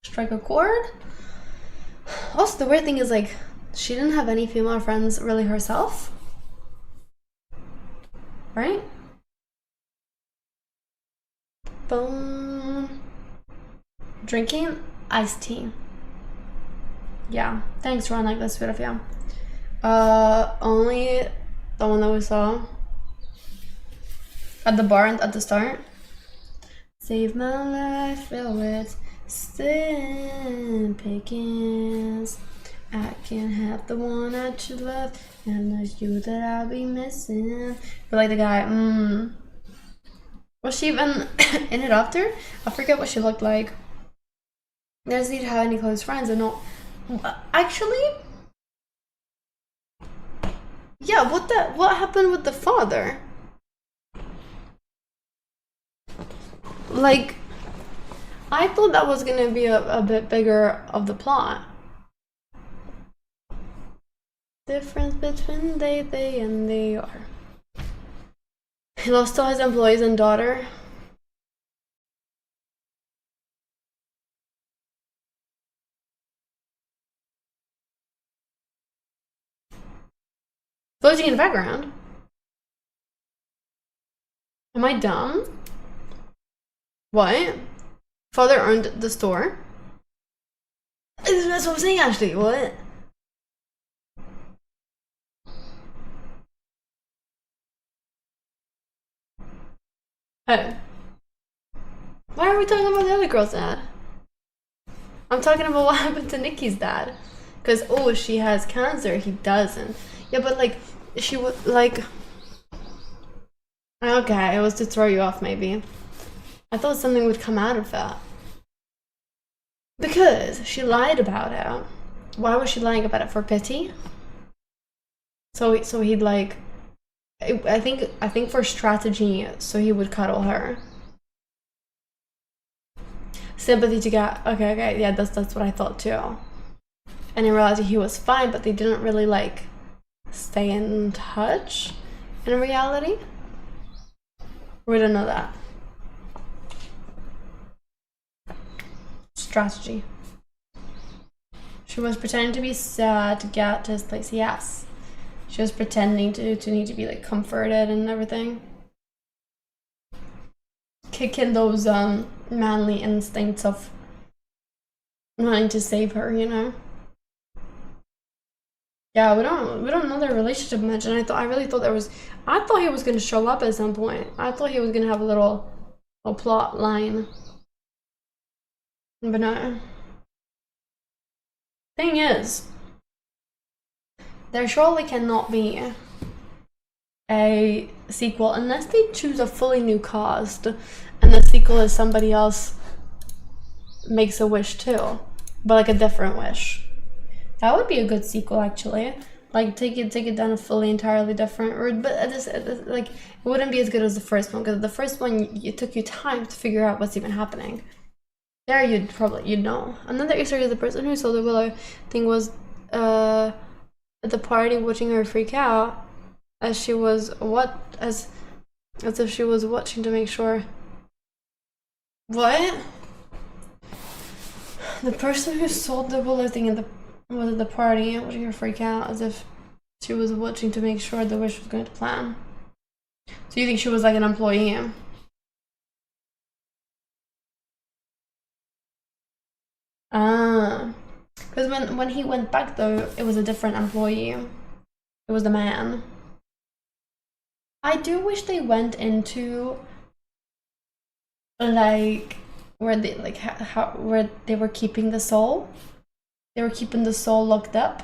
strike a chord. Also, the weird thing is like she didn't have any female friends really herself, right? Boom. Drinking iced tea. Yeah, thanks Ron, like that's sweet of you. Only the one that we saw at the bar at the start. Save my life, filled with slim pickings. I can't have the one I should love, and it's you that I'll be missing. But like the guy, was she even in it after? I forget what she looked like. Doesn't need to have any close friends and not. Actually, yeah. What happened with the father? Like, I thought that was gonna be a bit bigger of the plot. Difference between they and they are. He lost all his employees and daughter. Floating in the background. Am I dumb? What? Father owned the store? That's what I'm saying, Ashley. What? Oh. Why are we talking about the other girl's dad? I'm talking about what happened to Nikki's dad. Because, oh, she has cancer. He doesn't. Yeah, but like, she would, like... Okay, it was to throw you off, maybe. I thought something would come out of that. Because she lied about it. Why was she lying about it? For pity? So he'd like... I think for strategy, so he would cuddle her. Sympathy to get... Okay, yeah, that's what I thought too. And in reality, he was fine, but they didn't really like stay in touch in reality. We don't know that. Strategy. She was pretending to be sad to get to his place. Yes. She was pretending to need to be like comforted and everything. Kick in those manly instincts of wanting to save her, you know? Yeah, we don't know their relationship much, and I really thought I thought he was gonna show up at some point. I thought he was gonna have a little plot line. But no. Thing is, there surely cannot be a sequel unless they choose a fully new cast and the sequel is somebody else makes a wish too, but like a different wish. That would be a good sequel, actually. Like take it down a fully entirely different route, but like it wouldn't be as good as the first one, because the first one it took you time to figure out what's even happening. There you'd know. Another Easter egg, the person who saw the Willow thing was at the party watching her freak out as she was as if she was watching to make sure. What? The person who saw the Willow thing was at the party watching her freak out as if she was watching to make sure the wish was going to plan. So you think she was like an employee? Ah. Because when he went back though, it was a different employee. It was the man. I do wish they went into like where they like how where they were keeping the soul. They were keeping the soul locked up,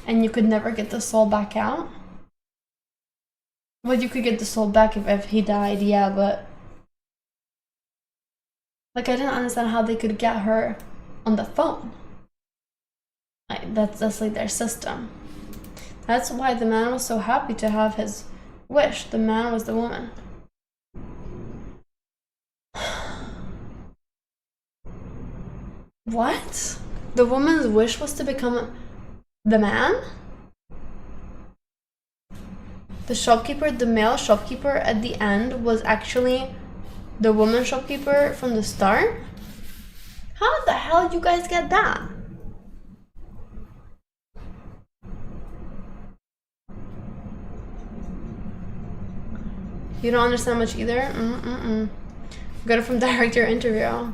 and you could never get the soul back out. Well, you could get the soul back if he died, yeah, but like I didn't understand how they could get her on the phone. Like that's like their system. That's why the man was so happy to have his wish. The man was the woman. What? The woman's wish was to become the man? The shopkeeper, the male shopkeeper at the end was actually the woman shopkeeper from the start? How the hell did you guys get that? You don't understand much either? Got it from director interview.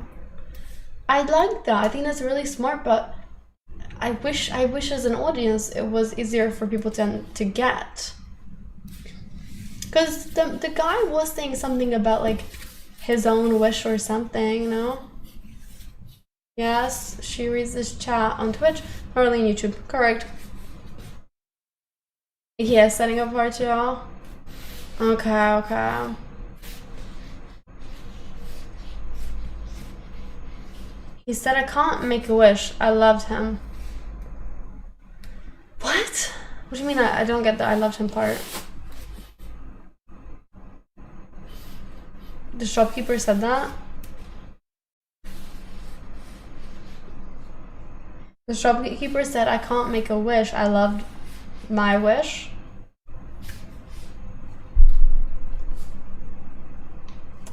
I like that. I think that's really smart, but I wish as an audience it was easier for people to get. Because the guy was saying something about like his own wish or something, you know? Yes, she reads this chat on Twitch, or on YouTube. Correct. Yeah, setting up part 2. Okay. He said I can't make a wish. I loved him. What? What do you mean I don't get the I loved him part? The shopkeeper said that? The shopkeeper said I can't make a wish. I loved my wish.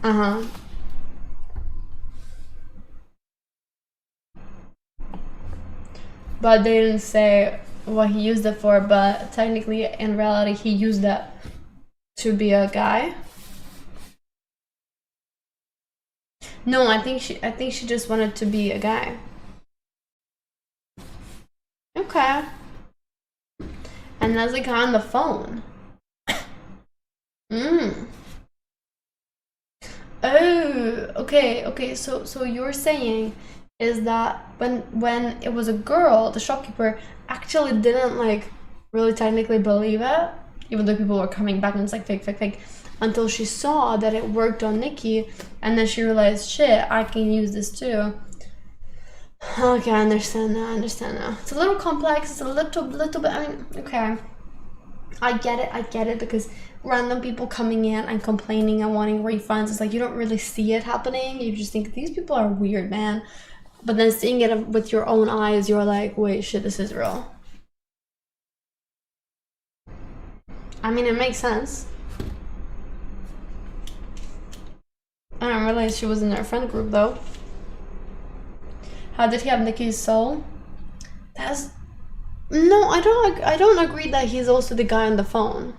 Uh-huh. But they didn't say what he used it for, but technically in reality he used it to be a guy. No, I think she just wanted to be a guy. Okay. And there's a guy on the phone. Oh, okay. So you're saying is that when it was a girl, the shopkeeper actually didn't like really technically believe it, even though people were coming back and it's like fake, until she saw that it worked on Nikki, and then she realized, shit, I can use this too. Okay, I understand now. It's a little complex. It's a little bit. I mean, okay, I get it because random people coming in and complaining and wanting refunds, it's like you don't really see it happening. You just think these people are weird, man. But then seeing it with your own eyes, you're like, wait, shit, this is real. I mean, it makes sense. I didn't realize she was in their friend group though. How did he have Nikki's soul? No, I don't agree that he's also the guy on the phone.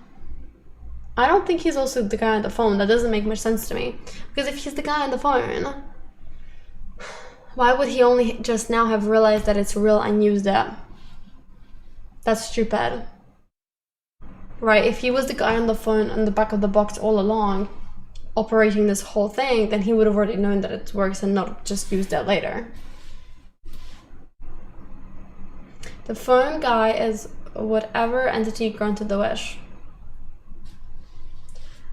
I don't think he's also the guy on the phone. That doesn't make much sense to me. Because if he's the guy on the phone, why would he only just now have realized that it's real and used it? That's stupid. Right, if he was the guy on the phone on the back of the box all along, operating this whole thing, then he would have already known that it works and not just used it later. The phone guy is whatever entity granted the wish.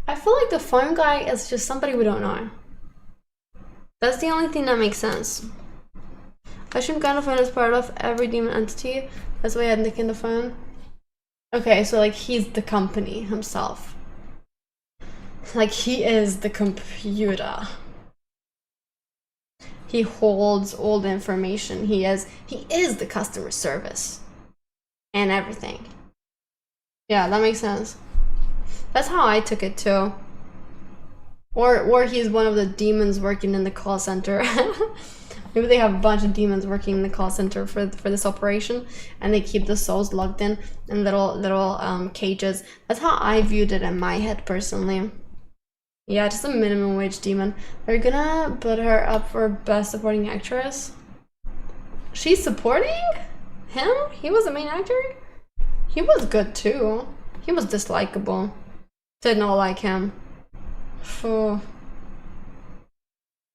I feel like the phone guy is just somebody we don't know. That's the only thing that makes sense. I assume kind of phone is part of every demon entity. That's why I had Nick in the phone. Okay, so like he's the company himself. Like he is the computer. He holds all the information. He is the customer service and everything. Yeah, that makes sense. That's how I took it too. Or he's one of the demons working in the call center. Maybe they have a bunch of demons working in the call center for this operation, and they keep the souls locked in little cages. That's how I viewed it in my head personally. Yeah, just a minimum wage demon. They're gonna put her up for best supporting actress. She's supporting him? He was the main actor? He was good too. He was dislikable. Did not like him. Oh.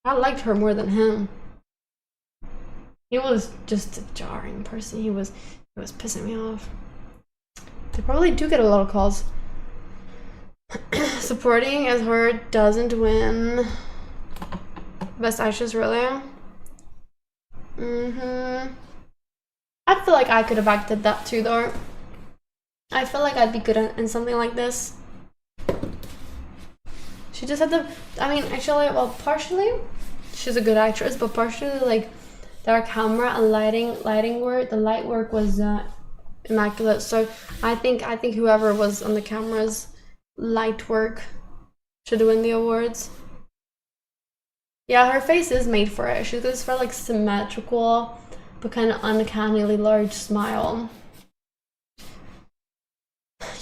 I liked her more than him. He was just a jarring person. He was pissing me off. They probably do get a lot of calls. Supporting as her doesn't win best actress, really. I feel like I could have acted that too, though. I feel like I'd be good in something like this. She just had the, I mean, actually, well, partially she's a good actress, but partially like their camera and lighting work, the light work was immaculate. So I think whoever was on the camera's light work should win the awards. Yeah, her face is made for it. She goes for like symmetrical but kind of uncannily large smile.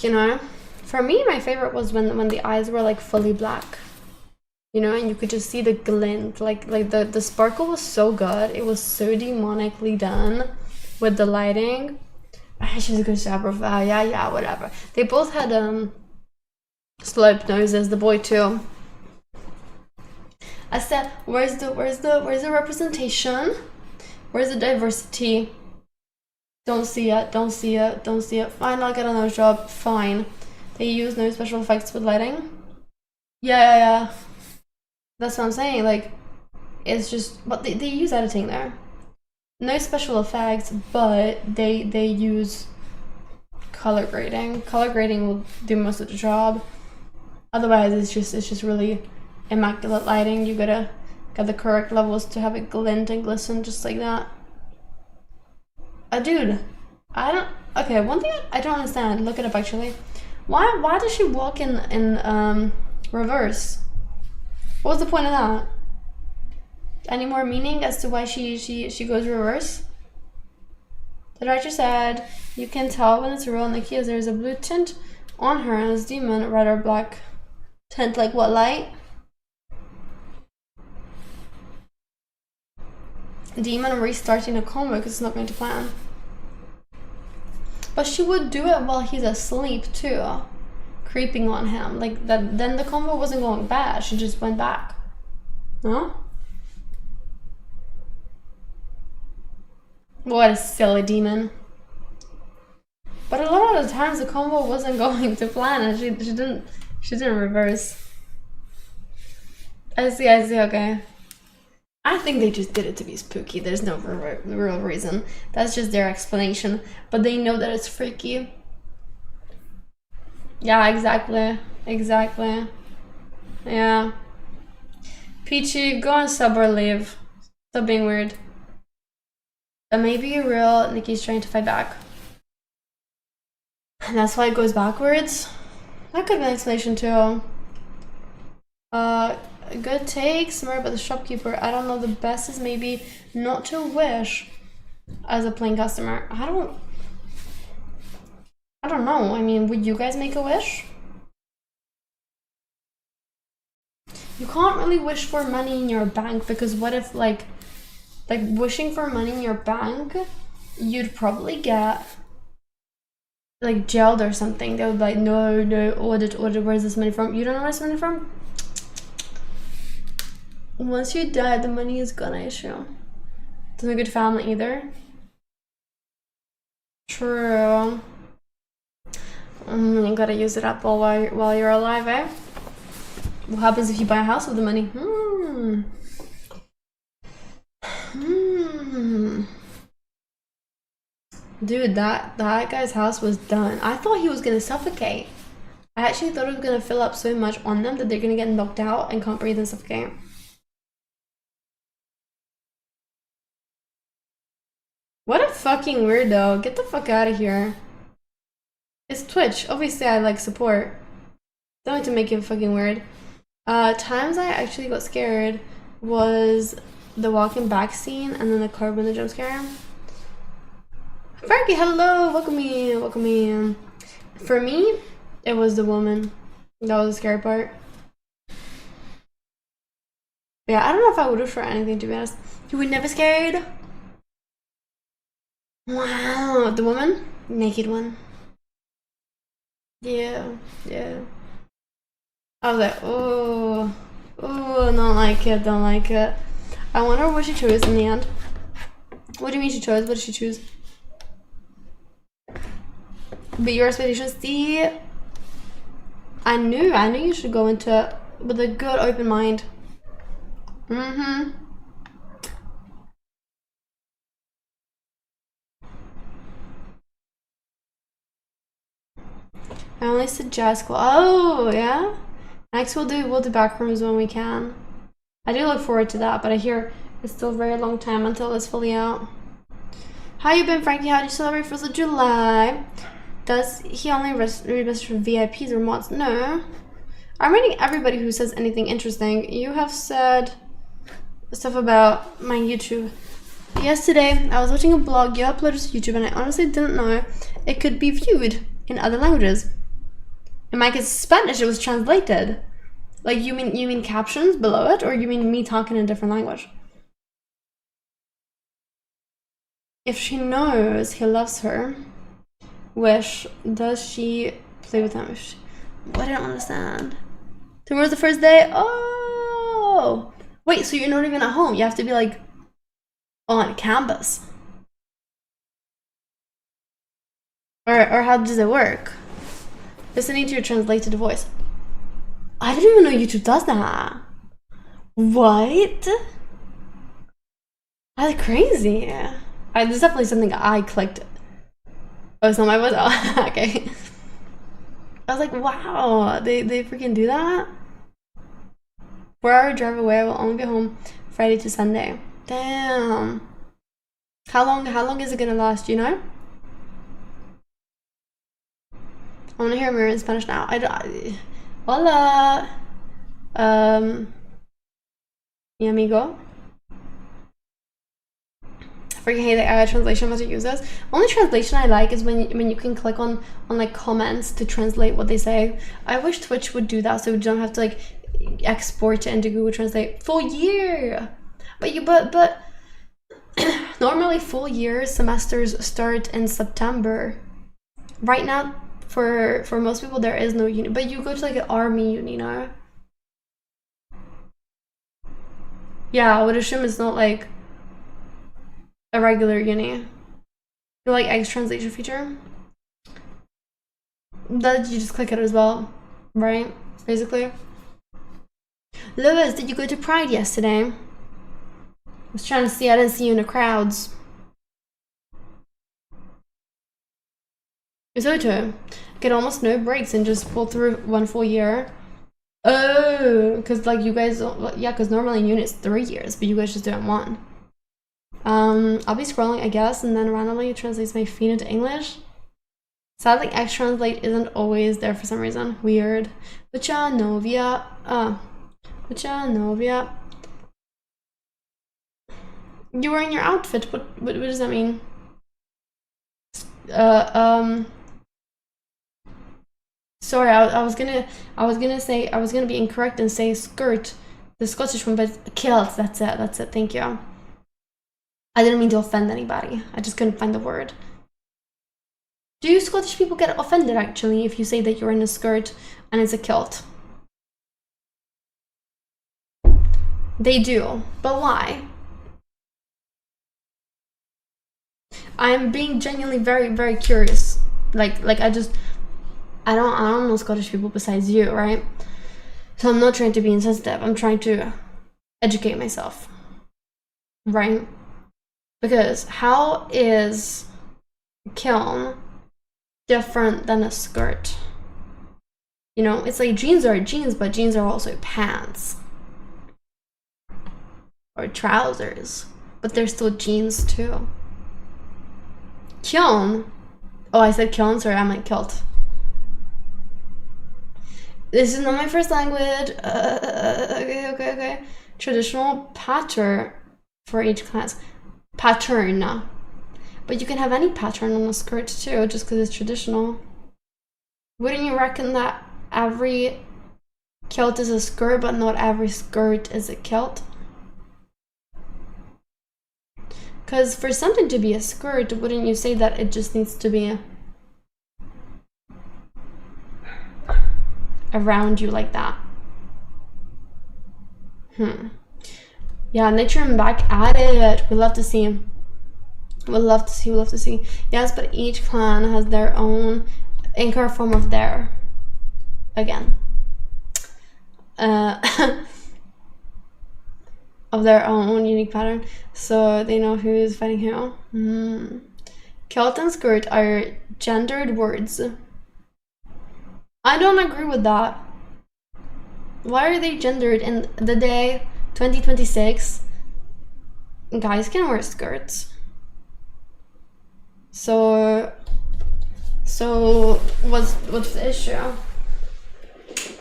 You know, for me, my favorite was when the eyes were like fully black. You know, and you could just see the glint, like the sparkle was so good. It was so demonically done with the lighting. She's a good job, profile. Yeah, whatever. They both had sloped noses. The boy too. I said, where's the representation? Where's the diversity? Don't see it. Fine, I'll get another job. Fine. They use no special effects with lighting. Yeah. That's what I'm saying. Like, it's just, but they use editing there. No special effects, but they use color grading. Color grading will do most of the job. Otherwise, it's just really immaculate lighting. You gotta get the correct levels to have it glint and glisten just like that. Dude, okay, one thing I don't understand, look it up actually. Why does she walk in reverse? What was the point of that? Any more meaning as to why she goes reverse? The director said, you can tell when it's real Nikki as there's a blue tint on her and it's demon, red or black tint. Like what light? Demon restarting a combo because it's not going to plan. But she would do it while he's asleep too, creeping on him like that. Then the combo wasn't going bad. She just went back. Huh? What a silly demon. But a lot of the times the combo wasn't going to plan, and she didn't reverse. I see. Okay. I think they just did it to be spooky. There's no real reason. That's just their explanation. But they know that it's freaky. Yeah, exactly. Yeah. Peachy, go on sub or leave. Stop being weird. That may be real. Nikki's trying to fight back. And that's why it goes backwards. That could be an explanation too. Good take, smart by the shopkeeper. I don't know, the best is maybe not to wish as a plain customer. I don't know. I mean, would you guys make a wish? You can't really wish for money in your bank because what if like wishing for money in your bank, you'd probably get like jailed or something. They would be like, no, audit, where's this money from? You don't know where this money from? Once you die, the money is gonna issue. Doesn't a good family either. True. You gotta use it up while you're alive, eh? What happens if you buy a house with the money? Dude, that guy's house was done. I thought he was gonna suffocate. I actually thought it was gonna fill up so much on them that they're gonna get knocked out and can't breathe and suffocate. What a fucking weirdo. Get the fuck out of here. It's Twitch. Obviously I like support. Don't have to make it fucking weird. Times I actually got scared was the walking back scene and then the car when the jump scare. Frankie, hello, welcome me. For me, it was the woman. That was the scary part. Yeah, I don't know if I would have for anything, to be honest. You would never scared? Wow, the woman? Naked one. Yeah. I was like, oh, don't like it. I wonder what she chose in the end. What do you mean she chose? What did she choose? But your expectations, see, I knew you should go into it with a good open mind. I only suggest, oh yeah, next we'll do back rooms when we can. I do look forward to that, but I hear it's still a very long time until it's fully out. How you been, Frankie? How do you celebrate 1st of July? Does he only register for VIPs or mods? No. I'm reading everybody who says anything interesting. You have said stuff about my YouTube. Yesterday, I was watching a blog you uploaded to YouTube and I honestly didn't know it could be viewed in other languages. In my case, Spanish, it was translated. Like, you mean captions below it, or you mean me talking in a different language? If she knows he loves her, does she play with him? What? I don't understand. Tomorrow's the first day? Oh! Wait, so you're not even at home? You have to be, like, on campus? Or how does it work? Listening to your translated voice. I didn't even know YouTube does that. What? That's crazy. There's definitely something I clicked. Oh, it's not my voice? Oh, okay. I was like, wow, they freaking do that? 4-hour drive away. I will only be home Friday to Sunday. Damn. How long is it gonna last, you know? I want to hear Mirror in Spanish now. Hola. Mi amigo. I freaking hate the translation method uses. Only translation I like is when you can click on like comments to translate what they say. I wish Twitch would do that so we don't have to like export it into Google Translate. Full year. But normally full year semesters start in September. Right now, for most people there is no uni, but you go to like an army uni, you know? Yeah, I would assume it's not like a regular uni. You like X translation feature? That you just click it as well, right? Basically. Lewis, did you go to Pride yesterday? I was trying to see, I didn't see you in the crowds. Isoto, get almost no breaks and just pull through one full year. Oh, because like you guys, yeah, because normally in uni it's 3 years, but you guys just do it in 1. I'll be scrolling, I guess, and then randomly it translates my feed into English. Sadly, X translate isn't always there for some reason. Weird. Mucha novia. Mucha novia. You're wearing your outfit. What does that mean? Sorry, I was gonna be incorrect and say skirt, the Scottish one, but kilt. That's it. Thank you. I didn't mean to offend anybody. I just couldn't find the word. Do you Scottish people get offended actually if you say that you're in a skirt and it's a kilt? They do, but why? I'm being genuinely very, very curious. Like I don't know Scottish people besides you, right? So I'm not trying to be insensitive. I'm trying to educate myself, right? Because how is kiln different than a skirt? You know, it's like jeans are jeans, but jeans are also pants or trousers, but they're still jeans too. Kiln. Oh, I said kiln, sorry, I meant kilt. This is not my first language. Okay. Traditional pattern. for each class. Pattern. But you can have any pattern on a skirt too, just because it's traditional. Wouldn't you reckon that every kilt is a skirt, but not every skirt is a kilt? Because for something to be a skirt, wouldn't you say that it just needs to be around you like that? Yeah, nature and back at it. We love to see. We'll love to see, we'll love to see. Yes, but each clan has their own anchor form of their, again, of their own unique pattern, so they know who's fighting who. Kilt and skirt are gendered words. I don't agree with that. Why are they gendered in the day 2026? Guys can wear skirts. So what's the issue?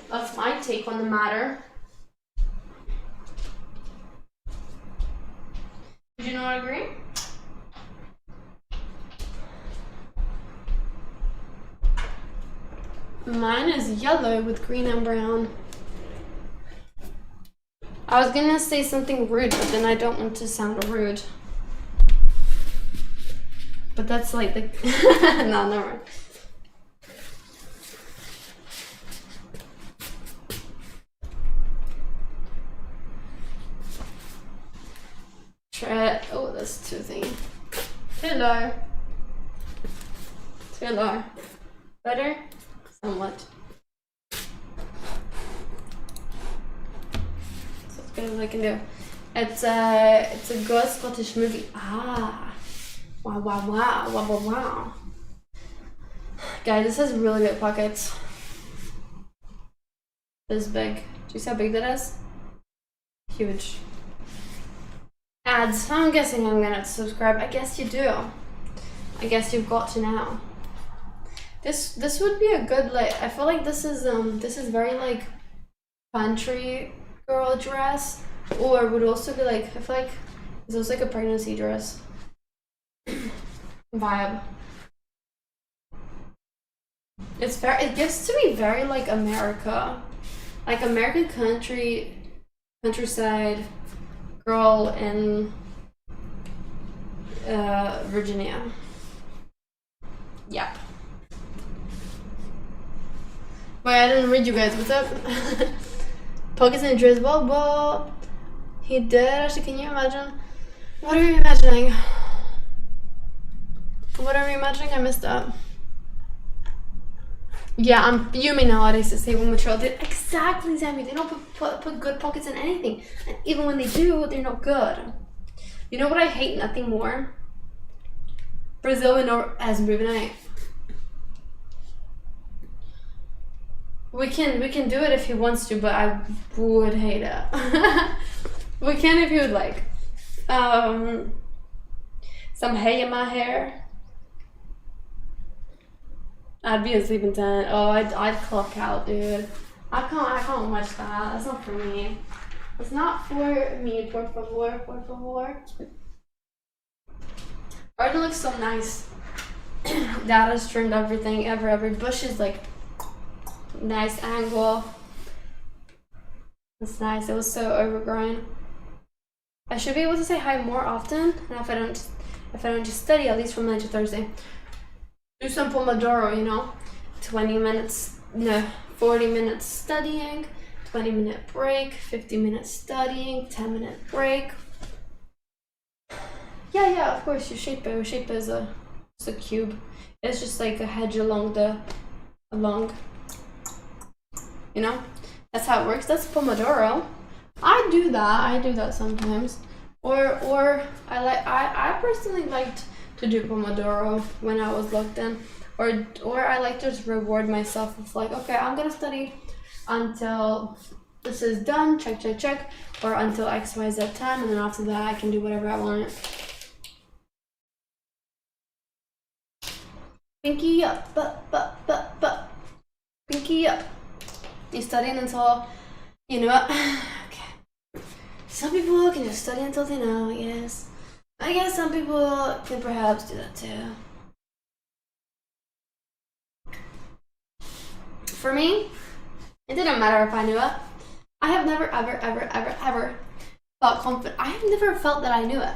That's my take on the matter. Do you not agree? Mine is yellow with green and brown. I was gonna say something rude, but then I don't want to sound rude. But that's like the no, never mind. Oh, that's too thingy. Hello. Hello. Better? Somewhat. So as good as I can do. It's a good Scottish movie. Wow. Guys, this has really big pockets. This big. Do you see how big that is? Huge. Ads. I'm guessing I'm gonna subscribe. I guess you do. I guess you've got to now. This would be a good, like, I feel like this is very like country girl dress, or would also be like, I feel like this looks like a pregnancy dress vibe. It gives to me very like America, like American countryside girl in Virginia. Yep. Wait, I didn't read you guys. What's up? Pockets in a dress. Well, he did. Actually, can you imagine? What are you imagining? What are we imagining? I missed that. Yeah, I'm fuming nowadays to say when material did. Exactly, Sammy. They don't put good pockets in anything. And even when they do, they're not good. You know what I hate nothing more? Brazil as movie night. We can do it if he wants to, but I would hate it. We can if you would like. Some hay in my hair. I'd be a sleeping tent. Oh, I'd clock out, dude. I can't watch that. That's not for me. It's not for me. Por favor, por favor. Arden looks so nice. Dad has trimmed everything. Every bush is like nice angle. It's nice. It was so overgrown. I should be able to say hi more often, and if I don't just study at least from Monday to Thursday. Do some Pomodoro, you know, 20 minutes, no, 40 minutes studying, 20-minute break, 50 minutes studying, 10-minute break. Yeah, of course, you shape it. Shape it as a cube. It's just like a hedge along, you know, that's how it works. That's Pomodoro. I do that sometimes. Or I personally liked to do Pomodoro when I was locked in, or I like to just reward myself with like, okay, I'm gonna study until this is done, check, or until XYZ time, and then after that I can do whatever I want. Pinky up, but pinky up. You're studying until, you know what? Okay. Some people can just study until they know, I guess. I guess some people can perhaps do that too. For me, it didn't matter if I knew it. I have never, ever felt confident. I have never felt that I knew it.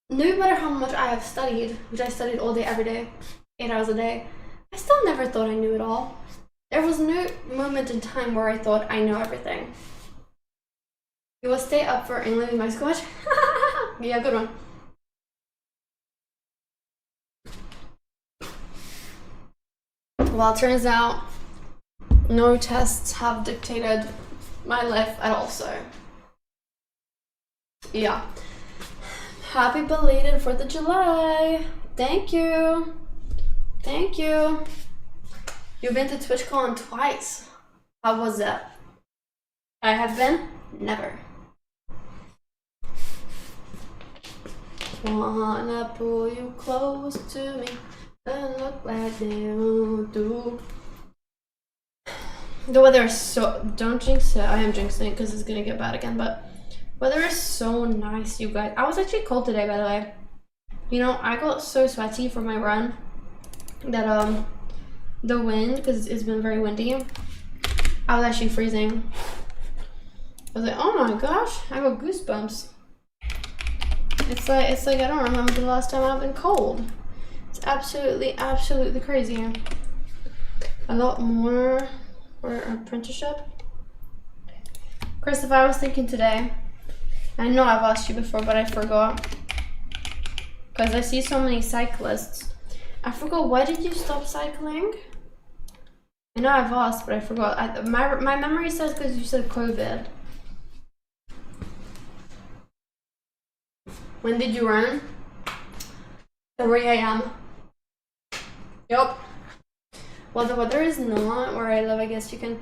No matter how much I have studied, which I studied all day, every day, 8 hours a day, I still never thought I knew it all. There was no moment in time where I thought I know everything. You will stay up for England and Mexico match? Yeah, good one. Well, it turns out no tests have dictated my life at all, so yeah. Happy belated 4th of July. Thank you. Thank you. You've been to TwitchCon twice. How was that? I have been? Never. Wanna pull you close to me and look like they won't do. The weather is so, don't jinx it. I am jinxing it because it's gonna get bad again, but weather is so nice, you guys. I was actually cold today, by the way. You know, I got so sweaty for my run that the wind, because it's been very windy, I was actually freezing. I was like, oh my gosh, I got goosebumps. It's like I don't remember the last time I've been cold. It's absolutely crazy. A lot more for apprenticeship. Christopher, I was thinking today, I know I've asked you before, but I forgot. Because I see so many cyclists. I forgot, why did you stop cycling? I know I've asked, but I forgot. My memory says because you said COVID. When did you run? 3 a.m. Yep. Well, the weather is not where I live. I guess you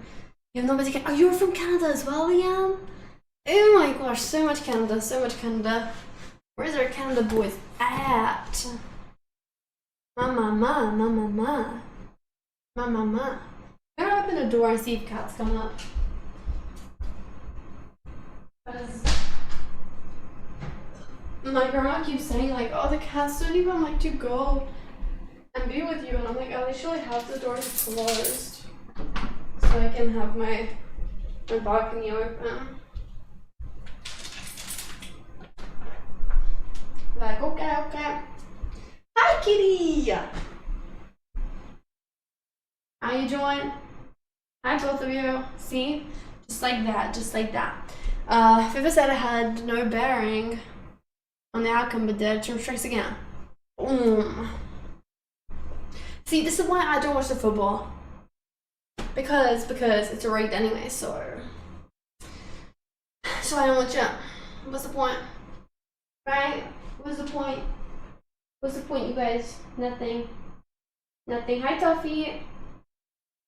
nobody can. Oh, you're from Canada as well, Liam? Oh my gosh, so much Canada, so much Canada. Where's our Canada boys at? Mama. I'm gonna open the door and see if cats come up. Because my grandma keeps saying like, oh, the cats don't even like to go and be with you, and I'm like, I literally have the doors closed so I can have my balcony open. Like, okay. Hi, kitty! How you doing? Hi, both of you. See? Just like that. Fifa said I had no bearing on the outcome, but did 2 strikes again. See, this is why I don't watch the football. Because it's rigged anyway, so I don't watch it. What's the point? Right? What's the point? You guys? Nothing. Hi, Tuffy.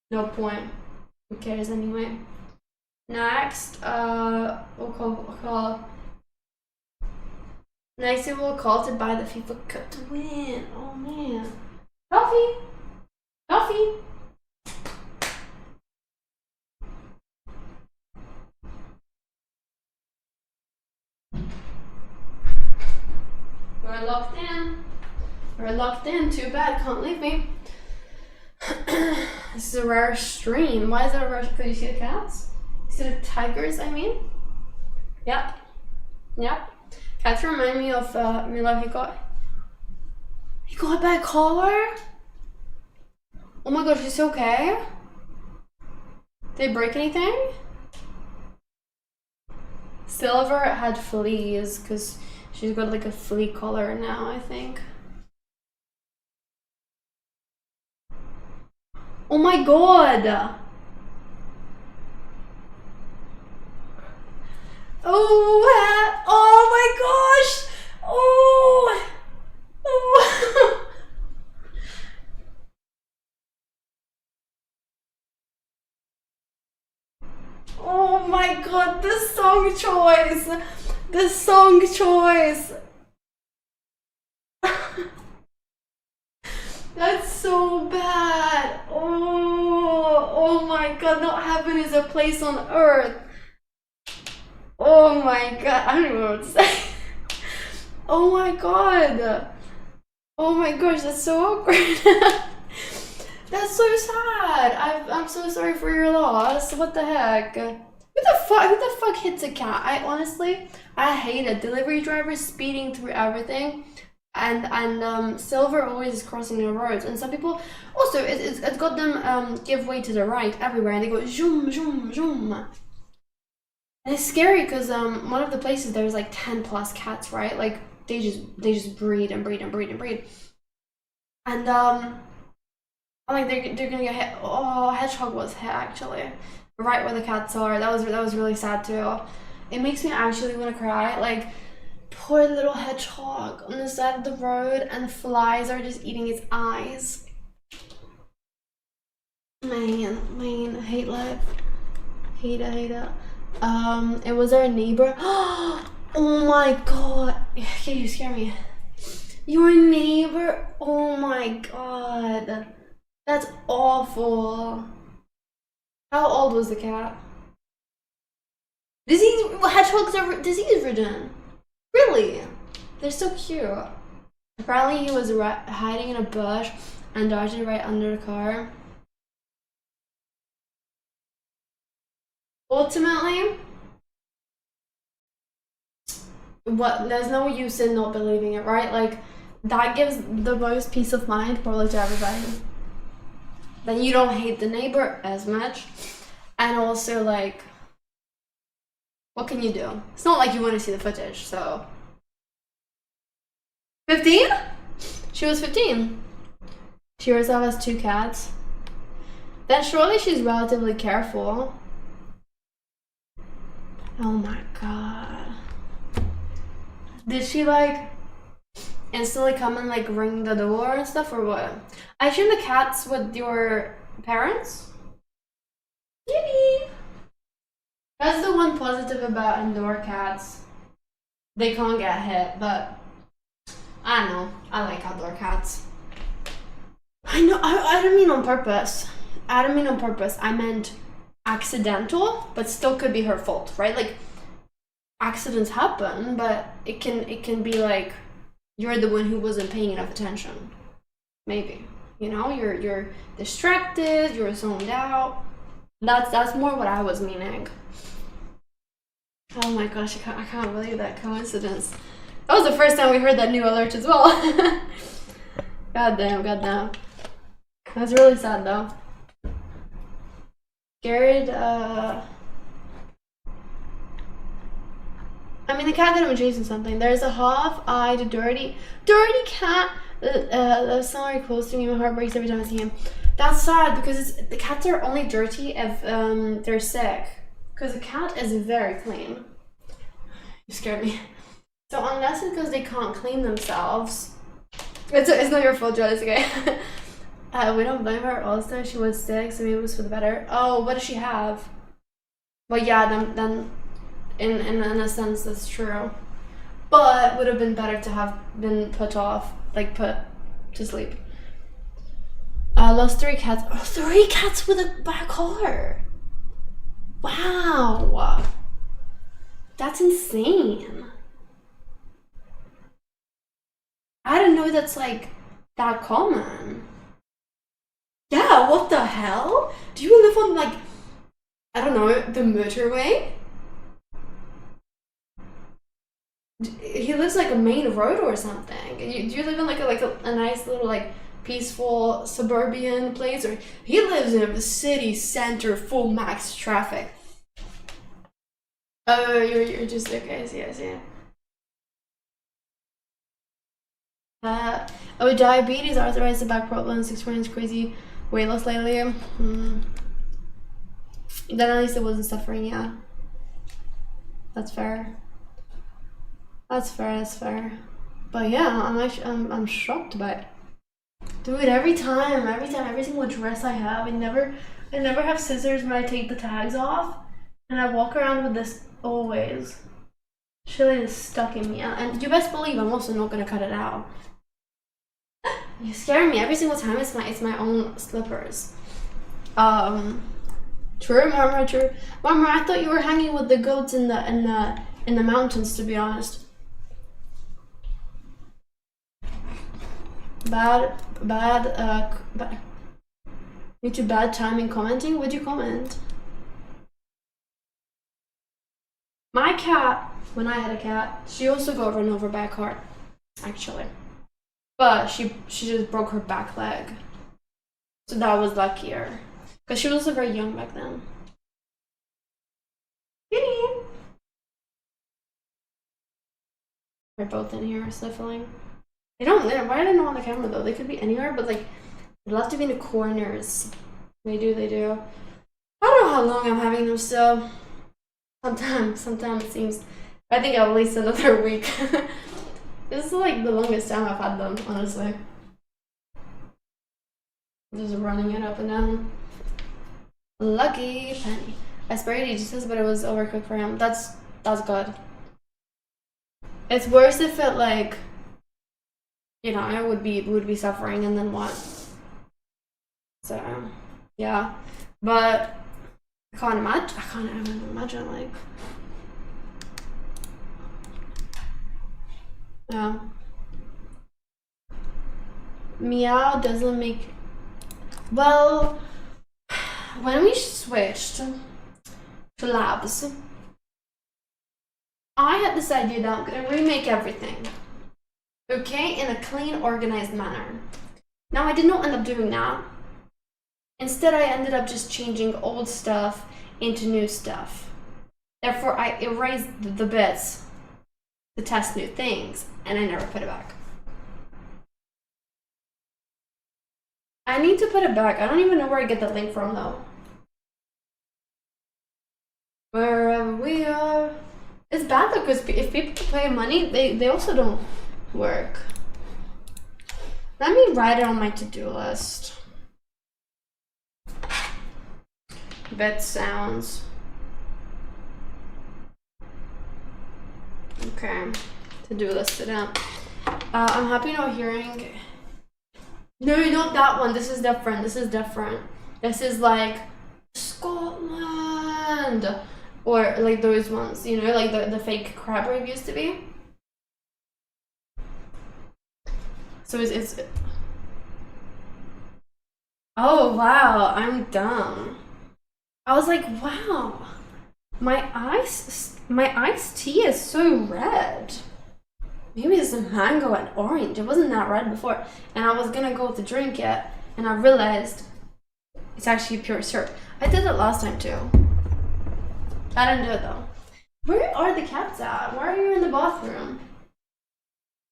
No point. Who cares anyway? Next, we'll call. Next, we'll call to buy the FIFA Cup to win. Oh man. Tuffy. We're locked in. Too bad. Can't leave me. This is a rare stream. Why is it a rare? Because you see the cats? You see the tigers, I mean? Yep. Cats remind me of Milo. He got a bad collar? Oh my gosh, is he okay? Did they break anything? Silver had fleas because she's got like a flea collar now, I think. Oh my god! Oh my gosh! Oh! Oh my god, the song choice! That's so bad. Oh my god, not heaven is a place on earth. Oh my god, I don't even know what to say. Oh my god. Oh my gosh, that's so awkward. That's so sad. I'm so sorry for your loss. What the heck? Who the fuck hits a cat? I hate it. Delivery drivers speeding through everything. And silver always is crossing the roads, and some people also it's got them give way to the right everywhere, and they go zoom zoom zoom. And it's scary because one of the places there's like 10 plus cats, right? Like they just breed and breed and breed and breed, and I'm like they're gonna get hit. Oh, hedgehog was hit actually, right where the cats are. That was really sad too. It makes me actually want to cry. Like, poor little hedgehog on the side of the road, and the flies are just eating its eyes. Man, I hate life. Hate it. It was our neighbor. Oh my god. Yeah, you scare me. Your neighbor? Oh my god. That's awful. How old was the cat? Hedgehogs are disease ridden. Really? They're so cute. Apparently he was hiding in a bush and dodged right under the car. Ultimately, there's no use in not believing it, right? Like, that gives the most peace of mind probably to everybody. Then you don't hate the neighbor as much. And also, like, what can you do? It's not like you want to see the footage, so. 15? She was 15. She herself has 2 cats. Then surely she's relatively careful. Oh my god. Did she like instantly come and like ring the door and stuff, or what? I assume the cat's with your parents? Maybe. That's the one positive about indoor cats. They can't get hit, but I don't know. I like outdoor cats. I know, I don't mean on purpose. I meant accidental, but still could be her fault, right? Like, accidents happen, but it can be like you're the one who wasn't paying enough attention. Maybe. You know, you're distracted, you're zoned out. That's more what I was meaning. Oh my gosh, I can't believe that coincidence. That was the first time we heard that new alert as well. God damn. That's really sad though. Scared, I mean, the cat didn't chasing something. There's a half-eyed, dirty cat that's not very close to me. My heart breaks every time I see him. That's sad because the cats are only dirty if they're sick. Because the cat is very clean. You scared me. So unless it's because they can't clean themselves, it's not your fault, Joe. It's okay. We don't blame her. Also, she was sick, so maybe it was for the better. Oh, what does she have? Well, yeah, then in a sense, that's true. But would have been better to have been put to sleep. Lost 3 cats. Oh, 3 cats with a bad car. Wow. That's insane. I didn't know that's like that common. Yeah, what the hell? Do you live on like, I don't know, the motorway? He lives like a main road or something. Do you live in like a nice little like peaceful suburban place, or he lives in a city center full max traffic? Oh, you're just okay. I see. Diabetes, arthritis, back problems, experienced crazy weight loss lately. Then at least it wasn't suffering. Yeah, that's fair. That's fair. But yeah, I'm shocked by it. Dude, every single dress I have, I never have scissors when I take the tags off, and I walk around with this always. Chili is stuck in me, and you best believe I'm also not gonna cut it out. You scare me every single time. It's my own slippers. True, Mama, true. Mama, I thought you were hanging with the goats in the mountains, to be honest. Bad, me too, bad timing commenting? What'd you comment? My cat, when I had a cat, she also got run over by a car, actually. But she just broke her back leg. So that was luckier. Because she was also very young back then. Kitty! They're both in here sniffling. They don't, why are they not on the camera though? They could be anywhere, but like, they'd love to be in the corners. They do. I don't know how long I'm having them still. Sometimes it seems, I think at least another week. This is like the longest time I've had them, honestly. Just running it up and down. Lucky Penny. I sprayed ages, but it was overcooked for him. That's good. It's worse if it like, you know, I would be suffering and then what? So yeah, but I can't even imagine like, yeah. Meow doesn't make, well, when we switched to labs, I had this idea that I'm gonna remake everything, okay, in a clean, organized manner. Now I did not end up doing that. Instead, I ended up just changing old stuff into new stuff. Therefore, I erased the bits to test new things, and I never put it back. I need to put it back. I don't even know where I get that link from, though. Wherever we are. It's bad, though, because if people pay money, they also don't work. Let me write it on my to-do list. Bed sounds. Okay, to-do list it up. I'm happy not hearing. No, not that one. This is different. This is like Scotland, or like those ones, you know, like the fake crab rave used to be. So it's. Oh wow, I'm dumb. I was like, wow, my iced tea is so red. Maybe it's a mango and orange. It wasn't that red before. And I was gonna go to drink it, and I realized it's actually pure syrup. I did it last time too. I didn't do it though. Where are the cats at? Why are you in the bathroom?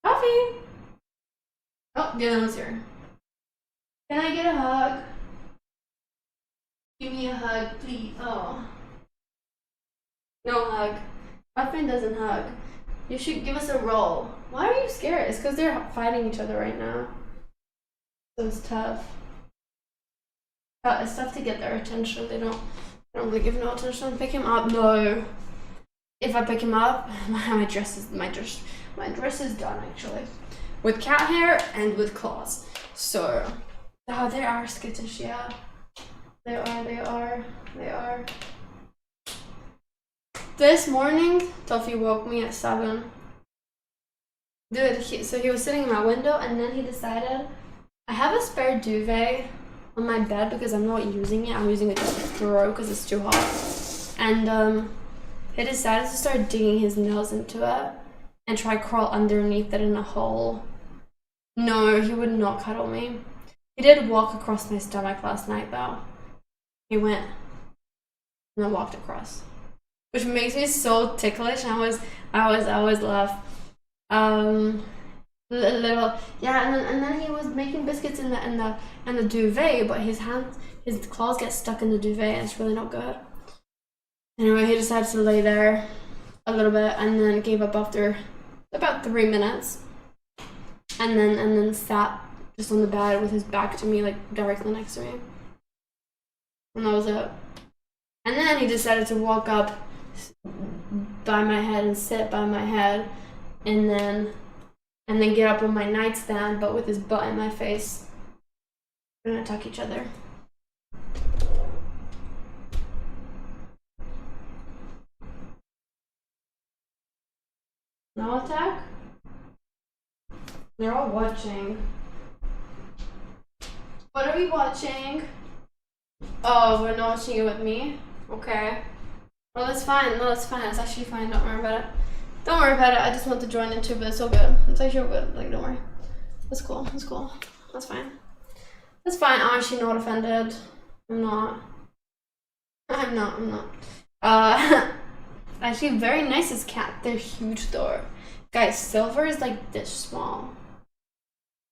Coffee! Oh, the other one's here. Can I get a hug? Give me a hug, please. Oh. No hug. My friend doesn't hug. You should give us a roll. Why are you scared? It's because they're fighting each other right now. So it's tough. It's tough to get their attention. They don't really give no attention. Pick him up. No. If I pick him up, my dress is done actually. With cat hair and with claws. So, oh, they are skittish, yeah. They are. This morning, Toffee woke me at 7. Dude, so he was sitting in my window, and then he decided, I have a spare duvet on my bed because I'm not using it. I'm using it just to throw because it's too hot. And he decided to start digging his nails into it and try crawl underneath it in a hole. No, he would not cuddle me. He did walk across my stomach last night though. He went and then walked across, which makes me so ticklish. I always laugh. Little, yeah, and then he was making biscuits in the duvet, but his claws get stuck in the duvet, and it's really not good. Anyway, he decided to lay there a little bit, and then gave up after about 3 minutes, and then sat just on the bed with his back to me, like directly next to me, and that was it. And then he decided to walk up by my head and sit by my head, and then get up on my nightstand, but with his butt in my face. We're gonna tuck each other. No attack? They're all watching. What are we watching? Oh, we're not watching it with me? Okay. Well, that's fine. No, that's fine. It's actually fine. Don't worry about it. Don't worry about it. I just want to join in too, but it's all good. It's actually all good. Like, don't worry. That's cool. That's cool. That's fine. That's fine. I'm actually not offended. I'm not. I'm not. Actually, very nice as cat. They're huge though. Guys, silver is like this small.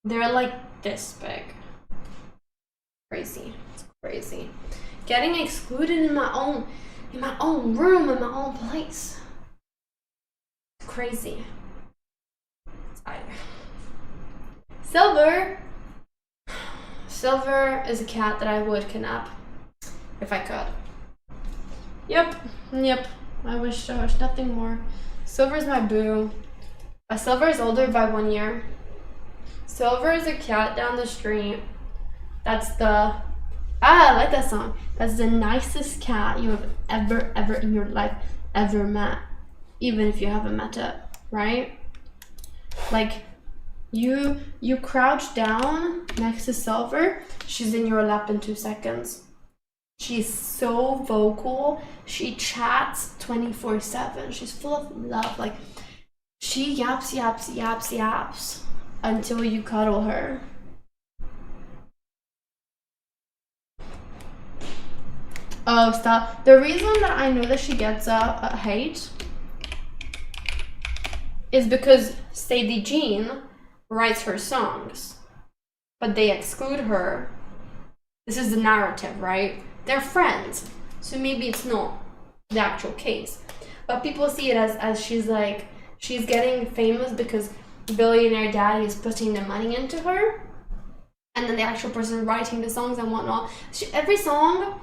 They're like this big. Crazy. It's crazy. Getting excluded in my own room, in my own place. It's crazy. Silver. Silver is a cat that I would kidnap if I could. Yep. I wish nothing more. Silver is my boo. Silver is older by 1 year. Silver is a cat down the street. That's the I like that song. That's the nicest cat you have ever in your life ever met. Even if you haven't met it, right? Like you crouch down next to Silver, she's in your lap in 2 seconds. She's so vocal. She chats 24/7. She's full of love. Like she yaps until you cuddle her. Oh, stop. The reason that I know that she gets a hate is because Sadie Jean writes her songs, but they exclude her. This is the narrative, right? They're friends, so maybe it's not the actual case. But people see it as she's getting famous because billionaire daddy is putting the money into her, and then the actual person writing the songs and whatnot. Every song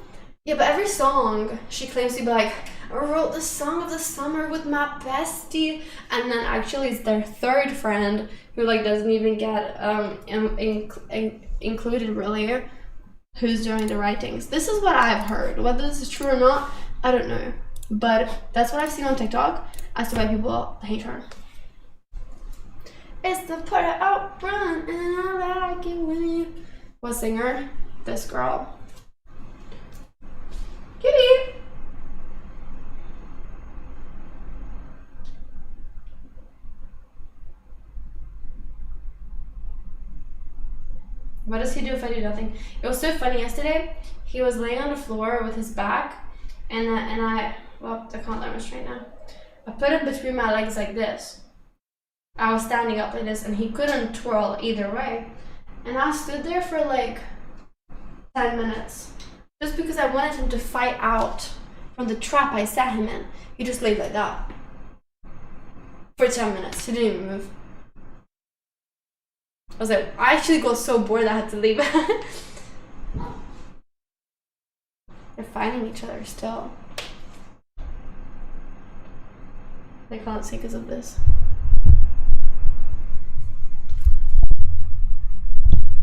she claims to be like, I wrote the song of the summer with my bestie, and then actually it's their third friend who like doesn't even get included really, who's doing the writings. This is what I've heard. Whether this is true or not, I don't know. But that's what I've seen on TikTok as to why people hate her. It's the put it out run, and I like it when you. What singer? This girl. Kitty! What does he do if I do nothing? It was so funny yesterday. He was laying on the floor with his back, and I can't let him straight now. I put him between my legs like this. I was standing up like this, and he couldn't twirl either way. And I stood there for like 10 minutes. Just because I wanted him to fight out from the trap I set him in. He just laid like that. For 10 minutes. He didn't even move. I actually got so bored that I had to leave. They're fighting each other still. They can't see because of this.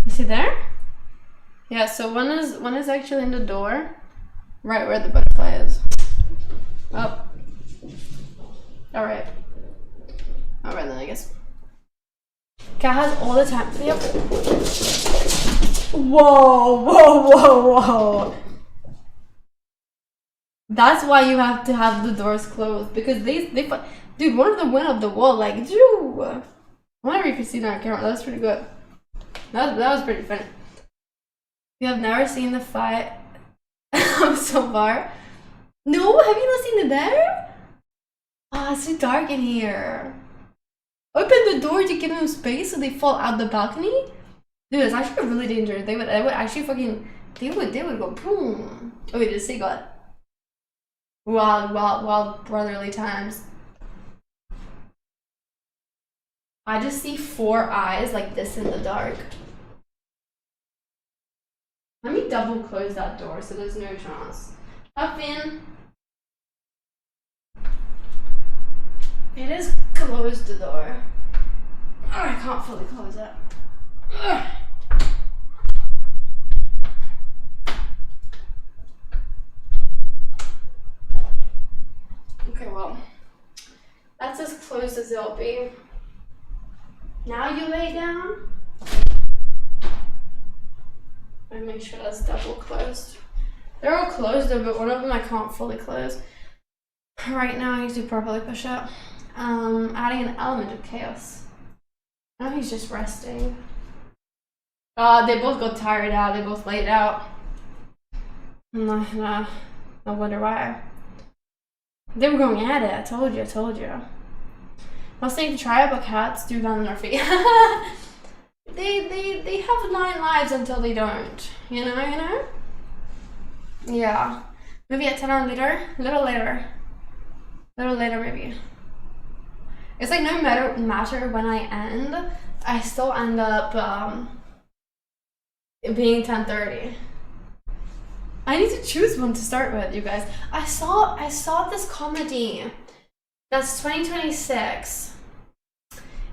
Is he there? Yeah, so one is actually in the door, right where the butterfly is. Oh. Alright then, I guess. Cat has all the time. Yep. Whoa. That's why you have to have the doors closed, because they dude, one of them went up the wall like, Drew. I wonder if you can see that on camera. That was pretty good. That was pretty funny. You have never seen the fight so far? No, have you not seen it there? Oh, it's so dark in here. Open the door to give them space so they fall out the balcony. Dude, it's actually really dangerous. They would actually fucking, they would go boom. Oh wait, did say God? Wild brotherly times. I just see 4 eyes like this in the dark. Let me double close that door so there's no chance. Puffin. It is closed, the door. Oh, I can't fully close it. Ugh. Okay, well, that's That's as close as it'll be. Now you lay down. I make sure that's double closed. They're all closed though, but one of them I can't fully close. Right now I need to properly push up. Adding an element of chaos. Now he's just resting. They both got tired out. They both laid out. I wonder why. They were going at it. I told you. I was saying to try it, but cats do that on their feet. They have 9 lives until they don't. You know? Yeah. Maybe at 10 hours later. Little later maybe. It's like no matter when I end, I still end up being 10:30. I need to choose one to start with, you guys. I saw this comedy that's 2026.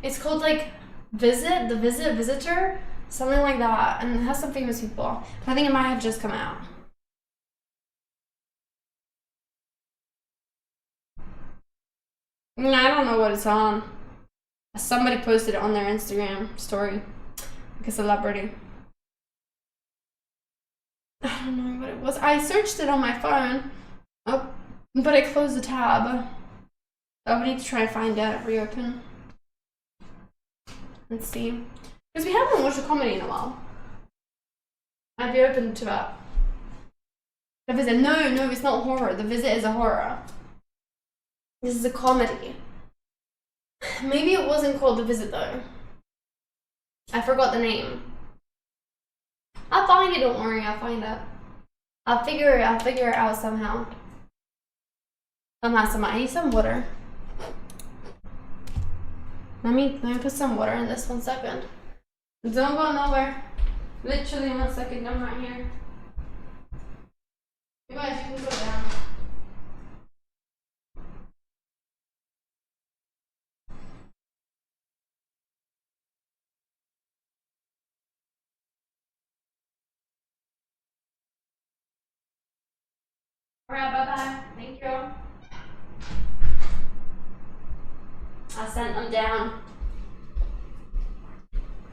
It's called like Visitor, something like that, and it has some famous people. I think it might have just come out. I don't know what it's on. Somebody posted it on their Instagram story, like a celebrity. I don't know what it was. I searched it on my phone, but I closed the tab. I would need to try and find it, reopen. Let's see. Because we haven't watched a comedy in a while. I'd be open to that. The Visit. No, it's not horror. The Visit is a horror. This is a comedy. Maybe it wasn't called The Visit though. I forgot the name. I'll find it, don't worry, I'll find it. I'll figure it out somehow. I need some water. Let me put some water in this 1 second. Don't go nowhere. Literally 1 second, I'm right here. You guys, you can go down. Alright, bye-bye. Thank you. I sent them down.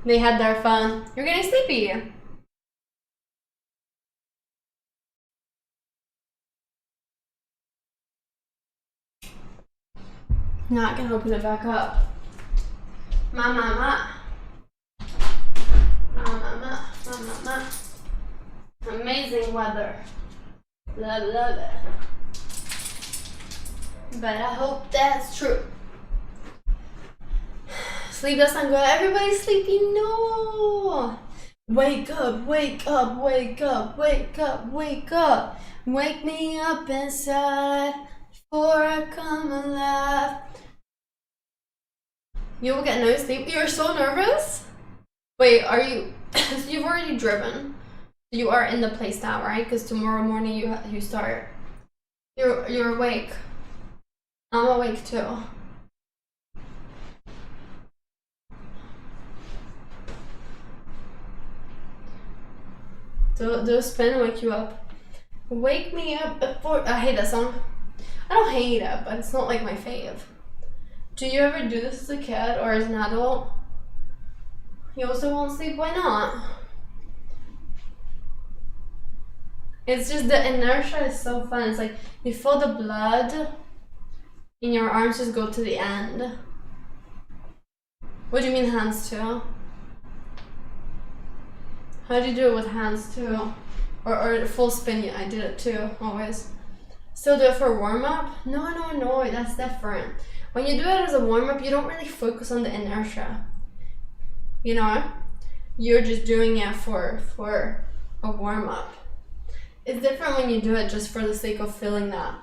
They had their fun. You're getting sleepy. Now I can open it back up. Ma. Amazing weather. Love it. But I hope that's true. Sleep doesn't go. Everybody's sleepy. No. Wake up. Wake me up inside before I come alive. You will get no sleep. You're so nervous? Wait, are you? So you've already driven. You are in the place now, right? Because tomorrow morning you start. You're awake. I'm awake too. Do a spin wake you up. Wake me up before. I hate that song. I don't hate it, but it's not like my fave. Do you ever do this as a kid or as an adult? You also won't sleep. Why not? It's just the inertia is so fun. It's like you feel the blood in your arms just go to the end. What do you mean hands too? How do you do it with hands too? Or full spin? Yeah, I did it too, always. Still do it for warm up? No, that's different. When you do it as a warm up, you don't really focus on the inertia. You know? You're just doing it for a warm up. It's different when you do it just for the sake of feeling that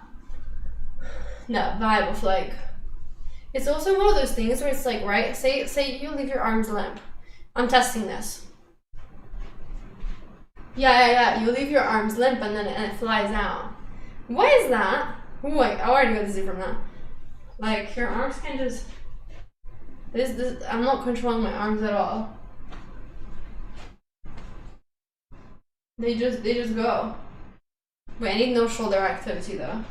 vibe of like. It's also one of those things where it's like, right? Say you leave your arms limp. I'm testing this. Yeah. You leave your arms limp and then it flies out. Why is that? Wait, I already got to see from that. Like your arms can just. This. I'm not controlling my arms at all. They just go. Wait, I need no shoulder activity though.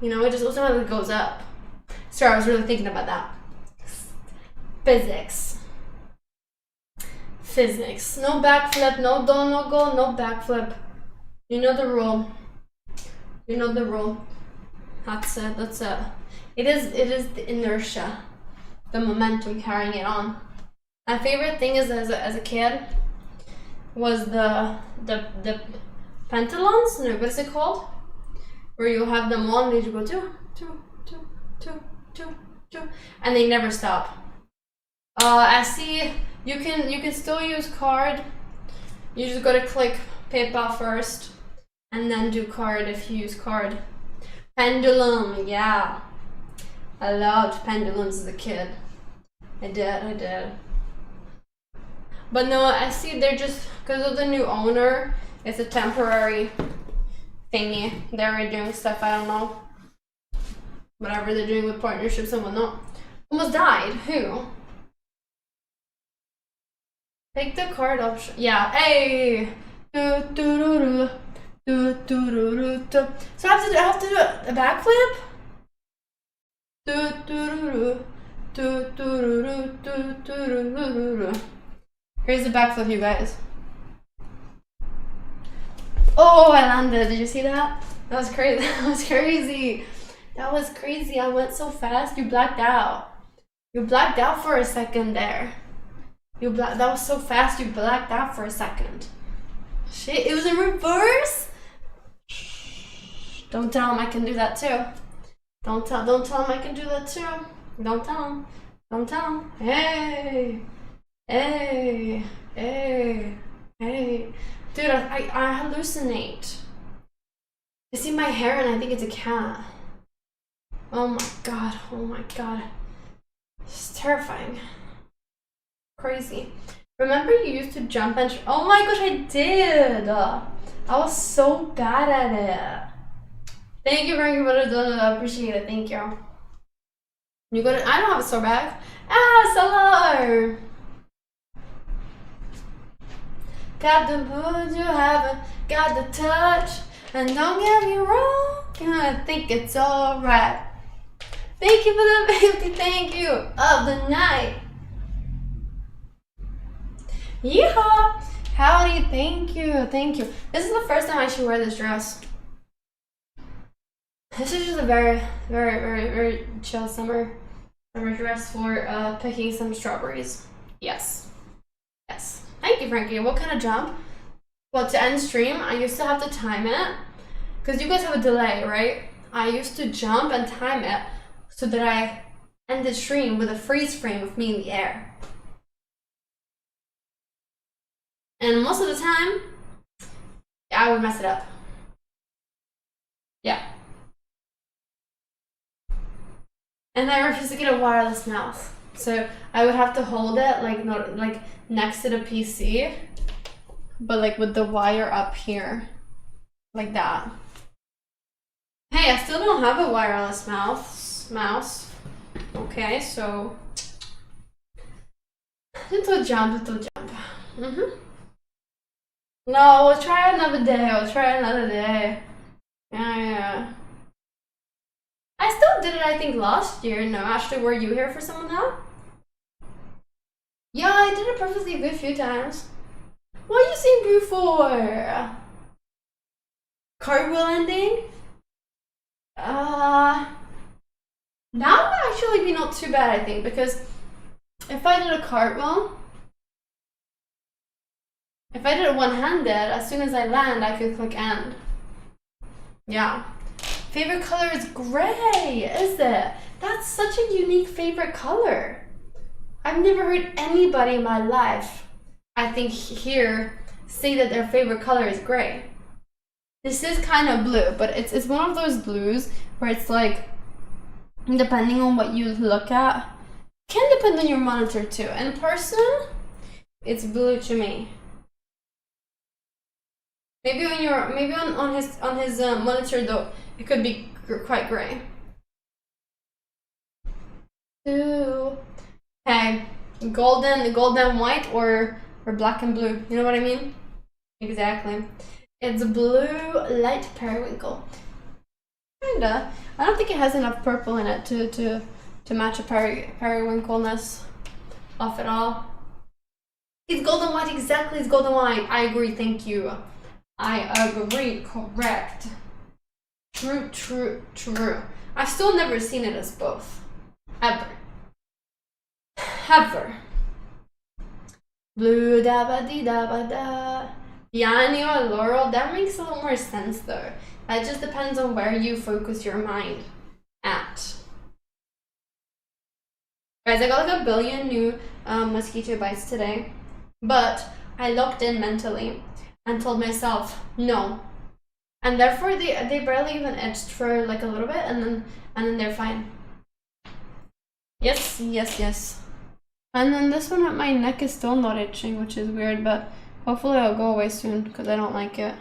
You know, it just automatically goes up. Sorry, I was really thinking about that. Physics. Physics. No backflip, no dono go, no backflip. You know the rule. You know the rule. That's it, that's it. It is the inertia, the momentum carrying it on. My favorite thing is as a kid was the pentathlons. No, what is it called? Where you have them on and you go two, and they never stop. I see you can still use card. You just gotta click paper first and then do card if you use card. Pendulum, yeah. I loved pendulums as a kid. I did. But no, I see they're just, because of the new owner, it's a temporary thingy. They're doing stuff, I don't know. Whatever they're doing with partnerships and whatnot. Almost died. Who? Pick the card option. Yeah. Hey. So I have to do a backflip. Here's the backflip, you guys. Oh, I landed. Did you see that? That was crazy. That was crazy. That was crazy. I went so fast. You blacked out. You blacked out for a second there. That was so fast. You blacked out for a second. Shit, it was in reverse. Don't tell him I can do that too. Don't tell him I can do that too. Don't tell him. Don't tell him. Hey. Dude, I hallucinate. I see my hair and I think it's a cat. Oh my god. It's terrifying. Crazy. Remember you used to jump and oh my gosh, I did! I was so bad at it. Thank you, Frankie, for the donut. I appreciate it. Thank you. You got it. I don't have a sore back. Hello! Got the mood you haven't, got the touch, and don't get me wrong, I think it's alright. Thank you for the 50, thank you, of the night. Yeehaw! Howdy, thank you. This is the first time I should wear this dress. This is just a very, very, very, very chill summer dress for picking some strawberries. Yes. Thank you, Frankie. What kind of jump? Well, to end stream, I used to have to time it. Because you guys have a delay, right? I used to jump and time it so that I end the stream with a freeze frame of me in the air. And most of the time, I would mess it up. Yeah. And I refuse to get a wireless mouse. So I would have to hold it like next to the PC, but like with the wire up here, like that. Hey, I still don't have a wireless mouse. Okay, so little jump. No, we'll try another day. Yeah. I still did it, I think, last year. No, Ashley, were you here for some of that? Yeah, I did it perfectly good a few times. What are you saying before? Cartwheel ending? That would actually be not too bad, I think, because if I did a cartwheel, if I did it one-handed, as soon as I land, I could click end. Yeah. Favorite color is gray, is it? That's such a unique favorite color. I've never heard anybody in my life, I think here, say that their favorite color is gray. This is kind of blue, but it's one of those blues where it's like, depending on what you look at, can depend on your monitor too. In person, it's blue to me. Maybe on his monitor though, it could be quite gray. Ooh. Hey, golden white or black and blue. You know what I mean? Exactly. It's blue light periwinkle. kinda. I don't think it has enough purple in it to match a periwinkleness off it all. It's golden white, exactly, it's golden white. I agree, thank you. I agree, correct. True, true, true. I've still never seen it as both. Ever. Ever. Blue da ba dee da ba da. Yani or Laurel, that makes a lot more sense though. That just depends on where you focus your mind at. Guys, I got like 1 billion new mosquito bites today, but I locked in mentally and told myself no, and therefore they barely even itched for like a little bit, and then they're fine. Yes, yes, yes. And then this one at my neck is still not itching, which is weird, but hopefully it'll go away soon because I don't like it.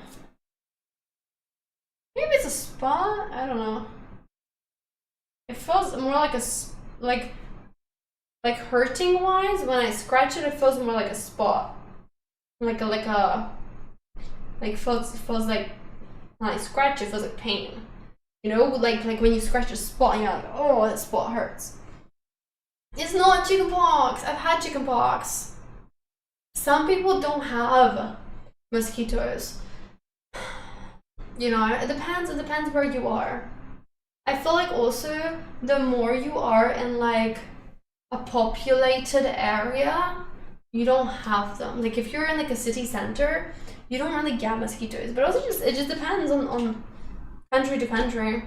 Maybe it's a spot. I don't know. It feels more like a like hurting wise. When I scratch it, it feels more like a spot, like feels like when I scratch it, feels like pain. You know, like when you scratch a spot and you're like, oh, that spot hurts. It's not chickenpox. I've had chickenpox. Some people don't have mosquitoes. You know, it depends where you are. I feel like also the more you are in like a populated area, you don't have them. Like if you're in like a city center, you don't really get mosquitoes. But also it just depends on country to country.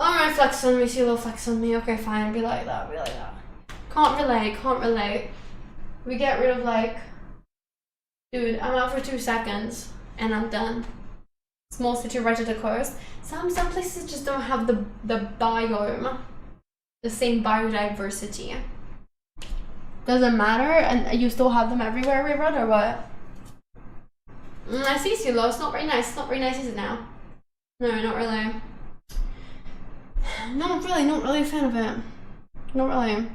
Alright, flex on me, see a little flex on me. Okay, fine, be like that, be like that. Can't relate. We get rid of like, dude, I'm out for 2 seconds and I'm done. Small city right at the coast. Some places just don't have the biome, the same biodiversity. Doesn't matter, and you still have them everywhere, River, or what? I see Silo, it's not very nice. It's not very nice, is it now? No, not really. Not really a fan of it. Not really.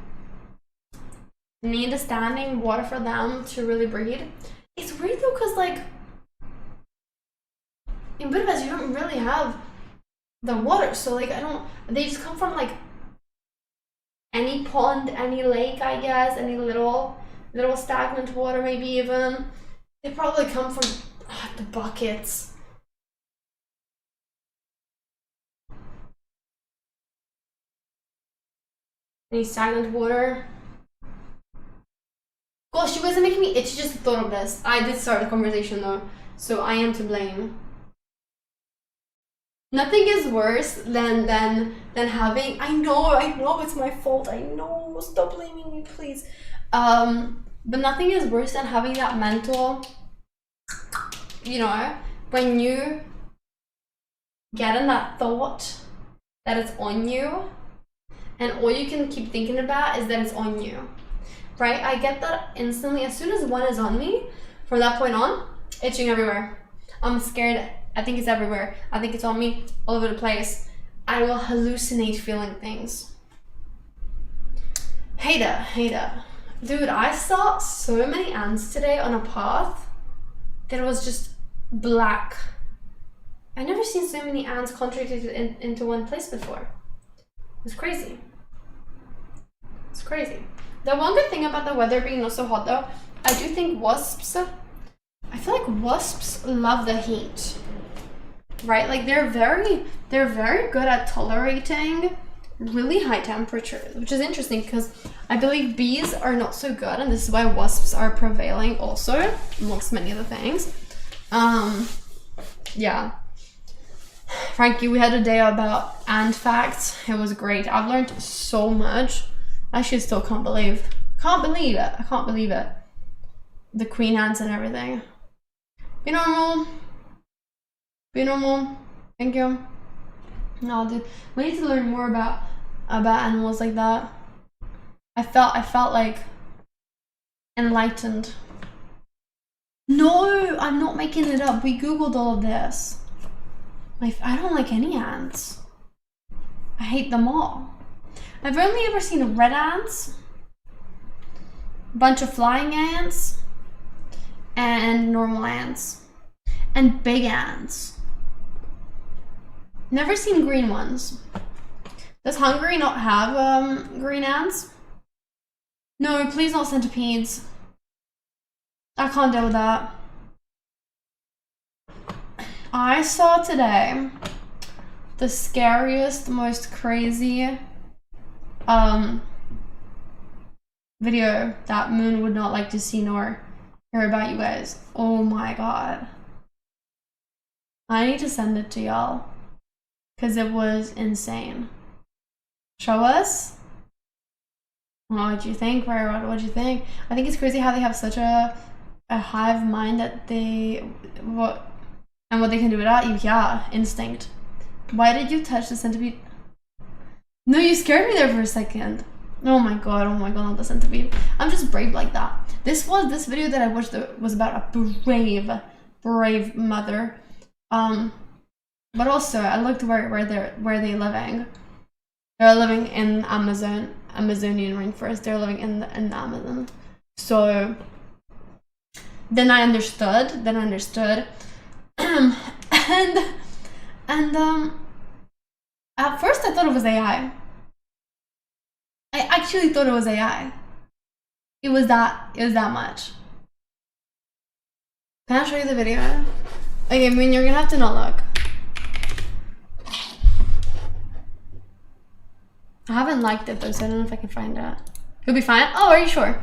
Need the standing water for them to really breed. It's weird though, cause like in Budapest you don't really have the water, so like they just come from like any pond, any lake, I guess, any little stagnant water, maybe even. They probably come from the buckets. Any stagnant water. Gosh, you guys are making me itchy just the thought of this. I did start the conversation though, so I am to blame. Nothing is worse than having. I know it's my fault. I know. Stop blaming me, please. But nothing is worse than having that mental. You know, when you get in that thought that it's on you, and all you can keep thinking about is that it's on you, right? I get that instantly. As soon as one is on me, from that point on, itching everywhere. I'm scared. I think it's everywhere. I think it's on me all over the place. I will hallucinate feeling things. Hater. Dude, I saw so many ants today on a path that was just black. I've never seen so many ants concentrated into one place before. It's crazy. It's crazy. The one good thing about the weather being not so hot though, I do think I feel like wasps love the heat. Right? Like they're very good at tolerating really high temperatures, which is interesting because I believe bees are not so good, and this is why wasps are prevailing also, amongst many other things. Yeah. Frankie, we had a day about ant facts. It was great. I've learned so much. I still can't believe it. I can't believe it. The queen ants and everything. Be normal. Thank you. No, dude, we need to learn more about animals like that. I felt like enlightened. No, I'm not making it up. We googled all of this. I don't like any ants. I hate them all. I've only ever seen red ants, a bunch of flying ants, and normal ants, and big ants. Never seen green ones. Does Hungary not have green ants? No, please not centipedes. I can't deal with that. I saw today the scariest, most crazy video that Moon would not like to see nor hear about, you guys. Oh my god. I need to send it to y'all because it was insane. Show us? What'd you think, Firerod? What'd you think? I think it's crazy how they have such a hive mind that what they can do without you. Yeah, instinct. Why did you touch the centipede? No, you scared me there for a second. Oh my god, not the centipede. I'm just brave like that. This video that I watched was about a brave mother. But also I looked where they're living. They're living in Amazonian rainforest. They're living in the Amazon. So then I understood. and at first I thought it was AI. I actually thought it was AI. It was that much. Can I show you the video? Okay, I mean, you're gonna have to not look. I haven't liked it though, so I don't know if I can find it. You'll be fine? Oh, are you sure?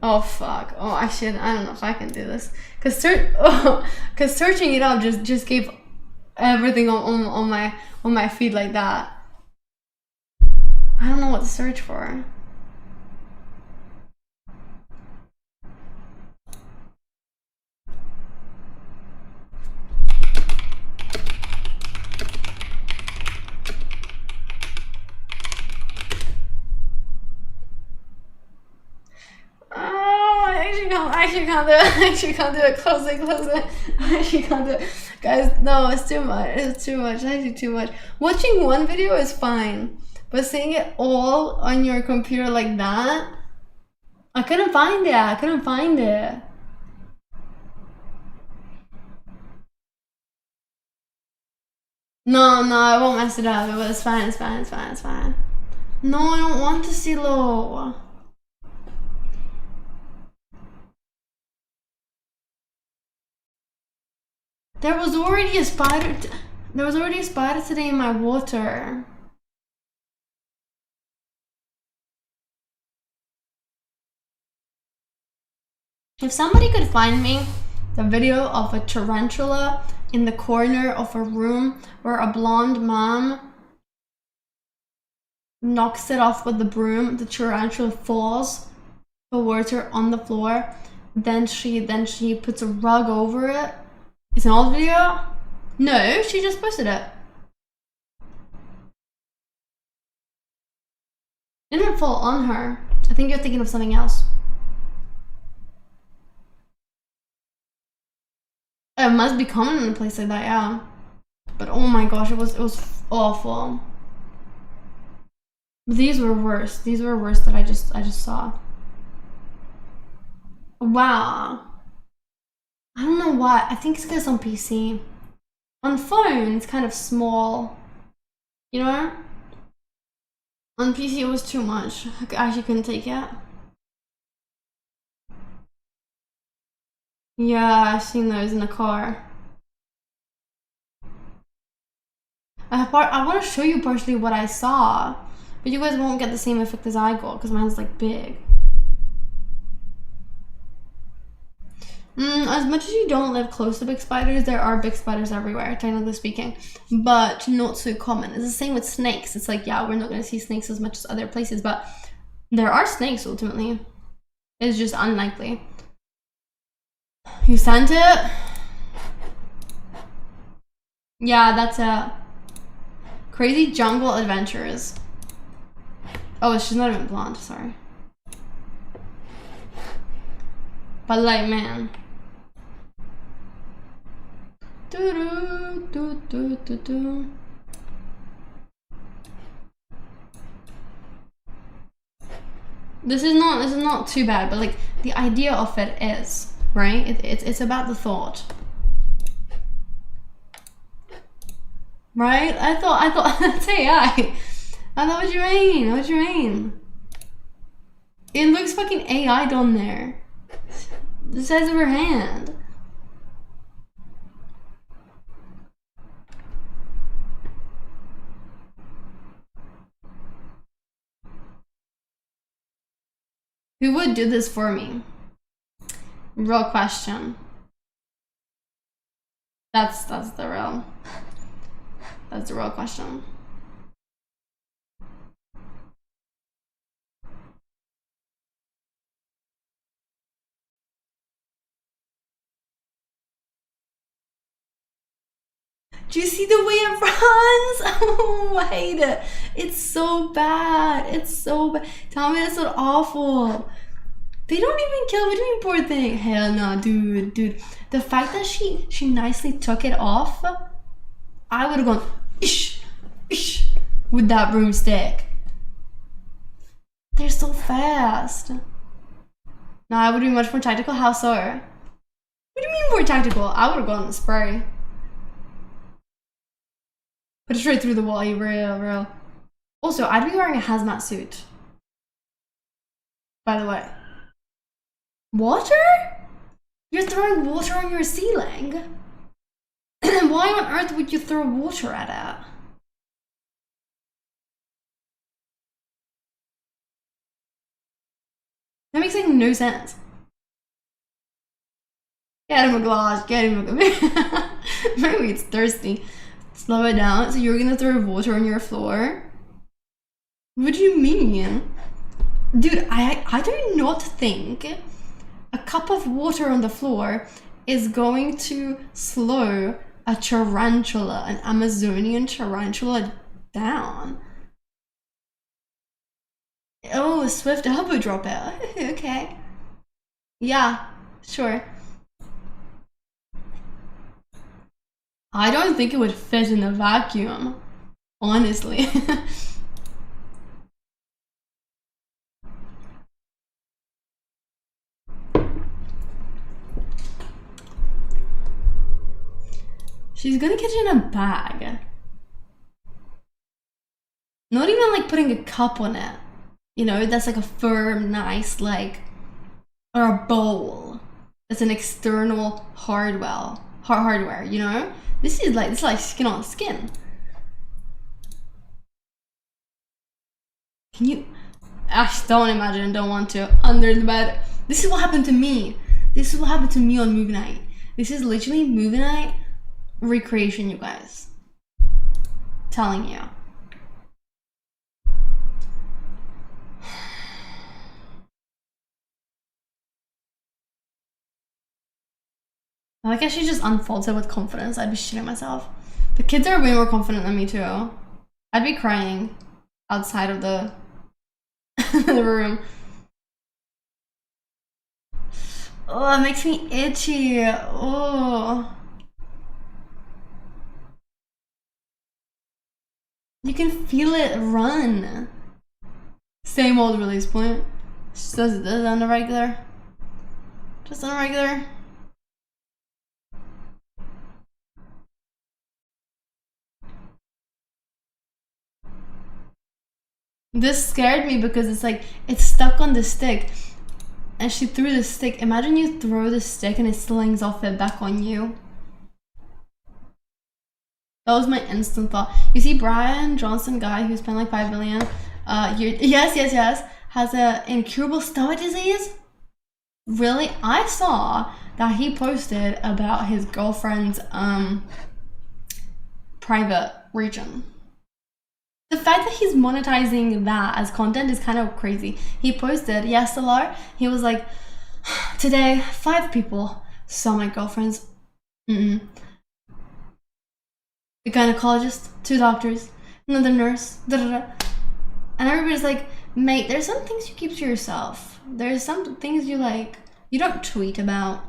Oh fuck. Oh, I don't know if I can do this. Cause searching it up just gave everything on my feed like that. I don't know what to search for. I actually can't do it. Close it. I actually can't do it. Guys, no, it's too much. It's actually too much. Watching one video is fine, but seeing it all on your computer like that, I couldn't find it. No, I won't mess it up. It's fine. No, I don't want to see low. There was already a spider today in my water. If somebody could find me the video of a tarantula in the corner of a room where a blonde mom knocks it off with the broom, the tarantula falls towards her on the floor, then she puts a rug over it. It's an old video? No, she just posted it. It didn't fall on her. I think you're thinking of something else. It must be common in a place like that, yeah. But oh my gosh, it was awful. These were worse. That I just saw. Wow. I don't know why. I think it's because on PC. On phone, it's kind of small. You know? On PC, it was too much. I actually couldn't take it. Yeah, I've seen those in the car. I want to show you partially what I saw, but you guys won't get the same effect as I got because mine's like big. As much as you don't live close to big spiders, there are big spiders everywhere, technically speaking, but not so common. It's the same with snakes. It's like, yeah, we're not going to see snakes as much as other places, but there are snakes ultimately. It's just unlikely. You sent it? Yeah, that's it. Crazy Jungle Adventures. Oh, she's not even blonde, sorry. But like, man. This is not too bad, but like the idea of it is, right? It's about the thought. Right? I thought that's AI. I thought, what you mean? What you mean? It looks fucking AI'd on there. The size of her hand. Who would do this for me? Real question. That's the real question. Do you see the way it runs? Oh, I hate it. It's so bad. It's so bad. Tell me that's not awful. They don't even kill. What do you mean, poor thing? Hell no, dude. The fact that she nicely took it off, I would have gone ish with that broomstick. They're so fast. No, I would be much more tactical. How so? What do you mean more tactical? I would have gone the spray. Put it straight through the wall, you real. Also, I'd be wearing a hazmat suit. By the way. Water? You're throwing water on your ceiling? Why on earth would you throw water at it? That makes like no sense. Get him a glass, get him a maybe it's thirsty. Slow it down. So you're gonna throw water on your floor? What do you mean? Dude, I do not think a cup of water on the floor is going to slow a tarantula, an Amazonian tarantula, down. Oh, a swift elbow drop out. Okay. Yeah, sure. I don't think it would fit in a vacuum, honestly. She's gonna catch it in a bag. Not even like putting a cup on it. You know, that's like a firm, nice, like, or a bowl. That's an external hardware, you know? This is like skin on skin. Can you? Don't imagine, don't want to. Under the bed. This is what happened to me. This is what happened to me on movie night. This is literally movie night recreation, you guys. Telling you. I like how she just unfolds it with confidence. I'd be shitting myself. The kids are way more confident than me too. I'd be crying outside of the, the room. Oh, it makes me itchy. Oh. You can feel it run. Same old release point. Just does it on the regular. Just on a regular. This scared me because it's like, it's stuck on the stick. And she threw the stick. Imagine you throw the stick and it slings off it back on you. That was my instant thought. You see Brian Johnson guy who spent like 5 billion yes, has a incurable stomach disease? Really? I saw that he posted about his girlfriend's private region. The fact that he's monetizing that as content is kind of crazy. He posted, yes, Solar, he was like, today, 5 people saw my girlfriend's, a gynecologist, 2 doctors, another nurse, and everybody's like, mate, there's some things you keep to yourself. There's some things you don't tweet about,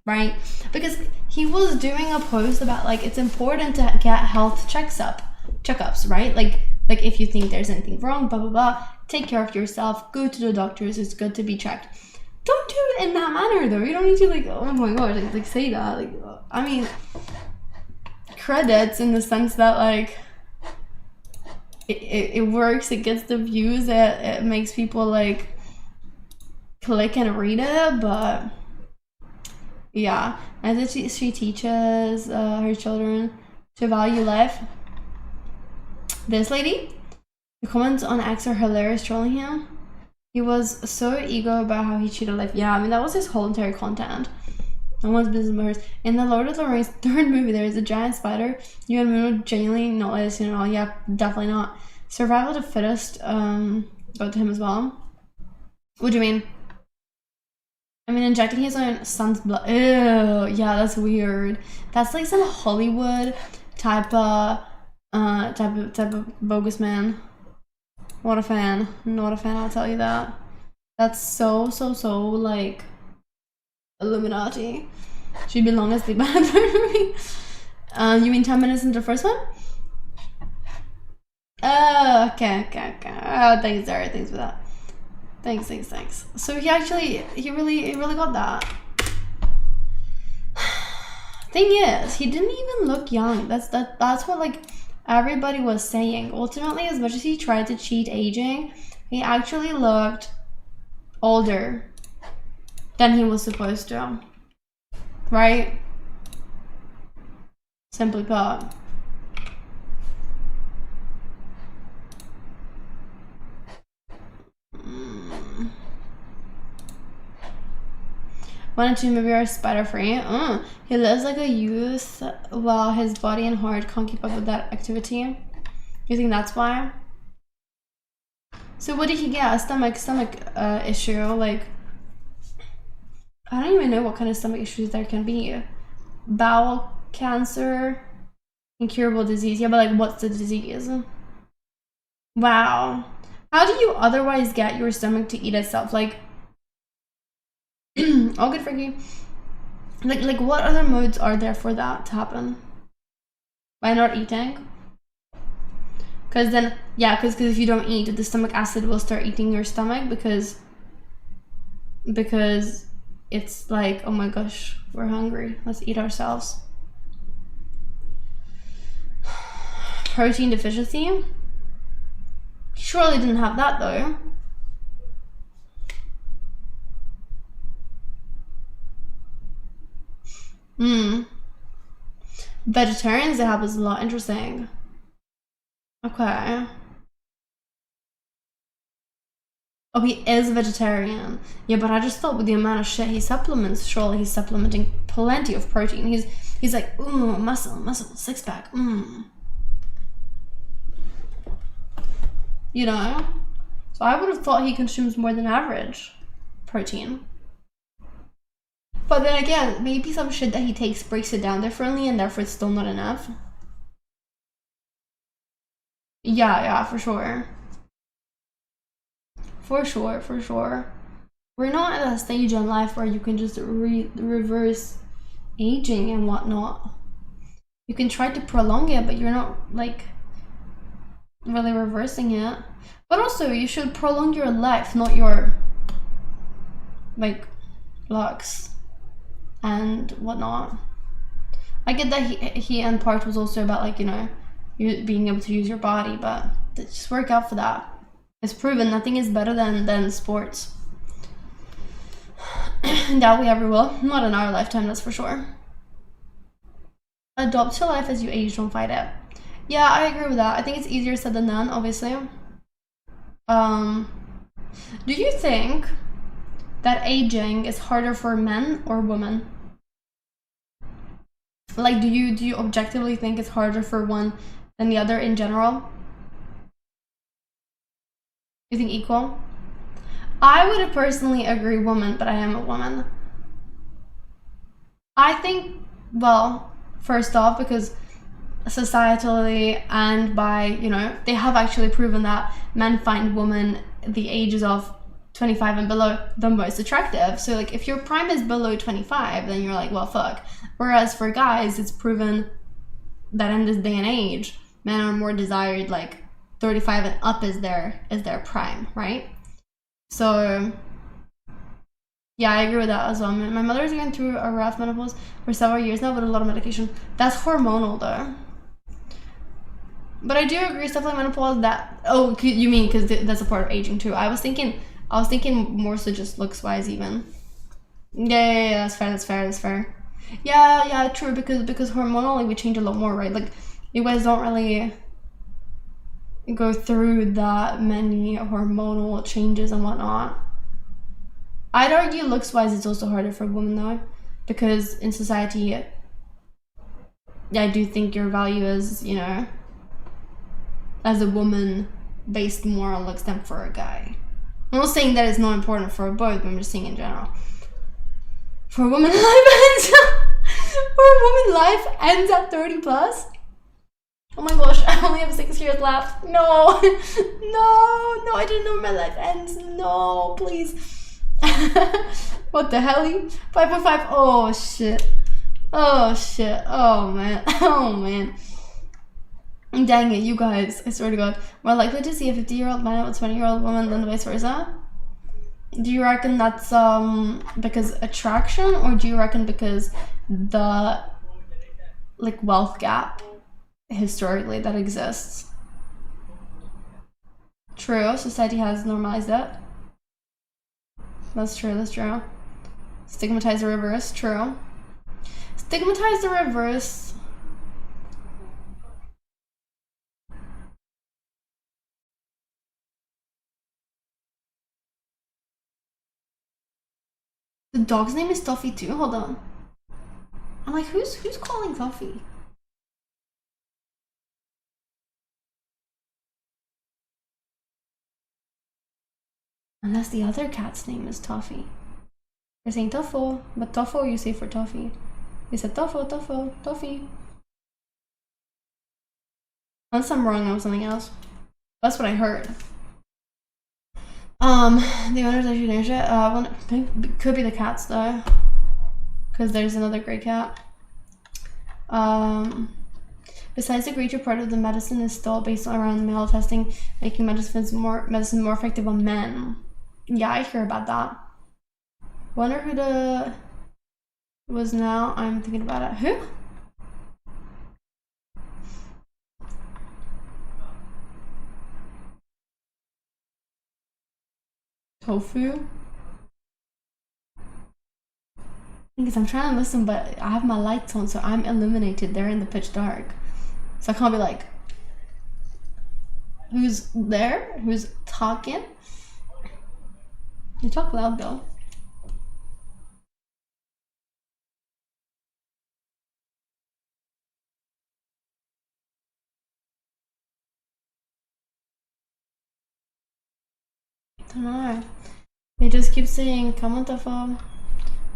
right? Because he was doing a post about like, it's important to get health checkups, right? Like, Like, if you think there's anything wrong, blah, blah, blah, take care of yourself, go to the doctors, it's good to be checked. Don't do it in that manner, though. You don't need to, like, oh my god, like say that. Like, I mean, credits in the sense that, like, it works, it gets the views, it makes people, like, click and read it, but yeah. As she teaches her children to value life. This lady, the comments on X are hilarious, trolling him. He was so ego about how he cheated life. Yeah, I mean, that was his whole entire content. No one's business but hers. In the Lord of the Rings third movie, there is a giant spider. You and Moon would genuinely not let us in at all. Yeah, definitely not. Survival of the fittest, go to him as well. What do you mean? I mean, injecting his own son's blood. Ew, yeah, that's weird. That's like some Hollywood type of bogus man. Not a fan. Not a fan, I'll tell you that. That's so like Illuminati. She'd be long as the bad for me. You mean 10 minutes into the first one? Oh, okay. Oh, thanks, Zara. Thanks for that. Thanks. So he really got that. Thing is, he didn't even look young. That's what, like, everybody was saying. Ultimately, as much as he tried to cheat aging, he actually looked older than he was supposed to. Right? Simply put. Wanted to maybe are spider free. He lives like a youth while his body and heart can't keep up with that activity. You think that's why? So what did he get? A stomach issue? Like, I don't even know what kind of stomach issues there can be. Bowel cancer, incurable disease. Yeah, but like, what's the disease? Wow. How do you otherwise get your stomach to eat itself? Like, all good for you. Like what other modes are there for that to happen? By not eating? Because then, yeah, because if you don't eat, the stomach acid will start eating your stomach because it's like, oh my gosh, we're hungry, let's eat ourselves. Protein deficiency? Surely didn't have that though. Vegetarians, that happens a lot. Interesting. Okay. Oh, he is vegetarian. Yeah, but I just thought with the amount of shit he supplements, surely he's supplementing plenty of protein. He's like, ooh, muscle, six pack. You know? So I would have thought he consumes more than average protein. But then again, maybe some shit that he takes breaks it down differently and therefore it's still not enough. Yeah, for sure. For sure. We're not at a stage in life where you can just reverse aging and whatnot. You can try to prolong it, but you're not, like, really reversing it. But also, you should prolong your life, not your, like, looks and whatnot. I get that he in part was also about, like, you know, you being able to use your body, but just work out for that. It's proven nothing is better than sports. Doubt we ever will. Not in our lifetime, that's for sure. Adopt to life as you age, don't fight it. Yeah, I agree with that. I think it's easier said than done, obviously. Do you think that aging is harder for men or women? Like, do you objectively think it's harder for one than the other in general? You think equal? I would personally agree woman, but I am a woman. I think, well, first off, because societally and by, you know, they have actually proven that men find women the ages of 25 and below the most attractive. So, like, if your prime is below 25, then you're like, well, fuck. Whereas for guys, it's proven that in this day and age, men are more desired, like, 35 and up is their prime, right? So yeah, I agree with that as well. My mother's going through a rough menopause for several years now with a lot of medication. That's hormonal though. But I do agree, stuff like menopause, that, oh, you mean because that's a part of aging too. I was thinking more so just looks wise even. Yeah, that's fair. Yeah, true, because hormonally we change a lot more, right? Like, you guys don't really go through that many hormonal changes and whatnot. I'd argue looks wise it's also harder for women though, because in society I do think your value is, you know, as a woman based more on looks than for a guy. I'm not saying that it's not important for both, but I'm just saying in general. For a woman, life ends at 30 plus. Oh my gosh, I only have 6 years left. No, I didn't know my life ends. No, please. What the hell? 5.5. Oh shit. Oh man. Dang it, you guys. I swear to God. More likely to see a 50-year-old man with a 20-year-old woman than vice versa? Do you reckon that's because attraction, or do you reckon because the like wealth gap historically that exists? True, society has normalized it. That's true. Stigmatize the reverse, true. Stigmatize the reverse. The dog's name is Toffee too? Hold on. I'm like, who's calling Toffee? Unless the other cat's name is Toffee. You're saying Toffo, but Toffo you say for Toffee. You said Toffo, Toffee. Unless I'm wrong on something else. That's what I heard. The owners of euthanasia, well, could be the cats though, because there's another gray cat. Besides, the greater part of the medicine is still based around male testing, making medicine more effective on men. Yeah, I hear about that. Wonder who the was now. I'm thinking about it. Who? Tofu? Because I'm trying to listen, but I have my lights on, so I'm illuminated. They're in the pitch dark, so I can't be like, who's there? Who's talking? You talk loud though. I don't know. They just keep saying, come on, Tofu.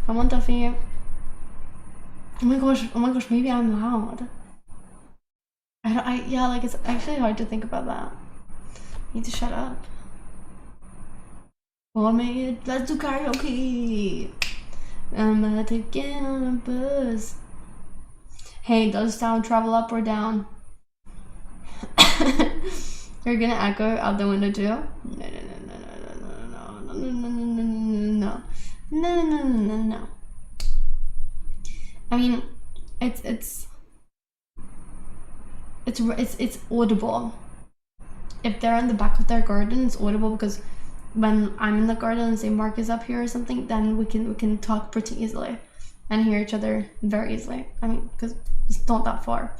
Come on, Toffee. Oh my gosh, maybe I'm loud. Yeah, like, it's actually hard to think about that. I need to shut up. Oh man, let's do karaoke. I'm about to get on a bus. Hey, does sound travel up or down? You're gonna echo out the window too? No. I mean, it's audible. If they're in the back of their garden, it's audible, because when I'm in the garden and say Mark is up here or something, then we can talk pretty easily and hear each other very easily. I mean, because it's not that far.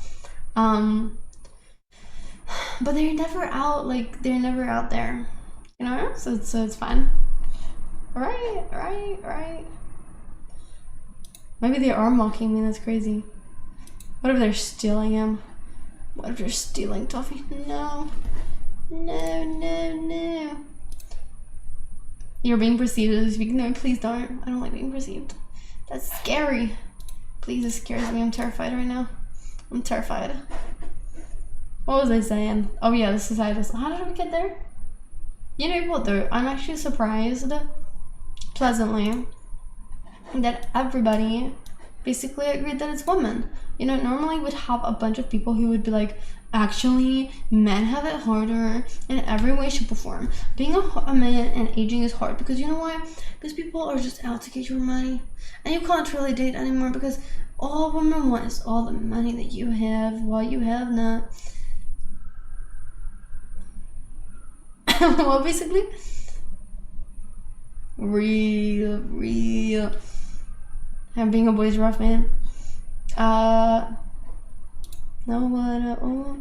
But they're never out, like, they're never out there, you know, so it's fine. Right. Maybe they are mocking me. That's crazy. What if they're stealing him? What if they're stealing Toffee? No. You're being perceived as speaking. No, please don't. I don't like being perceived. That's scary. Please, it scares me. I'm terrified right now. I'm terrified. What was I saying? Oh yeah, the society. How did we get there? You know what though? I'm actually surprised, pleasantly, that everybody basically agreed that it's women. You know, normally we'd have a bunch of people who would be like, actually, men have it harder in every way, shape, or form. Being a man and aging is hard because you know why? Because people are just out to get your money. And you can't really date anymore because all women want is all the money that you have while you have not. Well, basically, real. And being a boy is rough, man. No, what? Oh,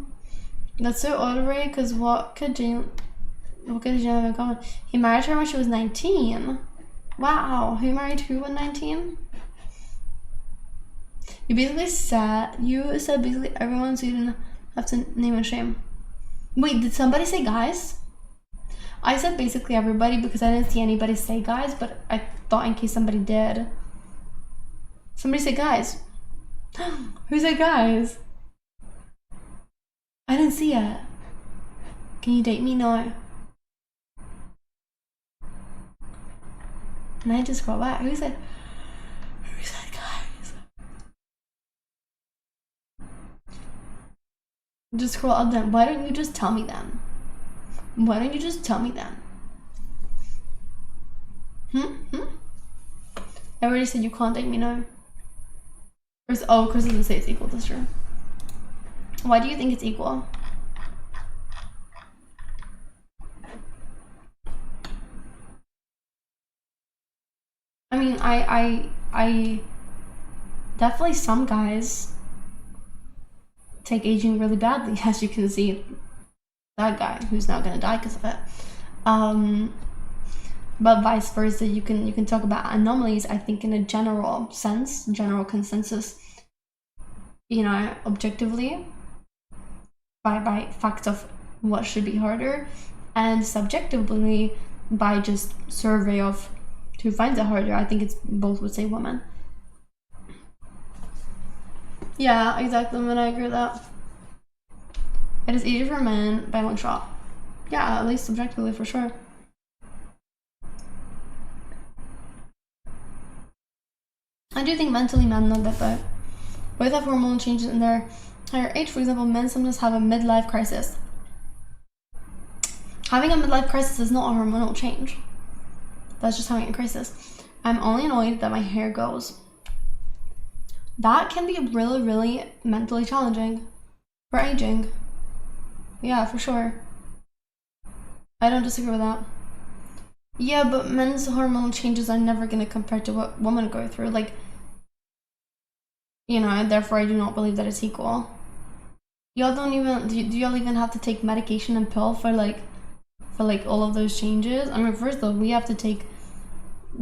that's so odd, Ray. Because what could Jane have in common? He married her when she was 19. Wow, who married who when 19? You said basically everyone, so you didn't have to name and shame. Wait, did somebody say guys? I said basically everybody because I didn't see anybody say guys, but I thought in case somebody did. Somebody say guys. Who said guys? I didn't see it. Can you date me now? And I just scroll back. Who said guys? Just scroll up then. Why don't you just tell me then? Why don't you just tell me then? I already said you can't date me now. Oh, Chris doesn't say it's equal, that's true. Why do you think it's equal? I mean, I definitely some guys take aging really badly, as you can see that guy who's now gonna die because of it. But vice versa, you can talk about anomalies. I think in a general sense, general consensus, you know, objectively, by fact of what should be harder, and subjectively by just survey of who finds it harder. I think it's both would say women. Yeah, exactly, and I agree with that. It is easier for men by a long shot. Yeah, at least subjectively for sure. I do think mentally men know that, but both have hormonal changes in their higher age. For example, men sometimes have a midlife crisis. Having a midlife crisis is not a hormonal change. That's just having a crisis. I'm only annoyed that my hair goes. That can be really, really mentally challenging for aging. Yeah, for sure. I don't disagree with that. Yeah, but men's hormonal changes are never going to compare to what women go through. Like, you know, and therefore I do not believe that it's equal. Y'all don't even, do y'all even have to take medication and pill for all of those changes? I mean, first though, we have to take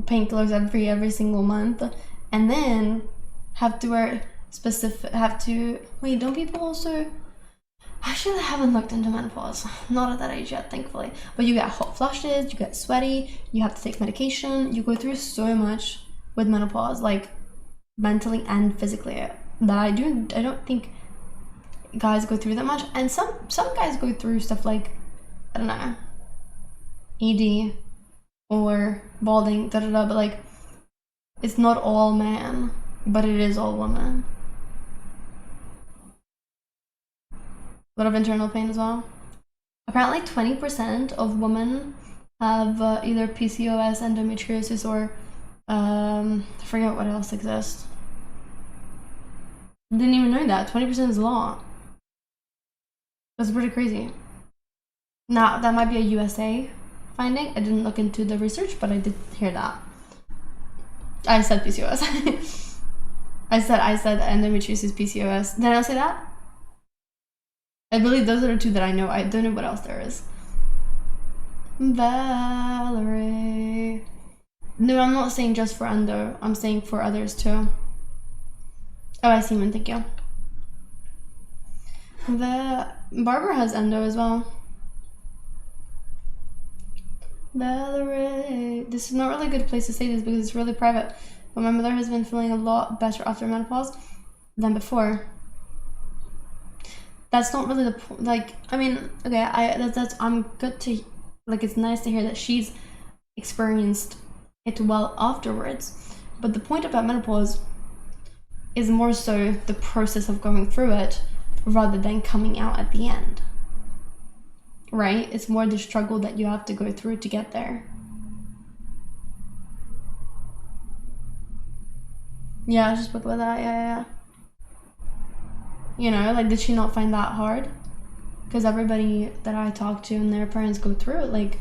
painkillers every single month, and then have to wear wait, don't people also, actually I haven't looked into menopause, not at that age yet, thankfully, but you get hot flushes, you get sweaty, you have to take medication, you go through so much with menopause, like mentally and physically, that I don't think guys go through that much. And some guys go through stuff like, I don't know, ED or balding, but like, it's not all man, but it is all woman. A lot of internal pain as well. Apparently 20% of women have either PCOS, endometriosis, or I forget what else exists. Didn't even know that. 20% is a lot. That's pretty crazy. Now, that might be a USA finding. I didn't look into the research, but I did hear that. I said PCOS. I said endometriosis, PCOS. Did I not say that? I believe those are the two that I know. I don't know what else there is. Valerie. No, I'm not saying just for endo. I'm saying for others too. Oh, I see, man. Thank you. The Barbara has endo as well. Valerie. This is not really a good place to say this because it's really private. But my mother has been feeling a lot better after menopause than before. That's not really the point. Like, I mean, okay, I'm good to, like, it's nice to hear that she's experienced it well afterwards. But the point about menopause is more so the process of going through it rather than coming out at the end, right? It's more the struggle that you have to go through to get there. Yeah, I just spoke about that. Yeah. You know, like, did she not find that hard? Because everybody that I talk to and their parents go through it, like,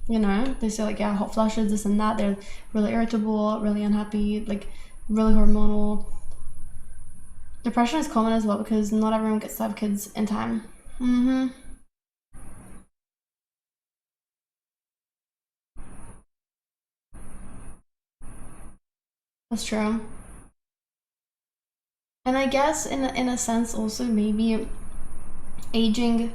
you know, they say like, yeah, hot flashes, this and that. They're really irritable, really unhappy, like really hormonal. Depression is common as well because not everyone gets to have kids in time. That's true. And I guess in a sense also maybe aging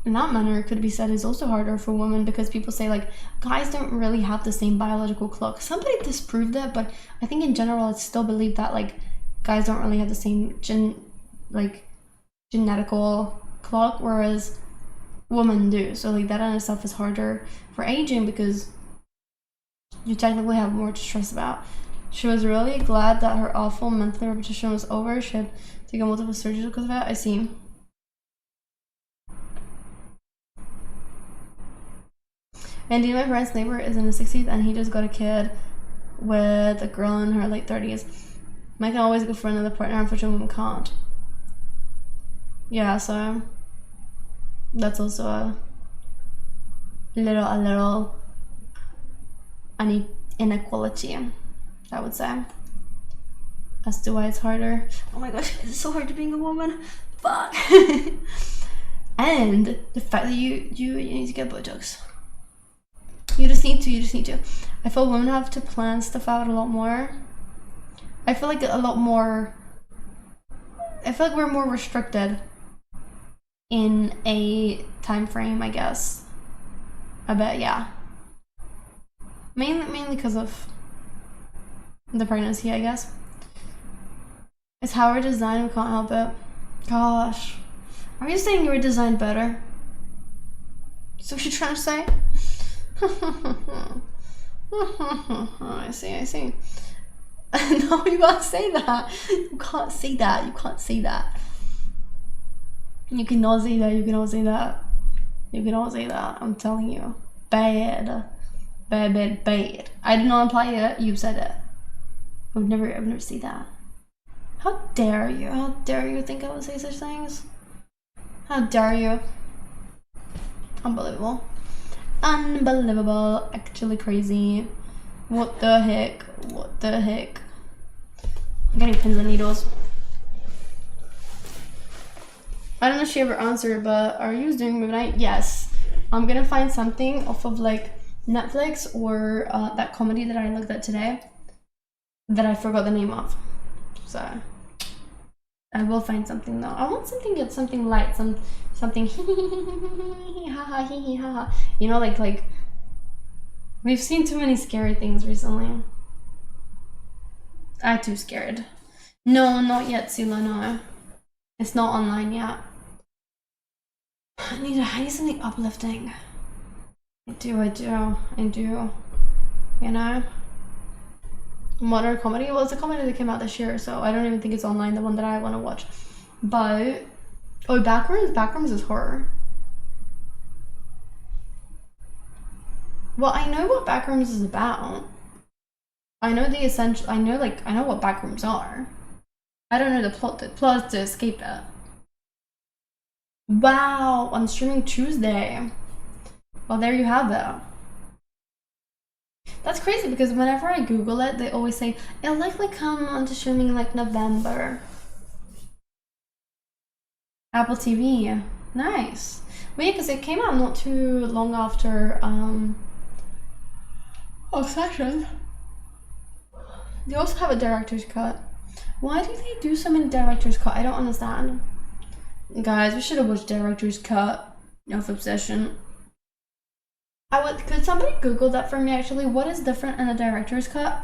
in that manner could be said is also harder for women because people say like guys don't really have the same biological clock. Somebody disproved it, but I think in general it's still believed that like guys don't really have the same genetical clock, whereas women do. So like that in itself is harder for aging because you technically have more to stress about. She was really glad that her awful monthly repetition was over. She had taken multiple surgeries because of it. I see. And my friend's neighbor is in his 60s and he just got a kid with a girl in her late 30s. Men can always go for another partner, unfortunately women can't. Yeah, so that's also a little inequality, I would say, as to why it's harder. Oh my gosh, it's so hard to being a woman. Fuck. And the fact that you need to get Botox. You just need to. I feel women have to plan stuff out a lot more. I feel like we're more restricted in a time frame, I guess. I bet, yeah. Mainly because of the pregnancy, I guess. It's how we're designed, we can't help it. Gosh. Are you saying you were designed better? Is that what you're trying to say? I see. No, you can't say that. You can't say that. You cannot say that. You cannot say that. I'm telling you. Bad. I did not imply it. You said it. I would never say that. How dare you? How dare you think I would say such things? How dare you? Unbelievable. Actually crazy. What the heck? I'm getting pins and needles. I don't know if she ever answered, but are you doing movie night? Yes. I'm gonna find something off of like Netflix or that comedy that I looked at today that I forgot the name of. So I will find something though. I want something light, something haha. You know, like we've seen too many scary things recently. I'm too scared. No, not yet, Sila, no. It's not online yet. I need something uplifting. I do. You know? Modern comedy? Well, it's a comedy that came out this year, so I don't even think it's online, the one that I want to watch. But, oh, Backrooms is horror. Well, I know what Backrooms is about. I know the essential, I know what Backrooms are. I don't know the plot. The plot is to escape it. Wow, on streaming Tuesday. Well, there you have it. That's crazy because whenever I Google it, they always say it'll likely come onto streaming in like November. Apple TV. Nice. Well, yeah, because it came out not too long after Succession. They also have a director's cut. Why do they do so many director's cut? I don't understand. Guys, we should have watched director's cut of Obsession. Could somebody Google that for me actually? What is different in a director's cut?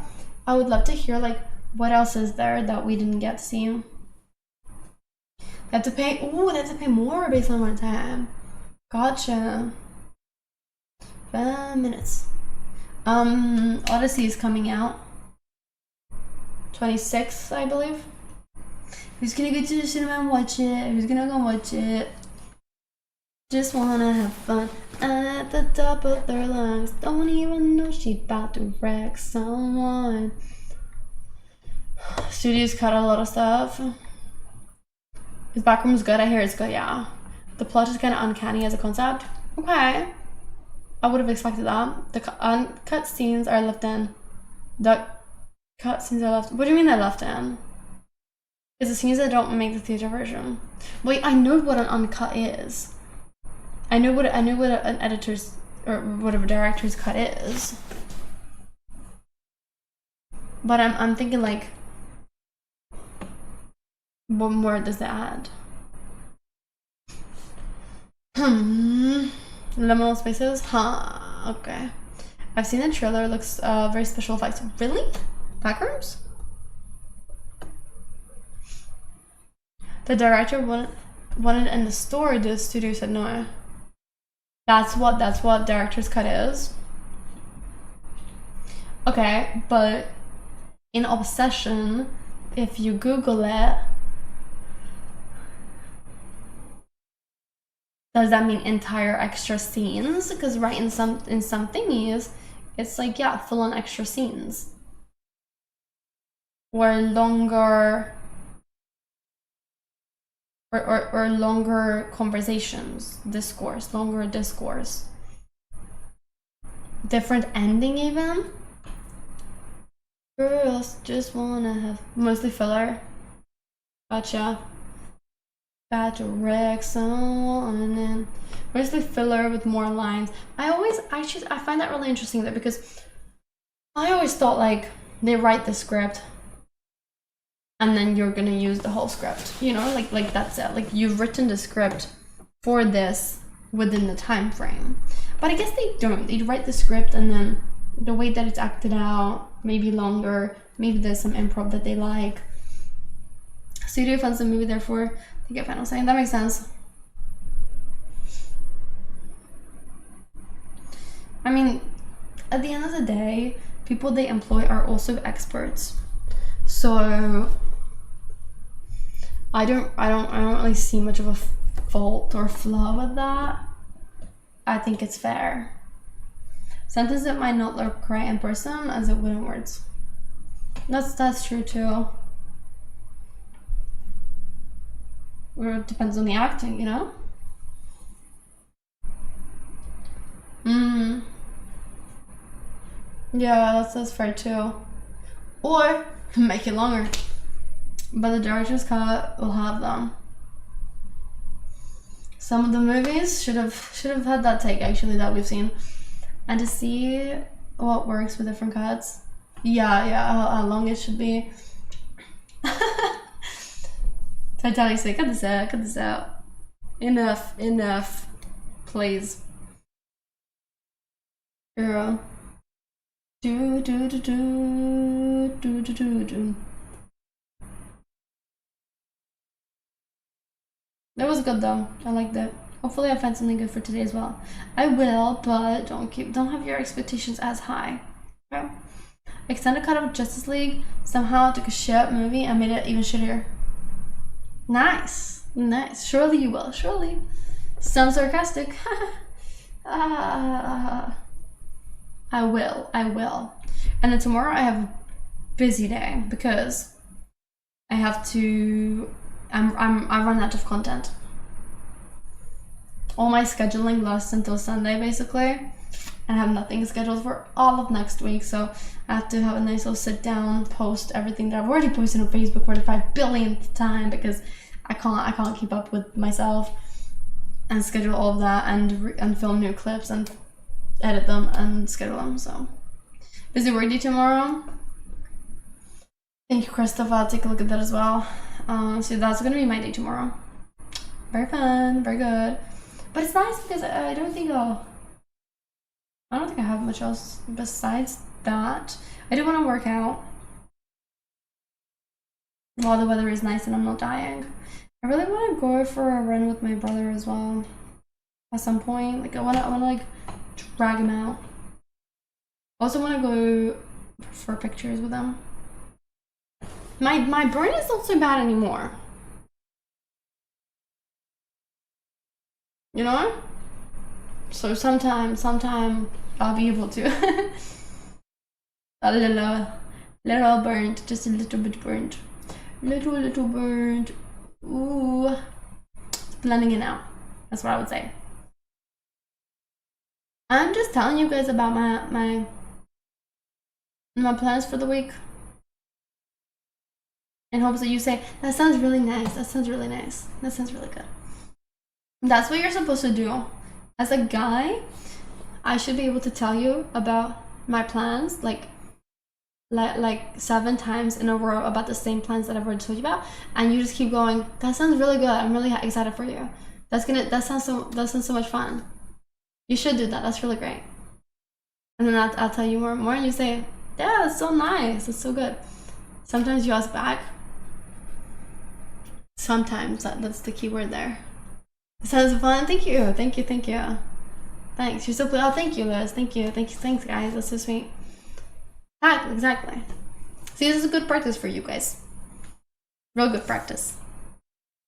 I would love to hear like what else is there that we didn't get to see. They have to pay more based on my time. Gotcha. 5 minutes. Odyssey is coming out. 26th, I believe. Who's gonna go to the cinema and watch it? Who's gonna go watch it? Just wanna have fun at the top of their lungs. Don't even know she about to wreck someone. Studios cut a lot of stuff. His backroom is good. I hear it's good, yeah. The plot is kind of uncanny as a concept. Okay. I would have expected that. The uncut scenes are left in. The cut scenes are left. What do you mean they're left in? It's the scenes that don't make the theater version. Wait, I know what an uncut is. I know what an editor's or whatever director's cut is. But I'm thinking like, what more does that add? Liminal spaces? Huh, okay. I've seen the trailer, looks very special effects. Really? Backrooms? The director wanted in the story, the studio said no. That's what director's cut is. Okay, but in Obsession, if you Google it, does that mean entire extra scenes? Because right in some thingies, it's like, yeah, full on extra scenes. Or longer or longer conversations, longer discourse. Different ending even. Girls just wanna have mostly filler. Gotcha. Got to wreck someone and mostly filler with more lines. I find that really interesting though, because I always thought like they write the script and then you're gonna use the whole script, you know, like that's it. Like you've written the script for this within the time frame. But I guess they don't. They write the script and then the way that it's acted out, maybe longer, maybe there's some improv that they like. Studio funds the movie, therefore they get final say. That makes sense. I mean, at the end of the day, people they employ are also experts. So I don't really see much of a fault or flaw with that. I think it's fair. Sometimes it might not look right in person as it would in words. That's true too. Or it depends on the acting, you know? Yeah, that's fair too. Or make it longer. But the director's cut will have them. Some of the movies should have had that take actually that we've seen. And to see what works with different cuts. Yeah, how long it should be. Titanic say, cut this out. Enough. Please. Girl. Do. That was good though. I liked it. Hopefully I find something good for today as well. I will, but don't have your expectations as high. Okay? Extended cut of Justice League somehow took a shit movie and made it even shittier. Nice. Surely you will. Surely. Sounds sarcastic. I will. And then tomorrow I have a busy day because I have to. I run out of content. All my scheduling lasts until Sunday basically, and I have nothing scheduled for all of next week. So I have to have a nice little sit down, post everything that I've already posted on Facebook for the 5 billionth time because I can't keep up with myself and schedule all of that and film new clips and edit them and schedule them. So busy work day tomorrow. Thank you, Christopher. I'll take a look at that as well. So that's gonna be my day tomorrow. Very fun, very good. But it's nice because I don't think I have much else besides that. I do want to work out while the weather is nice and I'm not dying. I really want to go for a run with my brother as well at some point. Like I want to like drag him out. I also want to go for pictures with him. my brain is not so bad anymore. You know? So sometime I'll be able to. A little burnt, just a little bit burnt. Little burnt. Ooh. It's blending it out. That's what I would say. I'm just telling you guys about my plans for the week. In hopes that you say, that sounds really nice, that sounds really nice, that sounds really good. That's what you're supposed to do. As a guy, I should be able to tell you about my plans like 7 times in a row about the same plans that I've already told you about, and you just keep going, that sounds really good, I'm really excited for you. That sounds so much fun. You should do that. That's really great. And then I'll tell you more and more, and you say, yeah, it's so nice, it's so good. Sometimes you ask back. Sometimes, that's the key word there. It sounds fun. Thank you. Thanks. You're so oh, thank you, Liz. Thanks, guys. That's so sweet. Exactly. See, this is a good practice for you guys. Real good practice.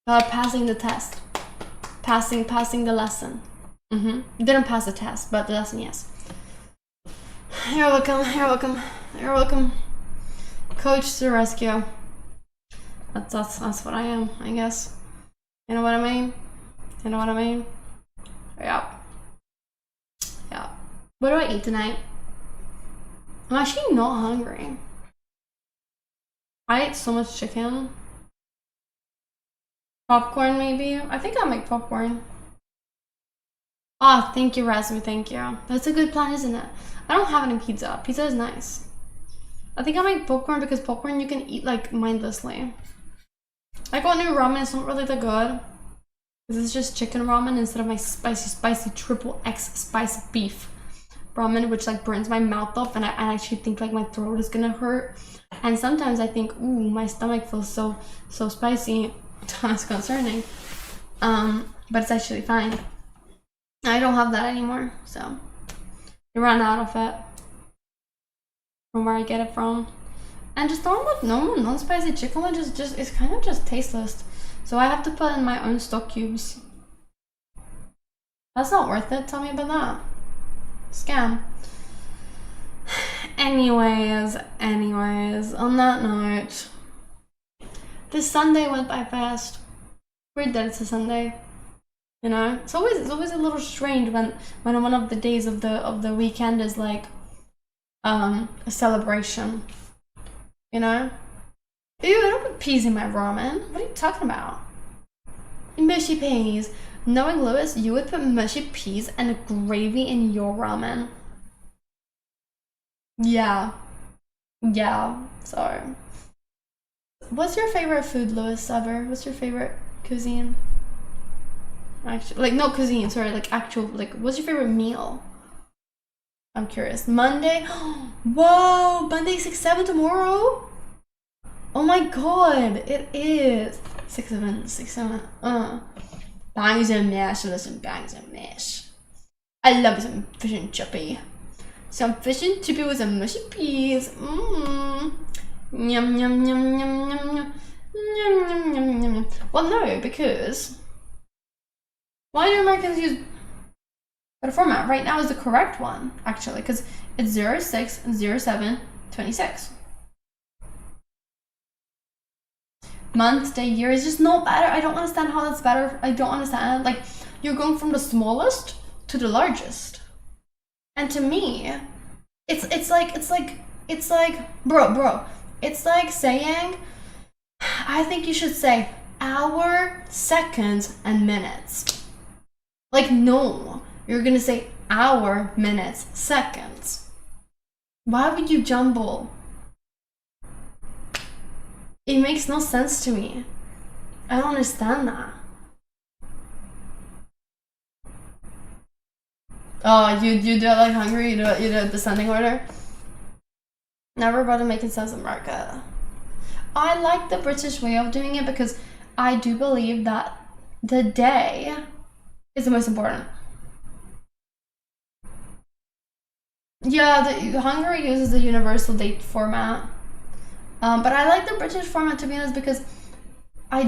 Passing the test. Passing the lesson. Didn't pass the test, but the lesson, yes. You're welcome. Coach to the rescue. That's what I am, I guess. You know what I mean? Yeah. What do I eat tonight? I'm actually not hungry. I ate so much chicken. Popcorn, maybe? I think I'll make popcorn. Oh, thank you, Rasmus, thank you. That's a good plan, isn't it? I don't have any pizza. Pizza is nice. I think I'll make popcorn because popcorn you can eat like mindlessly. I got new ramen, it's not really that good. This is just chicken ramen instead of my spicy triple X spice beef ramen, which like burns my mouth off, and I actually think like my throat is gonna hurt. And sometimes I think, ooh, my stomach feels so spicy. That's concerning. But it's actually fine. I don't have that anymore, so I ran out of it from where I get it from. And just normal non-spicy chicken one just it's kind of just tasteless. So I have to put in my own stock cubes. That's not worth it. Tell me about that. Scam. Anyways, on that note, this Sunday went by fast. Weird that it's a Sunday. You know, it's always a little strange when one of the days of the weekend is like a celebration. You know? Ew, I don't put peas in my ramen. What are you talking about? Mushy peas. Knowing Lewis, you would put mushy peas and gravy in your ramen. Yeah. Sorry. What's your favorite food, Lewis, ever? What's your favorite cuisine? Actually, like, no cuisine, sorry, like actual, like, what's your favorite meal? I'm curious. Monday? Whoa, Monday 6/7 tomorrow? Oh my god, it is 6/7. Bangs and mash, listen, bangs and mash. I love some fish and chippy. Some fish and chippy with some mushy peas. Yum yum yum yum yum yum. Well, no, because why do Americans use better format? Right now is the correct one, actually, because it's 06/07/26. Month, day, year is just not better. I don't understand how that's better. I don't understand. Like, you're going from the smallest to the largest. And to me, it's like, bro, it's like saying, I think you should say hour, seconds, and minutes. Like, no, you're gonna say hour, minutes, seconds. Why would you jumble? It makes no sense to me. I don't understand that. Oh, you do it like hungry? You do it descending order? Never bother making sense of America. I like the British way of doing it because I do believe that the day is the most important. Yeah, Hungary uses the universal date format. But I like the British format, to be honest, because I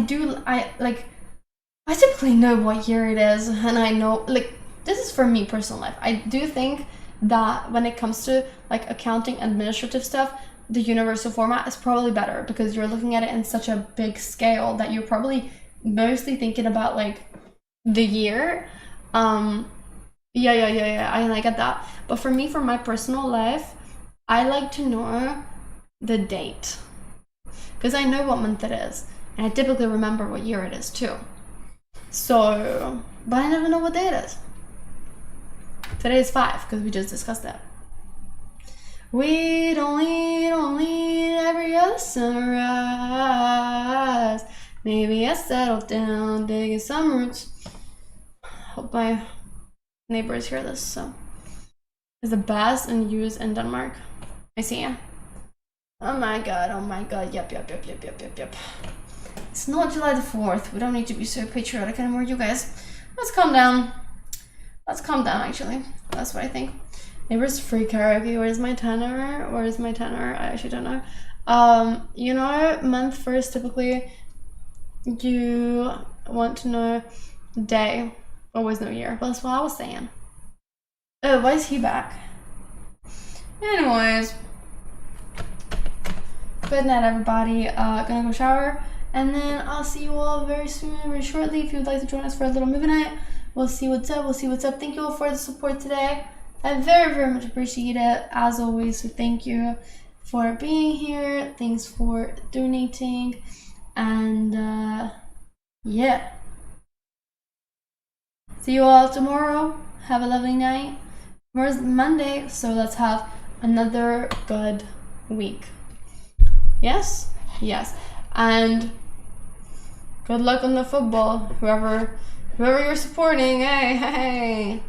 typically know what year it is, and I know, like, this is for me personal life. I do think that when it comes to like accounting, administrative stuff, the universal format is probably better because you're looking at it in such a big scale that you're probably mostly thinking about like the year. Yeah, I get that. But for me, for my personal life, I like to know the date because I know what month it is, and I typically remember what year it is too. So, but I never know what day it is. Today is 5 because we just discussed that. We don't lead every other sunrise. Maybe I settled down, digging some roots. Hope my neighbors hear this. So, is the best and used in Denmark. I see ya. Oh my god. Yep. It's not July the 4th. We don't need to be so patriotic anymore, you guys. Let's calm down. Actually. That's what I think. Neighbors free karaoke. Where's my tenor? I actually don't know. You know, month first, typically, you want to know day. Always know year. But that's what I was saying. Oh, why is he back? Anyways. Good night, everybody. Gonna go shower. And then I'll see you all very soon, very shortly. If you would like to join us for a little movie night, we'll see what's up. Thank you all for the support today. I very, very much appreciate it, as always. So thank you for being here. Thanks for donating. And yeah. See you all tomorrow. Have a lovely night. Tomorrow's Monday, so let's have another good week. Yes? Yes. And good luck on the football. Whoever you're supporting, hey.